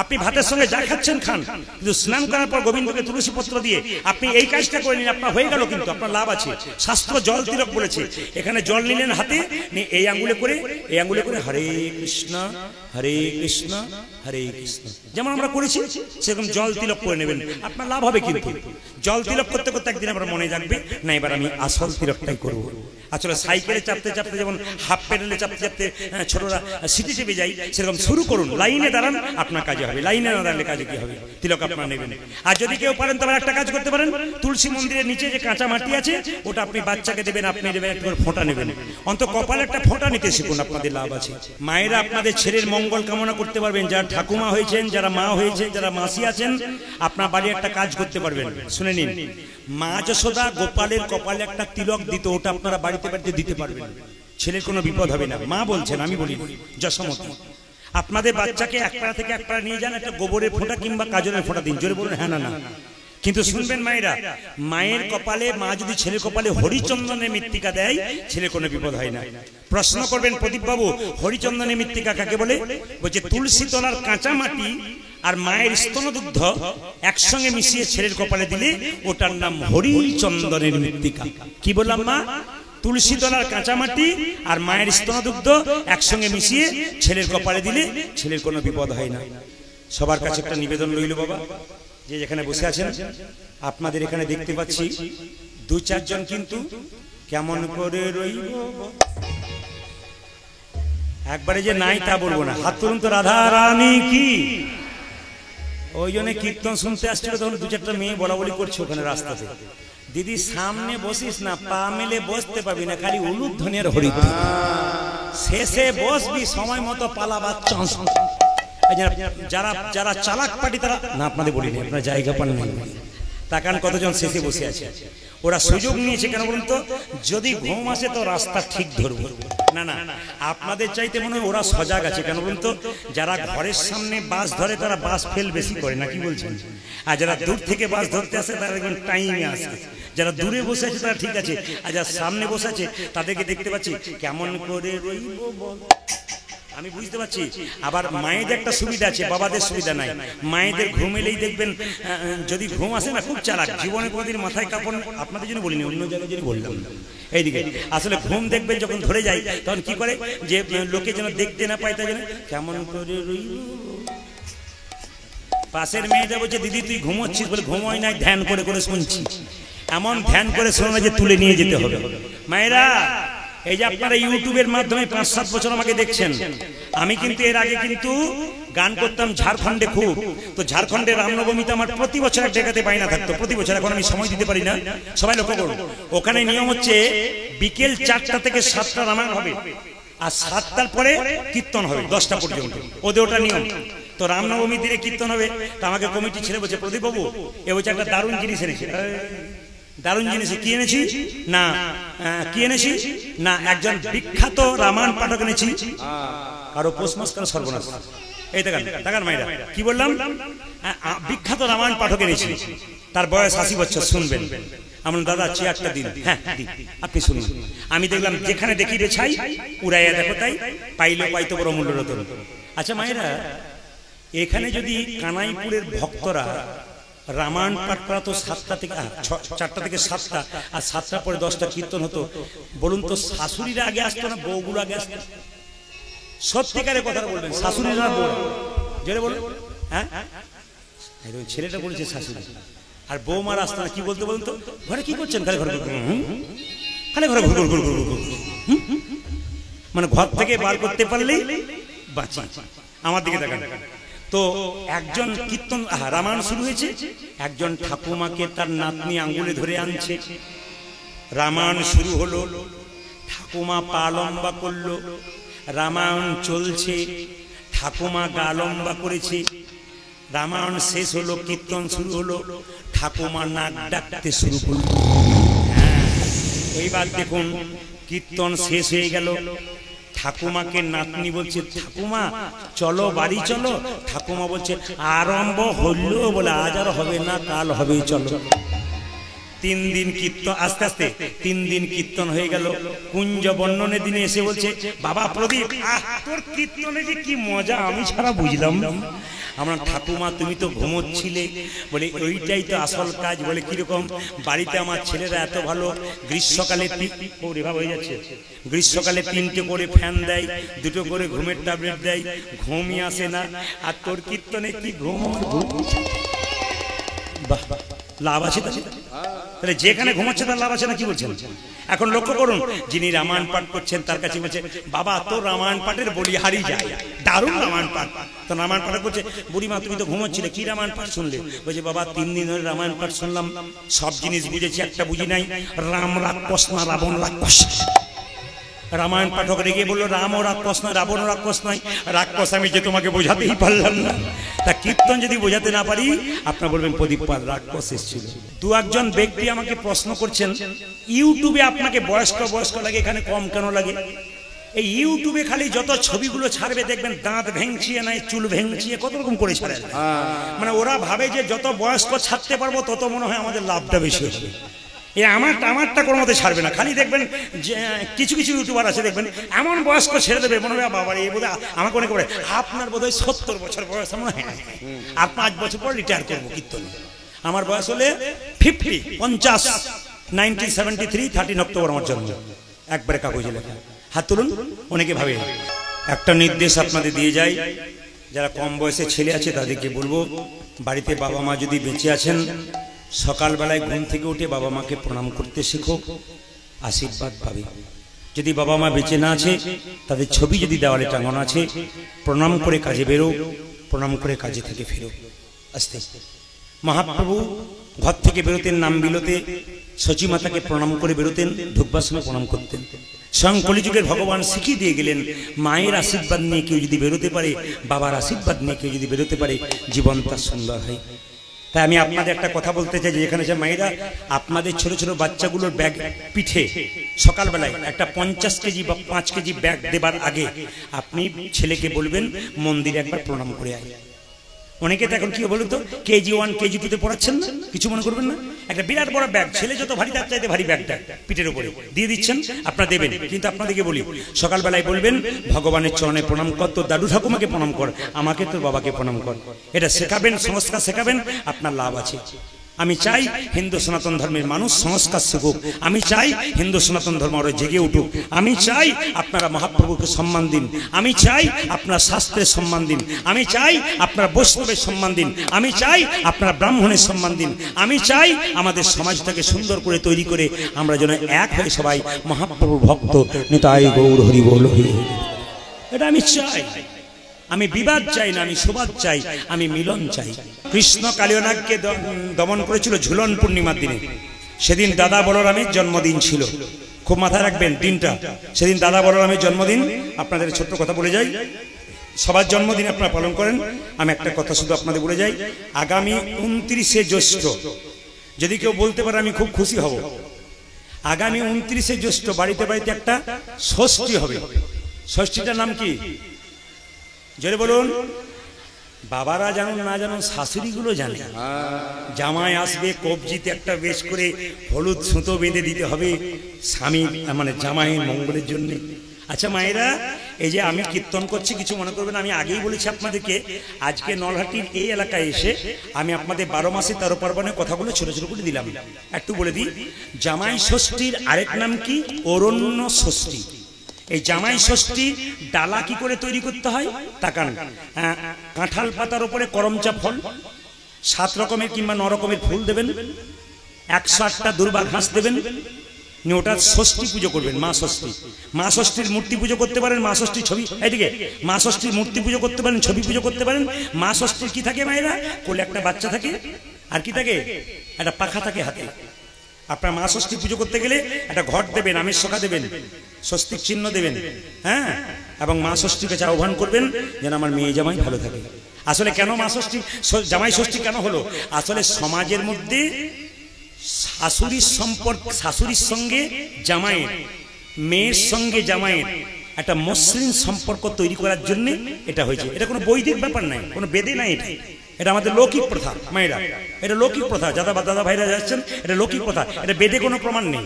আপনি ভাতের সঙ্গে যা খাচ্ছেন খান, কিন্তু স্নান করার পর গোবিন্দকে তুলসী পত্র দিয়ে আপনি এই কাজটা করে নিন, আপনার হয়ে গেল, কিন্তু আপনার লাভ আছে। শাস্ত্র জল তিলক বলেছে। এখানে জল নিলেন হাতে, এই আঙ্গুলে করে, এই আঙ্গুলে করে হরে কৃষ্ণ হরে কৃষ্ণ হরে কৃষ্ণ, যেমন আমরা করেছি সেরকম জল তিলক করে নেবেন, আপনার লাভ হবে। কিন্তু জল তিলক করতে করতে একদিন আমরা মনে রাখবে, না এবার আমি আসল তিলকটাই করবো। আসলে সাইকেলে চাপতে চাপতে যেমন হাফ প্যাডেলে চাপতে চাপতে ছোটরা সিটি চেপে যাই, সেরকম শুরু করুন। লাইনে দাঁড়ান, আপনার কাজে হবে। লাইনে না দাঁড়ালে কাজে কি হবে? তিলক আপনার নেবেন। আর যদি কেউ পারেন তবে একটা কাজ করতে পারেন, তুলসী মন্দিরের নিচে যে কাঁচা মাটি আছে ওটা আপনি বাচ্চাকে দেবেন, আপনি দেবেন একটা করে ফোঁটা নেবেন, অন্তত কপালে একটা ফোঁটা নিতে শিখুন, আপনাদের লাভ আছে। মায়েরা আপনাদের ছেলের মঙ্গল কামনা করতে পারবেন, যারা ঠাকুমা হয়েছেন, যারা মা হয়েছেন, যারা মাসি আছেন, আপনার বাড়ি একটা কাজ করতে পারবেন। শুনে নিন, মা যশোদা গোপালের কপালে একটা তিলক দিত, ওটা আপনারা বাড়িতে বাড়িতে দিতে পারবেন, ছেলের কোনো বিপদ হবে না। মা বলছেন, আমি বলি যশোমতি। আপনাদের বাচ্চাকে এক পাড়া থেকে এক পাড়া নিয়ে যান, একটা গোবরের ফোঁটা কিংবা কাজলের ফোঁটা দিন। জোরে বলুন হ্যাঁ না না। কিন্তু শুনবেন মায়েরা, মায়ের কপালে, মা যদি ছেলের কপালে হরিচন্দনের মৃত্তিকা দেয়, ছেলের কোনো বিপদ হয় না। প্রশ্ন করবেন প্রদীপ বাবু, হরিচন্দনের মৃত্তিকা কাকে বলে? বলছে তুলসী তলার কাঁচা মাটি আর মায়ের স্তনদুগ্ধ একসঙ্গে মিশিয়ে ছেলের কপালে দিলে ওটার নাম হরিচন্দনের মৃত্তিকা। কি বললাম মা? তুলসী তলার কাঁচা মাটি আর মায়ের স্তনদুগ্ধ একসঙ্গে মিশিয়ে ছেলের কপালে দিলে ছেলের কোনো বিপদ হয় না। সবার কাছে একটা নিবেদন রইল বাবা, যে যেখানে বসে আছেন, আপনাদের এখানে দেখতে পাচ্ছি 2-4 জন কিন্তু কেমন করে রইব, একবারে যে নাই তা বলবো না, হাত তুলুন তো। রাধা রানী কি? ওই জন্য কীর্তন শুনতে আসছিল, তখন 2-4টা মেয়ে বলা বলি করছে ওখানে রাস্তাতে, দিদি সামনে বসিস না, পা মেলে বসতে পাবি না, খালি উলুধ্বনির হরিবল, শেষে বসবি সময় মতো পালাবার চান্স। যারা যারা চালাক পার্টি তারা না, আপনাদের বলিনি, আপনার জায়গা পান নাই। তাকান কতজন শেষে বসে আছে, ওরা সুযোগ নিয়েছে কেন বলুন তো? যদি ঘুম আসে তো রাস্তা ঠিক ধরবো না। না, আপনাদের চাইতে মনে হয় ওরা সজাগ আছে। কেন বলুন তো? যারা ঘরের সামনে বাস ধরে তারা বাস ফেল বেশি করে না, কি বলছেন? আর যারা দূর থেকে বাস ধরতে আসে তারা দেখবেন টাইমে আসে। যারা দূরে বসে আছে তারা ঠিক আছে, আর যারা সামনে বসে আছে তাদেরকে দেখতে পাচ্ছি কেমন করে রইব বল। আমি বুঝতে পারছি। আবার মায়েদের একটা সুবিধা আছে, বাবাদের সুবিধা নাই। মায়েদের ঘুম এলেই দেখবেন, যদি ঘুম আসে না, খুব চালাক, জীবনে কোনোদিন মাথায় কাপড়, আপনাদের জন্য বলিনি, অন্য জায়গায় জন্য বললাম। এইদিকে আসলে ঘুম দেখবেন যখন ধরে যায়, তখন কি করে, যে লোকে যেন দেখতে না পায়, তাই যেন কেমন করে রইব। পাশের মেয়েটা বলছে, দিদি তুই ঘুমোচ্ছিস? বলে ঘুমোই নাই, ধ্যান করে করে শুনছি। এমন ধ্যান করে শোনা যে তুলে নিয়ে যেতে হবে। মায়েরা, এই যে আপনারা ইউটিউবের মাধ্যমে 5-7 বছর আমাকে দেখছেন, আমি কিন্তু এর আগে কিন্তু গান করতাম ঝাড়খণ্ডে খুব। তো ঝাড়খণ্ডের রামনবমীতে আমার প্রতি বছর এক জায়গাতে বাইনা থাকতো, প্রতি বছর। এখন আমি সময় দিতে পারি না, সবাই লক্ষ্য করুন। ওখানে নিয়ম হচ্ছে বিকেল 4টা থেকে 7টা রামায়ণ হবে, আর 7টার পরে কীর্তন হবে 10টা পর্যন্ত, ওদের ওটা নিয়ম। তো রামনবমীর দিনে কীর্তন হবে। তো আমাকে কমিটি ছেড়ে বলছে, প্রদীপ বাবু এ বলছে একটা দারুণ জিনিস এনেছে। দারুণ জিনিস কি এনেছি? না কি এনেছি? না একজন বিখ্যাত রামায়ণ পাঠক এনেছি। কারো পোষমাস, কারো সর্বনাশ। এই দেখান দেখান মাইরা কি বললাম, বিখ্যাত রামায়ণ পাঠক এনেছি, তার বয়স 80 বছর, শুনবেন। আমার দাদা চেয়ারটা দিন, হ্যাঁ আপনি শুনুন। আমি দেখলাম যেখানে দেখি রে ছাই উড়াইয়া দেখো তাই, পাইলে পাইতো বড় মূল্য রতন। আচ্ছা মায়েরা, এখানে যদি কানাইপুরের ভক্তরা রামায়ণ পাঠ করা তো 4টা থেকে 7টা, আর 7টার পরে 10টা কীর্তন হতো, বলুন তো শাশুড়িরা আগে আসতো না বউগুলো আগে আসতো? সত্যিকারের কথা বলবেন, শাশুড়িরা বউ জেনে বলুন, হ্যাঁ ছেলেটা বলেছে শাশুড়ি, আর বৌমার আসতো না, কি বলতে বলুন তো, ঘরে কি করছেন, খালি ঘরে খালি ঘরে ঘুর ঘুর ঘুর ঘুর, মানে ঘর থেকে বার করতে পারলেই বাঁচি। আমার দিকে দেখান তো, একজন কীর্তন রামায়ণ শুরু হয়েছে, একজন ঠাকুমাকে তার নাতনি আঙ্গুলে ধরে আনছে, রামায়ণ শুরু হলো, ঠাকুমা পা লম্বা করলো, রামায়ণ চলছে, ঠাকুমা গা লম্বা করেছে, রামায়ণ শেষ হলো, কীর্তন শুরু হলো, ঠাকুমা নাক ডাকতে শুরু করলো। এইবার দেখুন কীর্তন শেষ হয়ে গেল, ঠাকুমাকে নাতনি বলছে ঠাকুমা চলো বাড়ি চলো, ঠাকুমা বলছে আরম্ভ হলো বলে আজ আর হবে না, কাল হবে চলো। 3 দিন কীর্তন, আস্তে আস্তে 3 দিন কীর্তন হয়ে গেল। কুঞ্জ বর্ণনের দিনে এসে বলছে বাবা প্রদীপ, তোর কীর্তনে যে কি মজা আমি সারা বুঝলাম। আমরা ঠাকুমা তুমি তো ঘুমোচ্ছিলে, বলে ওইটাই তো আসল কাজ। বলে কিরকম? বাড়িতে আমার ছেলেরা এত ভালো, গ্রীষ্মকালে হয়ে যাচ্ছে, গ্রীষ্মকালে 3টে করে ফ্যান দেয়, 2টো করে ঘুমের ট্যাবলেট দেয়, ঘুমই আসে না। আর তোর কীর্তনে কি ঘুম, বাহ লাভ আছে তাহলে, যেখানে ঘুমাচ্ছে তার লাভ আছে না, কি বলছেন? এখন লক্ষ্য করুন, যিনি রামায়ণ পাঠ করছেন তার কাছে বলছে বাবা তোর রামায়ণ পাঠের বলি হারিয়ে যায়, দারুণ রামায়ণ পাঠ। তো রামায়ণ পাঠ করছে, বুড়িমা তুমি তো ঘুমোচ্ছিলে, কি রামায়ণ পাঠ শুনলে? বলছে বাবা 3 দিন ধরে রামায়ণ পাঠ শুনলাম, সব জিনিস বুঝেছি, একটা বুঝি নাই, রাম রাক্ষস না রাবণ রাক্ষস। রামায়ণ পাঠক রেগে বললো রাম ও রাক্ষস নয়, রাবণ ও রাক্ষস নয়, রাক্ষস আমি যে তোমাকে বোঝাতেই পারলাম না। তা কীর্তন যদি বোঝাতে না পারি, আপনার বলবেন প্রদীপ পাল রাক্ষস এসেছিল। 2-1 ব্যক্তি আমাকে প্রশ্ন করছেন, ইউটিউবে আপনাকে বয়স্ক বয়স্ক লাগে, এখানে কম কেন লাগে? এই ইউটিউবে খালি যত ছবিগুলো ছাড়বে দেখবেন দাঁত ভেঙচিয়ে নাই, চুল ভেঙচিয়ে কত রকম করে ছাড়ে, মানে ওরা ভাবে যে যত বয়স্ক ছাড়তে পারবো তত মনে হয় আমাদের লাভটা বেশি হবে। এই আমারটা কোনো মতে ছাড়বে না, খালি দেখবেন যে কিছু কিছু ইউটিউবার আছে দেখবেন এমন বয়স্ক ছেড়ে দেবে, মনে হবে বাবা এই বোধহয় আমাকে অনেক বলে আপনার বোধহয় 70 বছর বয়স, মনে হয় আর 5 বছর পর রিটায়ার করবো কীর্তন। আমার বয়স হলে 50, 1973 13 অক্টোবর আমার জন্ম, একবারে কাগজে লেখা। হাত তুলুন। অনেকে ভাবে, একটা নির্দেশ আপনাদের দিয়ে যাই, যারা কম বয়সে ছেলে আছে তাদেরকে বলবো, বাড়িতে বাবা মা যদি বেঁচে আছেন, সকালবেলায় ঘুম থেকে উঠে বাবা মাকে প্রণাম করতে শেখো, আশীর্বাদ পাবে। যদি বাবা মা বেঁচে না আছে, তাদের ছবি যদি দেওয়ালে টাঙানো আছে, প্রণাম করে কাজে বেরো, প্রণাম করে কাজে থেকে ফেরো। আস্তে আস্তে মহাপ্রভু ঘর থেকে বেরোতেন, নাম বিলোতে সচী মাতাকে প্রণাম করে বেরোতেন, ঢুকবার সময় প্রণাম করতেন। স্বয়ং কলিযুগের ভগবান শিখিয়ে দিয়ে গেলেন, মায়ের আশীর্বাদ নিয়ে কেউ যদি বেরোতে পারে, বাবার আশীর্বাদ নিয়ে কেউ যদি বেরোতে পারে, জীবন তার সুন্দর হয়। তাই আমি আপনাদের একটা কথা বলতে চাই, যে এখানে যে মায়েরা আপনাদের ছোট ছোট বাচ্চাগুলোর ব্যাগ পিঠে সকালবেলায় একটা 50 কেজি বা 5 কেজি ব্যাগ দেবার আগে আপনি ছেলেকে বলবেন মন্দিরে একবার প্রণাম করে আয়। অনেকে তো এখন কি বলুন তো, কেজি 1 কেজি 2 তে পড়াচ্ছেন না, কিছু মনে করবেন না, একটা বিরাট বড় ব্যাগ, ছেলে যত ভারী তার চাইতে ভারী ব্যাগটা পিঠের উপরে দিয়ে দিচ্ছেন, আপনারা দেবেন। কিন্তু আপনাদেরকে বলি, সকালবেলায় বলবেন ভগবানের চরণে প্রণাম কর, তোর দাদু ঠাকুমাকে প্রণাম কর, আমাকে তোর বাবাকে প্রণাম কর। এটা শেখাবেন, সংস্কার শেখাবেন, আপনার লাভ আছে। আমি চাই হিন্দু সনাতন ধর্মের মানুষ সংস্কার শিখুক, আমি চাই হিন্দু সনাতন ধর্ম আরো জেগে উঠুক, আমি চাই আপনারা মহাপ্রভুকে সম্মান দিন, আমি চাই আপনারা শাস্ত্রের সম্মান দিন, আমি চাই আপনারা বৈষ্ণবের সম্মান দিন, আমি চাই আপনারা ব্রাহ্মণের সম্মান দিন, আমি চাই আমাদের সমাজটাকে সুন্দর করে তৈরি করে আমরা যেন এক হয়ে সবাই মহাপ্রভুর ভক্ত নিতাই গৌর হরি বল হরি, এটা আমি চাই। আমি বিবাদ চাই না, আমি সুবাদ চাই, আমি মিলন চাই। কৃষ্ণ কালিয়নাগকে দমন করেছিল ঝুলন পূর্ণিমার দিনে, সেদিন দাদা বলরামের জন্মদিন ছিল, খুব মাথায় রাখবেন দিনটা, সেদিন দাদা বলরামের জন্মদিন। আপনাদের ছোট্ট কথা বলে যাই, সবার জন্মদিন আপনারা পালন করেন, আমি একটা কথা শুধু আপনাদের বলে যাই, আগামী 29শে জ্যৈষ্ঠ যদি কেউ বলতে পারে আমি খুব খুশি হব। আগামী 29শে জ্যৈষ্ঠ বাড়িতে বাড়িতে একটা ষষ্ঠী হবে। ষষ্ঠীটার নাম কি? জোরে বলুন। বাবারা জানুন না জানুন, শাশুড়িগুলো জানে। জামাই আসবে, কবজিতে একটা বেশ করে হলুদ সুতো বেঁধে দিতে হবে স্বামী মানে জামাইয়ের মঙ্গলের জন্য। আচ্ছা মায়েরা, এই যে আমি কীর্তন করছি কিছু মনে করবেন, আমি আগেই বলেছি আপনাদেরকে, আজকে নলহাটির এই এলাকায় এসে আমি আপনাদের 12 মাসে 13 পার্বণের কথাগুলো ছোট ছোট করে দিলাম। একটু বলে দিই, জামাই ষষ্ঠীর আরেক নাম কি? অরণ্য ষষ্ঠী। এই জামাই ষষ্ঠী ডালা কি করে তৈরি করতে হয় তাকান। কাঁঠাল পাতার উপরে করমচা ফল, 7 রকমের কিংবা 9 রকমের ফুল দেবেন, 108টা দুর্বা ঘাস দেবেন, ওটা ষষ্ঠী পুজো করবেন। মা ষষ্ঠী, মা ষষ্ঠীর মূর্তি পুজো করতে পারেন, মা ষষ্ঠীর ছবি, এইদিকে মা ষষ্ঠীর মূর্তি পুজো করতে পারেন, ছবি পুজো করতে পারেন। মা ষষ্ঠীর কি থাকে মায়েরা? কোলে একটা বাচ্চা থাকে, আর কি থাকে? একটা পাখা থাকে হাতে। আপনার মা ষষ্ঠী পুজো করতে গেলে একটা ঘট দেবেন, আমের শোকা দেবেন, স্বস্তিক চিহ্ন দেবেন, হ্যাঁ, এবং মা ষষ্ঠীর কাছে আহ্বান করবেন যেন আমার মেয়ে জামাই ভালো থাকে। আসলে কেন মা ষষ্ঠী, জামাই ষষ্ঠী কেন হলো? আসলে সমাজের মধ্যে শাশুড়ির সম্পর্ক, শাশুড়ির সঙ্গে জামাইয়ের, মেয়ের সঙ্গে জামাইয়ের একটা মসৃণ সম্পর্ক তৈরি করার জন্য এটা হয়েছে। এটা কোনো বৈদিক ব্যাপার নাই, কোনো বেদে নাই, এটা আমাদের লৌকিক প্রথা মায়েরা, এটা লৌকিক প্রথা। দাদা ভাইরা যাচ্ছেন, এটা লৌকিক প্রথা, এটা বেদে কোনো প্রমাণ নেই।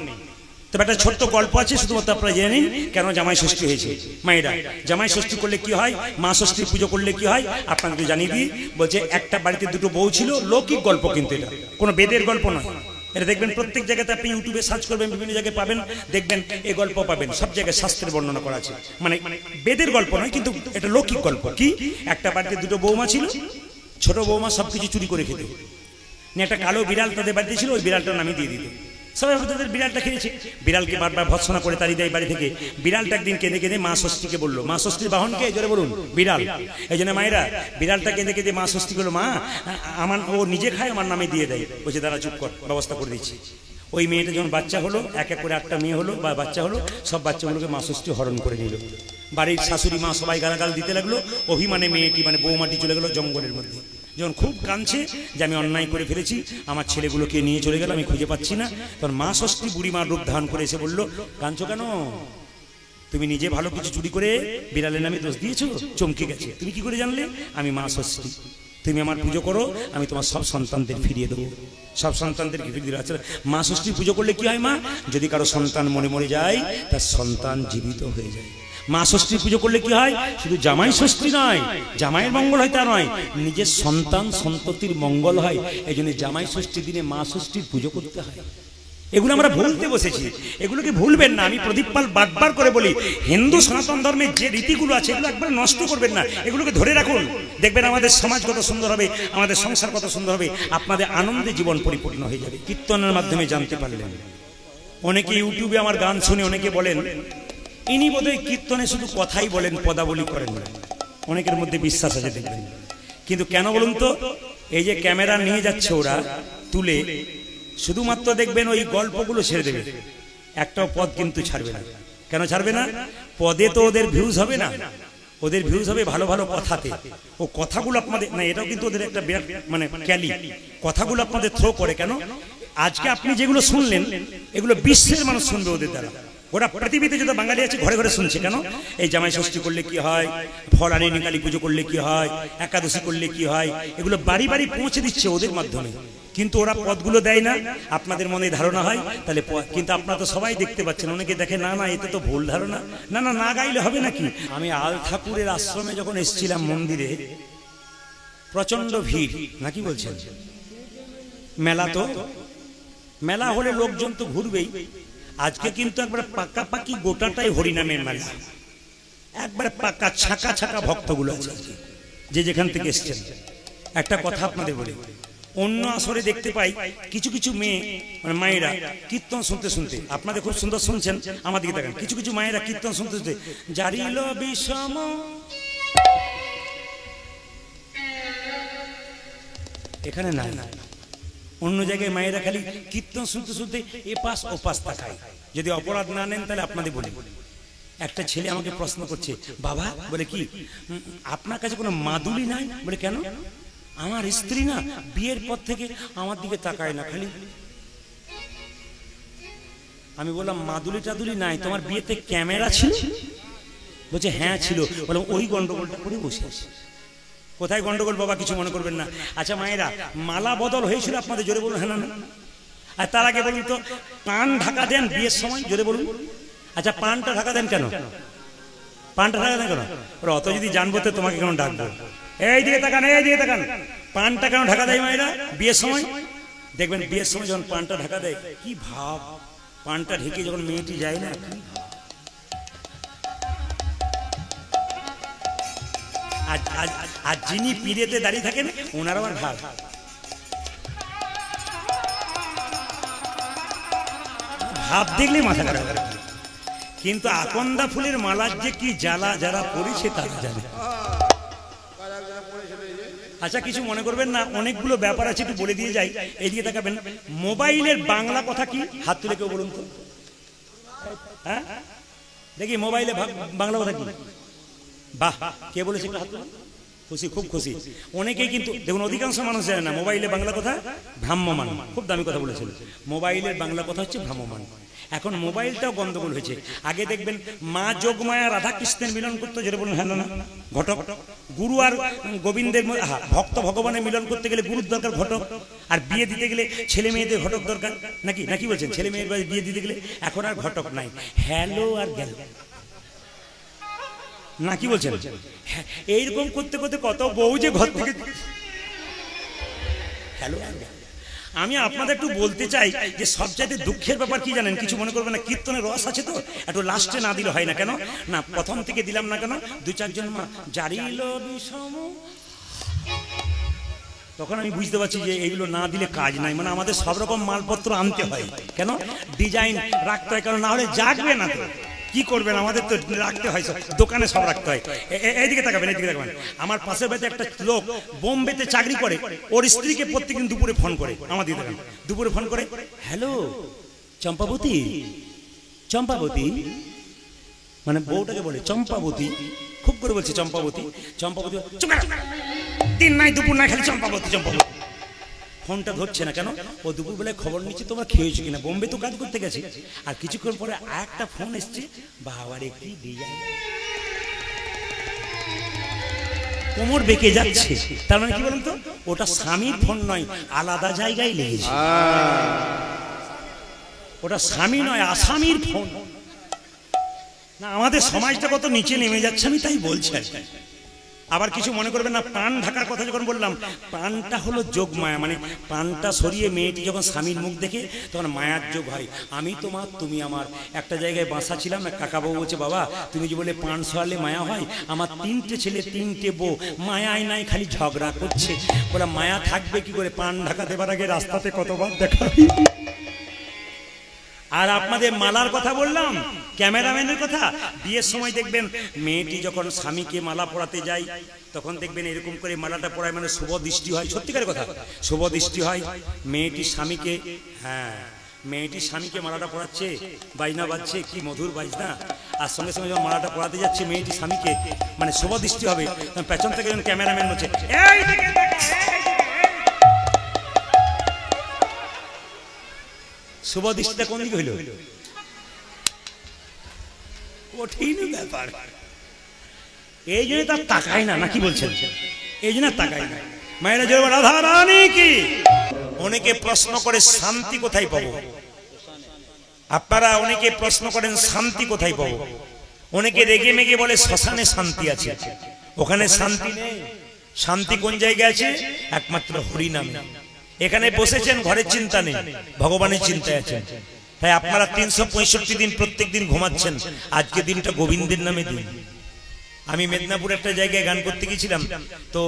তবে একটা ছোট্ট গল্প আছে, শুধুমাত্র আপনারা জেনে নিন কেন জামাই ষষ্ঠী হয়েছে। মায়েরা, জামাই ষষ্ঠী করলে কি হয়, মা ষষ্ঠী পুজো করলে কি হয় আপনাদেরকে জানিয়ে দিই। বলছে একটা বাড়িতে 2 বউ ছিল, লৌকিক গল্প কিন্তু এটা কোনো বেদের গল্প নয়। এটা দেখবেন প্রত্যেক জায়গাতে, আপনি ইউটিউবে সার্চ করবেন, বিভিন্ন জায়গায় পাবেন, দেখবেন এই গল্প পাবেন, সব জায়গায় শাস্ত্রের বর্ণনা করা আছে। মানে বেদের গল্প নয়, কিন্তু এটা লৌকিক গল্প। কি? একটা বাড়িতে 2 বৌমা ছিল, ছোট বৌমা সবকিছু চুরি করে খেত। একটা কালো বিড়াল তাদের বাড়িতে ছিল, ওই বিড়ালটার নামই দিয়ে দিত। সবাই তাদের বিড়ালটা খেয়েছে, বিড়ালকে বারবার ভৎসনা করে তাড়িয়ে দেয় বাড়ি থেকে। বিড়ালটা একদিন কেঁদে কেঁদে মা ষষ্ঠীকে বললো, মা ষষ্ঠীর বাহনকে জোরে বলুন, বিড়াল। এই জন্য মায়েরা, বিড়ালটা কেঁদে কেঁদে মা ষষ্ঠী বললো, মা আমার ও নিজে খায়, আমার নামে দিয়ে দেয়। বলছে দাঁড়া চুপ কর, ব্যবস্থা করে দিচ্ছি। ওই মেয়েটা যখন বাচ্চা হলো, এক এক করে 8টা মেয়ে হলো বা বাচ্চা হলো, সব বাচ্চাগুলোকে মা ষষ্ঠী হরণ করে নিল। বাড়ির শাশুড়ি মা সবাই গালাগাল দিতে লাগলো। অভিমানে মেয়েটি মানে বৌমাটি চলে গেল জঙ্গলের মধ্যে। যখন খুব কাঁদছে যে আমি অন্যায় করে ফেলেছি, আমার ছেলেগুলোকে নিয়ে চলে গেল, আমি খুঁজে পাচ্ছি না, তখন মা ষষ্ঠী বুড়িমার রূপ ধারণ করে এসে বললো, কাঁদছো কেন? তুমি নিজে ভালো কিছু চুরি করে বিড়ালের নামে দোষ দিয়েছো। চমকে গেছে, তুমি কি করে জানলে? আমি মা ষষ্ঠী, তুমি আমার পুজো করো, আমি তোমার সব সন্তানদের ফিরিয়ে দেবো, সব সন্তানদেরকে ফিরিয়ে দেবো। আচ্ছা, মা ষষ্ঠী পুজো করলে কি হয় মা? যদি কারো সন্তান মরে যায়, তার সন্তান জীবিত হয়ে যায়। মা ষষ্ঠী পুজো করলে কি হয়? শুধু জামাই ষষ্ঠী নয়, জামাইয়ের মঙ্গল হয় তা নয়, নিজের সন্তান সন্ততির মঙ্গল হয়। এই জন্য জামাই ষষ্ঠীর দিনে মা ষষ্ঠীর পুজো করতে হয়। এগুলো আমরা ভুলতে বসেছি, এগুলোকে ভুলবেন না। আমি প্রদীপ পাল বারবার করে বলি, হিন্দু সনাতন ধর্মের যে রীতিগুলো আছে এগুলো একবার নষ্ট করবেন না, এগুলোকে ধরে রাখুন। দেখবেন আমাদের সমাজ কত সুন্দর হবে, আমাদের সংসার কত সুন্দর হবে, আপনাদের আনন্দে জীবন পরিপূর্ণ হয়ে যাবে। কীর্তনের মাধ্যমে জানতে পারলেন। অনেকে ইউটিউবে আমার গান শুনে অনেকে বলেন, ইনি বোধহয় কীর্তনে শুধু কথাই বলেন, পদাবলী করেন না। অনেকের মধ্যে বিশ্বাস আছে দেখবেন, কিন্তু কেন বলুন তো? এই যে ক্যামেরা নিয়ে যাচ্ছে ওরা তুলে, শুধুমাত্র দেখবেন ওই গল্পগুলো ছেড়ে দেবে, একটাও পদ কিন্তু ছাড়বে না। কেন ছাড়বে না? পদে তো ওদের ভিউজ হবে না, ওদের ভিউজ হবে ভালো ভালো কথাতে। ও কথাগুলো আপনাদের না, এটাও কিন্তু ওদের একটা বিরাট মানে ক্যালি, কথাগুলো আপনাদের থ্রো করে। কেন? আজকে আপনি যেগুলো শুনলেন এগুলো বিশ্বের মানুষ শুনবে ওদের দ্বারা। ওরা পৃথিবীতে যত বাঙালি আছে ঘরে ঘরে শুনছে। কেন? এই জামাই ষষ্ঠী করলে কি হয়, ফলানি কালী পুজো করলে কি হয়, একাদশী করলে কি হয়, এগুলো বাড়ি বাড়ি পৌঁছে দিচ্ছে ওদের মাধ্যমে। কিন্তু ওরা পদগুলো দেয় না, আপনাদের মনে ধারণা হয় তাহলে। কিন্তু আপনারা তো সবাই দেখতে পাচ্ছেন, অনেকে দেখে না না এতে তো ভুল ধারণা, না না না গাইলে হবে নাকি। আমি আল ঠাকুরের আশ্রমে যখন এসেছিলাম মন্দিরে, প্রচন্ড ভিড়, নাকি বলছেন? মেলা তো, মেলা হলে লোকজন তো ঘুরবেই। আজকে কিন্তু একবার পাকাপাকি গোটাটাই হরিনামের মেলা, একবার পাকা ছাকা ছাকা ভক্তগুলো আছে যে যেখান থেকে এসছেন। একটা কথা আপনাদের বলি, অন্য আসরে দেখতে পাই কিছু কিছু মেয়ে মানে মায়েরা কীর্তন শুনতে শুনতে, আপনাদের খুব সুন্দর শুনছেন, আমার দিকে দেখেন, কিছু কিছু মায়েরা কীর্তন শুনতে শুনতে জারিল বিষম, এখানে না, অন্য জায়গায় মায়েরা খালি কীর্তন শুনতে শুনতে এ পাশ ও পাশ তাকায়। যদি অপরাধ না নেন তাহলে আপনাদের বলি। একটা ছেলে আমাকে প্রশ্ন করছে, বাবা বলে কি আপনার কাছে কোনো মাদুলি নাই? বলে কেন? আমার স্ত্রী না বিয়ের পর থেকে আমার দিকে তাকায় না খালি। আমি বললাম মাদুলি টাদুলি নাই, তোমার বিয়েতে ক্যামেরা ছিল? বলছে হ্যাঁ ছিল। বললাম ওই গন্ডগোলটা করে বসে আছে। কোথায় গন্ডগোল বাবা, কিছু মনে করবেন না। আচ্ছা মায়েরা, মালা বদল হয়েছিল আপনাদের? জোরে বলুন হ্যাঁ না। আর তার আগে বলুন তো, পান ঢাকা দেন বিয়ের সময়? জোরে বলুন। আচ্ছা পানটা ঢাকা দেন কেন? পানটা ঢাকা দেন কেন? অত যদি জানবো তো তোমাকে কেন ডাকবো? এই দিকে তাকান, এই দিকে তাকান। পানটা কেন ঢাকা দেয় মায়েরা বিয়ের সময়? দেখবেন বিয়ের সময় যখন পানটা ঢাকা দেয়, কি ভাব, পানটা ঢেকে যখন মেয়েটি যায় না, আর যিনি পিড়েতে দাঁড়িয়ে থাকেন ওনার আবার ভাব, ভাব দেখলে মাথা খারাপ। কিন্তু আকন্দা ফুলের মালার যে কি জ্বালা যারা পড়েছে তারা জানে। আচ্ছা কিছু মনে করবেন না, অনেকগুলো ব্যাপার আছে, একটু বলে দিয়ে যাই। এদিকে তাকাবেন, মোবাইলের বাংলা কথা কি? হাত তুলে কেউ বলুন তো। হ্যাঁ দেখি মোবাইলে বাংলা কথা কি? বাহ, কে বলেছে? হাত তুলে। খুশি, খুব খুশি। অনেকেই কিন্তু দেখুন, অধিকাংশ মানুষ জানে না মোবাইলে বাংলা কথা ভ্রাম্যমান। খুব দামি কথা বলেছিল। মোবাইলের বাংলা কথা হচ্ছে ভ্রাম্যমান। এখন মোবাইলটাও গন্ডগোল হয়েছে। আগে দেখবেন মা যোগমায়া রাধা কৃষ্ণের মিলন করতে, যেটা বলুন হ্যাঁ না, ঘটক। গুরু আর গোবিন্দের ভক্ত ভগবানের মিলন করতে গেলে গুরুর দরকার, ঘটক। আর বিয়ে দিতে গেলে ছেলে মেয়েদের ঘটক দরকার, নাকি নাকি বলছেন? ছেলে মেয়ের বিয়ে দিতে গেলে এখন আর ঘটক নাই, হ্যালো আর গেল, নাকি বলছেন? এইরকম করতে করতে কত বউ যে ঘর থেকে হ্যালো। আমি আপনাদের একটু বলতে চাই যে সবচাইতে দুঃখের ব্যাপার কি জানেন? কিছু মনে করবেন না, কীর্তনের রস আছে তো, একটু লাস্টে না দিলে হয় না। কেন না প্রথম থেকে দিলাম না কেন? দু চারজন মা জারিল বিষম, তখন আমি বুঝতে পারছি যে এইগুলো না দিলে কাজ নাই। মানে আমাদের সব রকম মালপত্র আনতে হয়, কেন ডিজাইন রাখতে হয়, কারণ না হলে জাগবে না তো। কি করবেন, আমাদের তো রাখতে হয়, দোকানে সব রাখতে হয়। এইদিকে তাকাবেন, এইদিকে তাকাবেন। আমার পাশের বাড়িতে একটা লোক বোম্বেতে চাকরি করে, ওর স্ত্রীকে প্রত্যেকদিন দুপুরে ফোন করে, আমাদের দেখেন দুপুরে ফোন করে, হ্যালো চম্পাবতী, চম্পাবতী, মানে বউটাকে বলে চম্পাবতী, খুব করে বলছে চম্পাবতী, চম্পাবতী। দিন নাই দুপুর নাই খালি চম্পাবতী, চম্পাবতী। ফোনটা ধরছে না কেন? ও দুপুরবেলায় খবর নিচ্ছে তোমরা খেয়েছো কিনা। বোম্বে তো কাজ করতে গেছে। আর কিছুক্ষণ পরে একটা ফোন এসছে, বাবারে কি ডিজাইন, কোমর বেঁকে যাচ্ছে। তার মানে কি বলুন তো, ওটা স্বামীর ফোন নয়, আলাদা জায়গায় লেগেছে। ওটা স্বামী নয়, আসামির ফোন। না আমাদের সমাজটা কত নিচে নেমে যাচ্ছে, আমি তাই বলছি। আবার কিছু মনে করবেন না, পান ঢাকার কথা যখন বললাম, পানটা হলো যোগ মায়া। মানে পানটা সরিয়ে মেয়েটি যখন স্বামীর মুখ দেখে তখন মায়ার যোগ হয়। আমি তোমার, তুমি আমার। একটা জায়গায় বাসা ছিলাম, এক কাকাবাবু বলছে, বাবা তুমি যে বলে পান সরালে মায়া হয়, আমার 3টে ছেলে 3টে বউ, মায়ায় নাই খালি ঝগড়া করছে। বলে মায়া থাকবে কি করে? পান ঢাকা দেবার আগে রাস্তাতে কতবার দেখা। আর আপনাদের মালার কথা বললাম, ক্যামেরাম্যানের কথা। বিয়ের সময় দেখবেন মেয়েটি যখন স্বামীকে মালা পরাতে যায়, তখন দেখবেন এরকম করে মালাটা পরায়, মানে শুভ দৃষ্টি হয়। সত্যিকারের কথা, শুভ দৃষ্টি হয়। মেয়েটি স্বামীকে, হ্যাঁ মেয়েটি স্বামীকে মালাটা পরাচ্ছে, বাজনা বাজছে, কি মধুর বাজনা। আর সঙ্গে সঙ্গে যখন মালাটা পরাতে যাচ্ছে মেয়েটি স্বামীকে, মানে শুভ দৃষ্টি হবে, পেছন থেকে যখন ক্যামেরাম্যান বলছে, এই দিকে তাকা, শুভ দৃষ্টিটা কোন দিকে হইল? কঠিন ব্যাপার। এই জন্য তার তাকায় না, নাকি বলছেন? এই জন্য তাকায় না। মায়েরা জয় রাধা রানী কি। অনেকে প্রশ্ন করে শান্তি কোথায় পাবো? আপনারা অনেকে প্রশ্ন করেন শান্তি কোথায় পাবো? অনেকে রেগে মেগে বলে শ্মশানে শান্তি আছে। ওখানে শান্তি নেই। শান্তি কোন জায়গায় আছে? একমাত্র হরিনামে। এখানে বসেছেন, ঘরের চিন্তা নেই, ভগবানের চিন্তায় আছেন। তাই আপনারা 365 দিন প্রত্যেক দিন ঘুমাচ্ছেন, আজকে দিনটা গোবিন্দের নামে দিন। আমি মেদিনীপুর একটা জায়গায় গান করতে গিয়েছিলাম, তো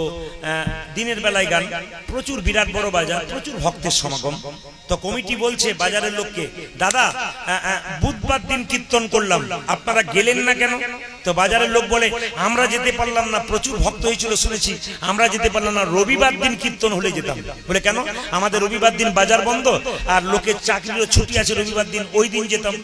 দিনের বেলায় গান, প্রচুর বিরাট বড় বাজার, প্রচুর ভক্তের সমাগম। তো কমিটি বলছে বাজারের লোককে, দাদা বুধবার দিন কীর্তন করলাম, আপনারা গেলেন না কেন? তো বাজারের লোক বলে, আমরা যেতে পারলাম না, প্রচুর ভক্ত হয়েছিল শুনেছি, আমরা যেতে পারলাম না, রবিবার দিন কীর্তন হলে যেতাম। বলে কেন? আমাদের রবিবার দিন বাজার বন্ধ, আর লোকের চাকরিরও ছুটি আছে রবিবার দিন, ওই দিন যেতাম।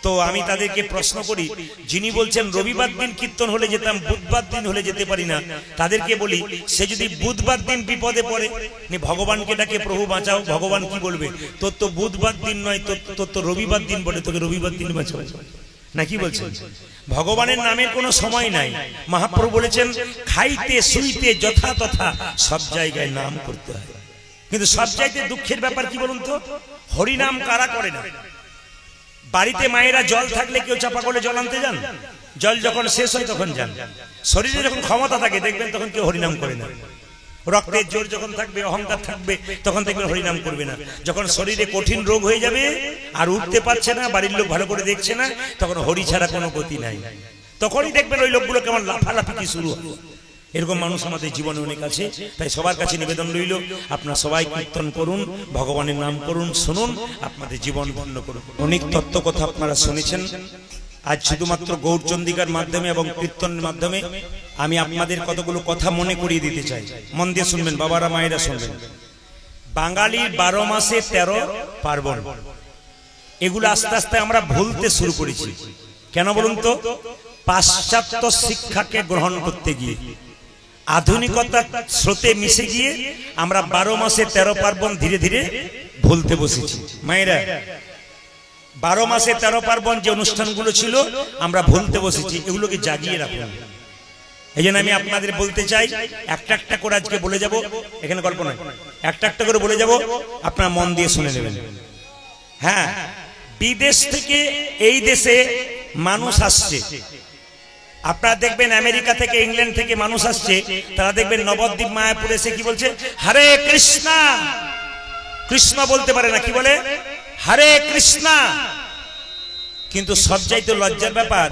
তো আমি তাদেরকে প্রশ্ন করি, যিনি বলছেন রবিবার দিন কীর্তন হলে যেতাম, বুধবার দিন হলে যেতে পারি না, তাদেরকে বলি, সে যদি বুধবার দিন বিপদে পড়ে ভগবানকে ডাকে, প্রভু বাঁচাও, ভগবান কি বলবে? তোর তো বুধবার দিন নয়, তোর তো রবিবার দিন বলে, তোকে রবিবার দিন বাঁচাও। নাকি বলছেন? ভগবানের নামের কোনো সময় নাই। মহাপ্রভু বলেছেন খাইতে শুইতে যথা তথা সব জায়গায় নাম করতে হয়। কিন্তু সব জায়গায় দুঃখের ব্যাপার কি বলুন তো, হরিনাম কারা করে না? বাড়িতে মায়েরা জল থাকলে কেউ চাপা করে জল আনতে যান, জল যখন শেষ হয় তখন যান। শরীরে যখন ক্ষমতা থাকে দেখবেন তখন কেউ হরিনাম করে না। রক্তের জোর যখন থাকবে, অহংকার থাকবে, তখন দেখবেন হরিনাম করবে না। যখন শরীরে কঠিন রোগ হয়ে যাবে আর উঠতে পারছে না, বাড়ির লোক ভালো করে দেখছে না, তখন হরি ছাড়া কোনো গতি নাই। তখনই দেখবেন ওই লোকগুলো কেমন লাফালাফি কি শুরু হলো। এরকম মানুষ আমাদের জীবনে অনেক আছে। তাই সবার কাছে নিবেদন রইল, আপনারা সবাই কীর্তন করুন, ভগবানের নাম করুন, শুনুন, আপনাদের জীবন ধন্য করুন। অনেক তত্ত্ব কথা আপনারা শুনেছেন। আজ শুধুমাত্র গৌরচন্দিকার মাধ্যমে এবং কীর্তনের মাধ্যমে আমি আপনাদের কতগুলো কথা মনে করিয়ে দিতে চাই। মন দিয়ে শুনবেন, বাবারা মায়েরা শুনবেন। বাঙালির 12 মাসে 13 পার্বণ, এগুলো আস্তে আস্তে আমরা ভুলতে শুরু করেছি। কেন বলুন তো? পাশ্চাত্য শিক্ষাকে গ্রহণ করতে গিয়ে, আধুনিকতার স্রোতে মিশে গিয়ে আমরা 12 মাসে 13 পার্বণ ধীরে ধীরে ভুলতে বসেছি। মায়েরা, 12 মাসে 13 পার্বণ যে অনুষ্ঠানগুলো ছিল আমরা ভুলতে বসেছি, এগুলোকে জাগিয়ে রাখুন। এই জন্য আমি আপনাদের বলতে চাই, একটা একটা করে আজকে বলে যাব, এখানে গল্প নয়, একটা একটা করে বলে যাব, আপনারা মন দিয়ে শুনে নেবেন। হ্যাঁ, বিদেশ থেকে এই দেশে মানুষ আসছে। আপনারা দেখবেন আমেরিকা থেকে, ইংল্যান্ড থেকে মানুষ আসছে, তারা দেখবেন নবদ্বীপ মায়াপুরে এসে কি বলছে? হরে কৃষ্ণা। কৃষ্ণ বলতে পারে না, কি বলে? হরে কৃষ্ণা। কিন্তু সবচাইতে লজ্জার ব্যাপার,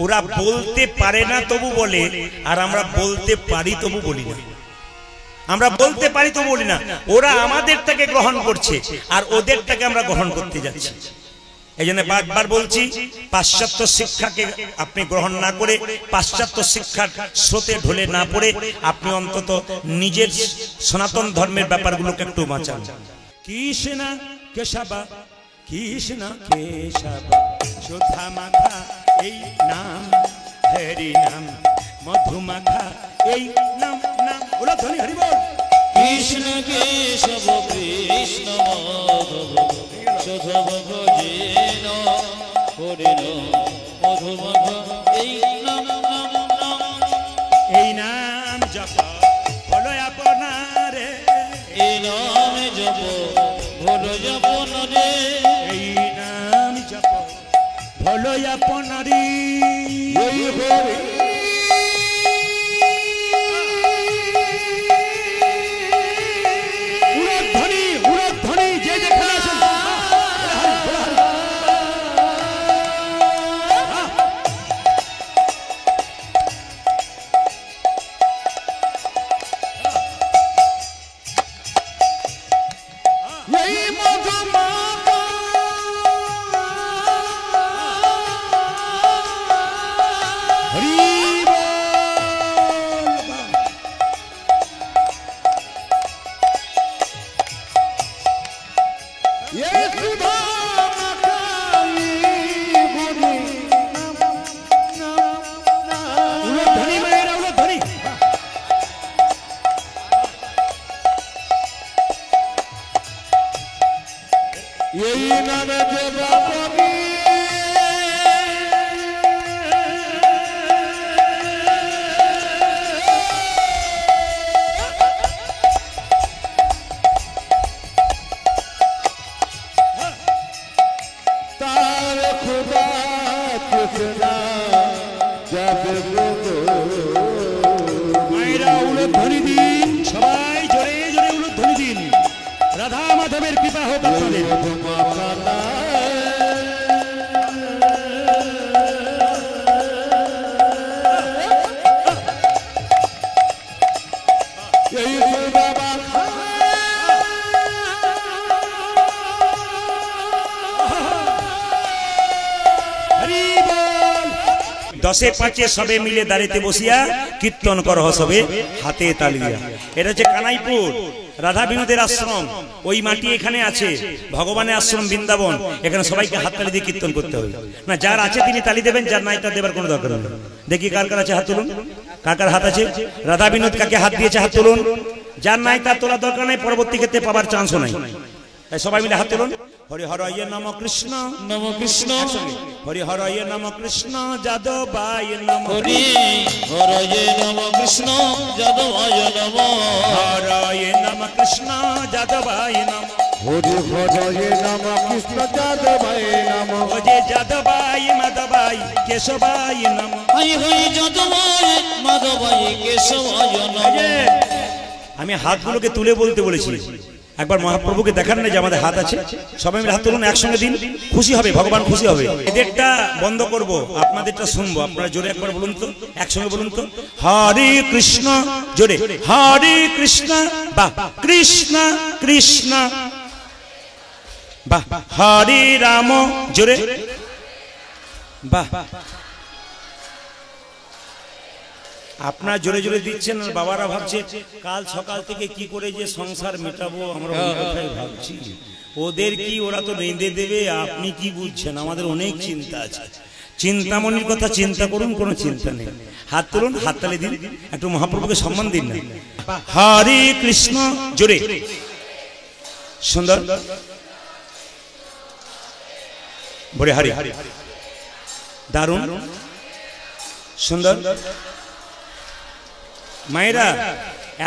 ওরা বলতে পারে না তবু বলে, আর আমরা বলতে পারি তবু বলি না। আমরা বলতে পারি তবু বলি না। ওরা আমাদেরটাকে গ্রহণ করছে আর ওদেরটাকে আমরা গ্রহণ করতে যাচ্ছি। এই জন্য বারবার বলছি, পাশ্চাত্য শিক্ষাকে আপনি গ্রহণ না করে, পাশ্চাত্য শিক্ষার স্রোতে ঢলে না পড়ে, আপনি অন্তত নিজের সনাতন ধর্মের ব্যাপারগুলোকে একটু বাঁচান। কৃষ্ণ কেশবা, কৃষ্ণ কেশবা, সুধা মাখা এই নাম, হরি নাম, মধু মাখা এই নাম, নাম ওরা ধ্বনি হরি বল। কৃষ্ণ কেশব কৃষ্ণ মাধব সুধা মাখা যেন, হরি নাম মধু মাখা এই নাম, নাম নাম, এই নাম জপ হলো আপনারে, এই নাম জপ হলো আপনারে, এই নাম জপ হলো আপনারে। এই হরি উড়ধ্বনি যে যেখানে আছেন, এই মধু মাখা হরি বল। এই সুধা মাখা এই হরি নাম, নাম নাম, উড়ধ্বনি মায়েরা, উড়ধ্বনি। এই নামে যে বাপি তার খুদা কৃষ্ণা যাবে মায়েরা উড়ধ্বনি দিন, সবাই জোরে জোরে উড়ধ্বনি দিন। রাধা মাধবের কৃপা হোক আপনাদের। হরি বল। 10-5 সবে মিলে দাঁড়িতে বসিয়া কীর্তন করহ সবে হাতে তালি দিয়া। এটা হচ্ছে কানাইপুর রাধা বিনোদের আশ্রম। ওই মাটি এখানে আছে, ভগবানের আশ্রম বৃন্দাবন। এখানে সবাইকে হাত তালি দিয়ে কীর্তন করতে হবে না। যার আছে তিনি তালি দেবেন, যার নাই তার দেবার কোনো দরকার নেই। দেখি কার কার আছে হাত তুলুন, কার কার হাত আছে। রাধা বিনোদ কাকে হাত দিয়েছে হাত তুলুন। যার নাই তার তোলার দরকার নাই, পরবর্তী ক্ষেত্রে পাবার চান্সও নাই। তাই সবাই মিলে হাত তুলুন। হরিহরয়ে নম কৃষ্ণ নম কৃষ্ণ হরিহরয়ে নম কৃষ্ণ যাদবায় নম হরিহরয়ে নম কৃষ্ণ যাদবায় নম হরয়ে নম কৃষ্ণ যাদবায় নম হরিহরয়ে নম কৃষ্ণ যাদবায় নম ওজে যাদবায় মাধবায় কেশবায় নম হই হই যাদবায় মাধবায় কেশবায় নম। আমি হাতগুলোকে তুলে বলতে বলেছি, একবার মহাপ্রভুকে দেখান না যে আমাদের হাত আছে, সবাই মিলে হাত তুলুন একসঙ্গে দিন, খুশি হবে, ভগবান খুশি হবে। এদেরটা বন্ধ করব, আপনাদেরটা শুনবো, আপনারা জোরে একবার বলুন তো, একসঙ্গে বলুন তো, হরে কৃষ্ণ, জোরে হরে কৃষ্ণ, বাহ কৃষ্ণ কৃষ্ণ, বাহ হরে রাম, জোরে বাহ। আপনারা জোরে জোরে দিচ্ছেন আর বাবারা ভাবছে কাল সকাল থেকে কি করে যে সংসার মেটাবো, আমরা কথাই ভাবছি। ওদের কি, ওরা তো রেঁধে দেবে, আপনি কি বুঝছেন, আমাদের অনেক চিন্তা আছে। চিন্তামণির কথা চিন্তা করুন, কোনো চিন্তা নেই। হাত তুলুন, হাত তালি দিন, একটু মহাপ্রভুকে সম্মান দিন না। হরে কৃষ্ণ, জোরে সুন্দর, বলে হরে, দারুণ সুন্দর। মায়েরা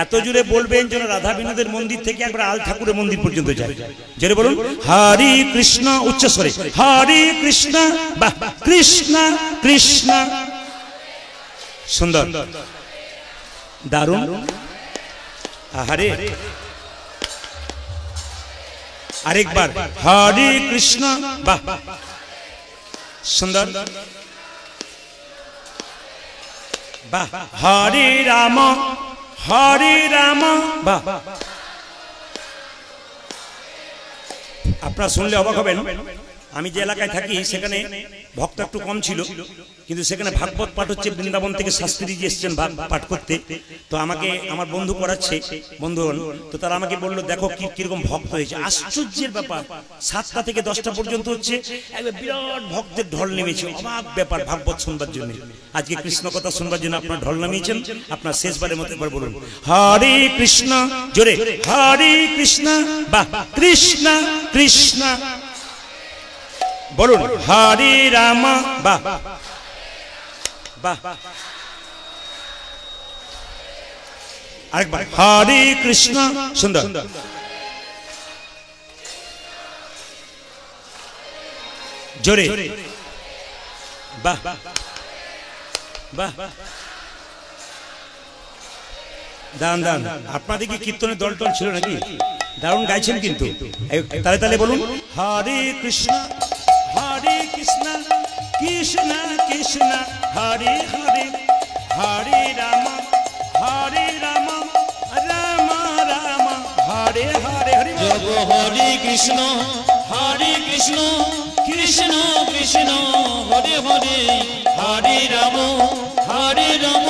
এত জোরে বলবেন যেন রাধা বিনোদের মন্দির থেকে একবার আল ঠাকুরের মন্দির পর্যন্ত যায়। জোরে বলুন হরে কৃষ্ণ, উচ্চস্বরে হরে কৃষ্ণ, বাহ কৃষ্ণ কৃষ্ণ, সুন্দর দারুণ। আহারে আরেকবার হরে কৃষ্ণ, বাহ সুন্দর, বাহ হরে রাম, হরে রাম, বাহ। আপনারা শুনলে অবাক হবেন, আমি যে এলাকায় থাকি সেখানে ভক্ত একটু কম ছিল, কিন্তু সেখানে ভাগবত পাঠ হচ্ছে, বৃন্দাবন থেকে শাস্ত্রীজি এসেছেন পাঠ করতে। তো আমাকে আমার বন্ধু করাচ্ছে, বন্ধুগণ, তো তারা আমাকে বললো দেখো কিরকম ভক্ত হয়েছে। আশ্চর্যের ব্যাপার, 7টা থেকে 10টা পর্যন্ত হচ্ছে, একবার বিরাট ভক্তের ঢল নেমেছে, অবাক ব্যাপার ভাগবত শুনবার জন্য। আজকে কৃষ্ণ কথা শুনবার জন্য আপনার ঢল নামিয়েছেন। আপনার শেষবারের মতো একবার বলুন হরে কৃষ্ণ, জোরে হরে কৃষ্ণ, বাহ কৃষ্ণ কৃষ্ণ, বলুন হরে রাম, বাহ বাহ। আরেকবার হরে কৃষ্ণ, সুন্দর, জোরে বাহ বাহ। দান দান, আপনাদের কি কীর্তনের দল টল ছিল নাকি? দারুণ গাইছেন কিন্তু, তালে তালে বলুন হরে কৃষ্ণ, হরে কৃষ্ণ কৃষ্ণ কৃষ্ণ, হরে হরে, হরে রাম, হরে রাম, রাম রাম, হরে হরে, হরে জগ হরে কৃষ্ণ, হরে কৃষ্ণ কৃষ্ণ কৃষ্ণ, হরে হরে, হরে রাম, হরে রাম,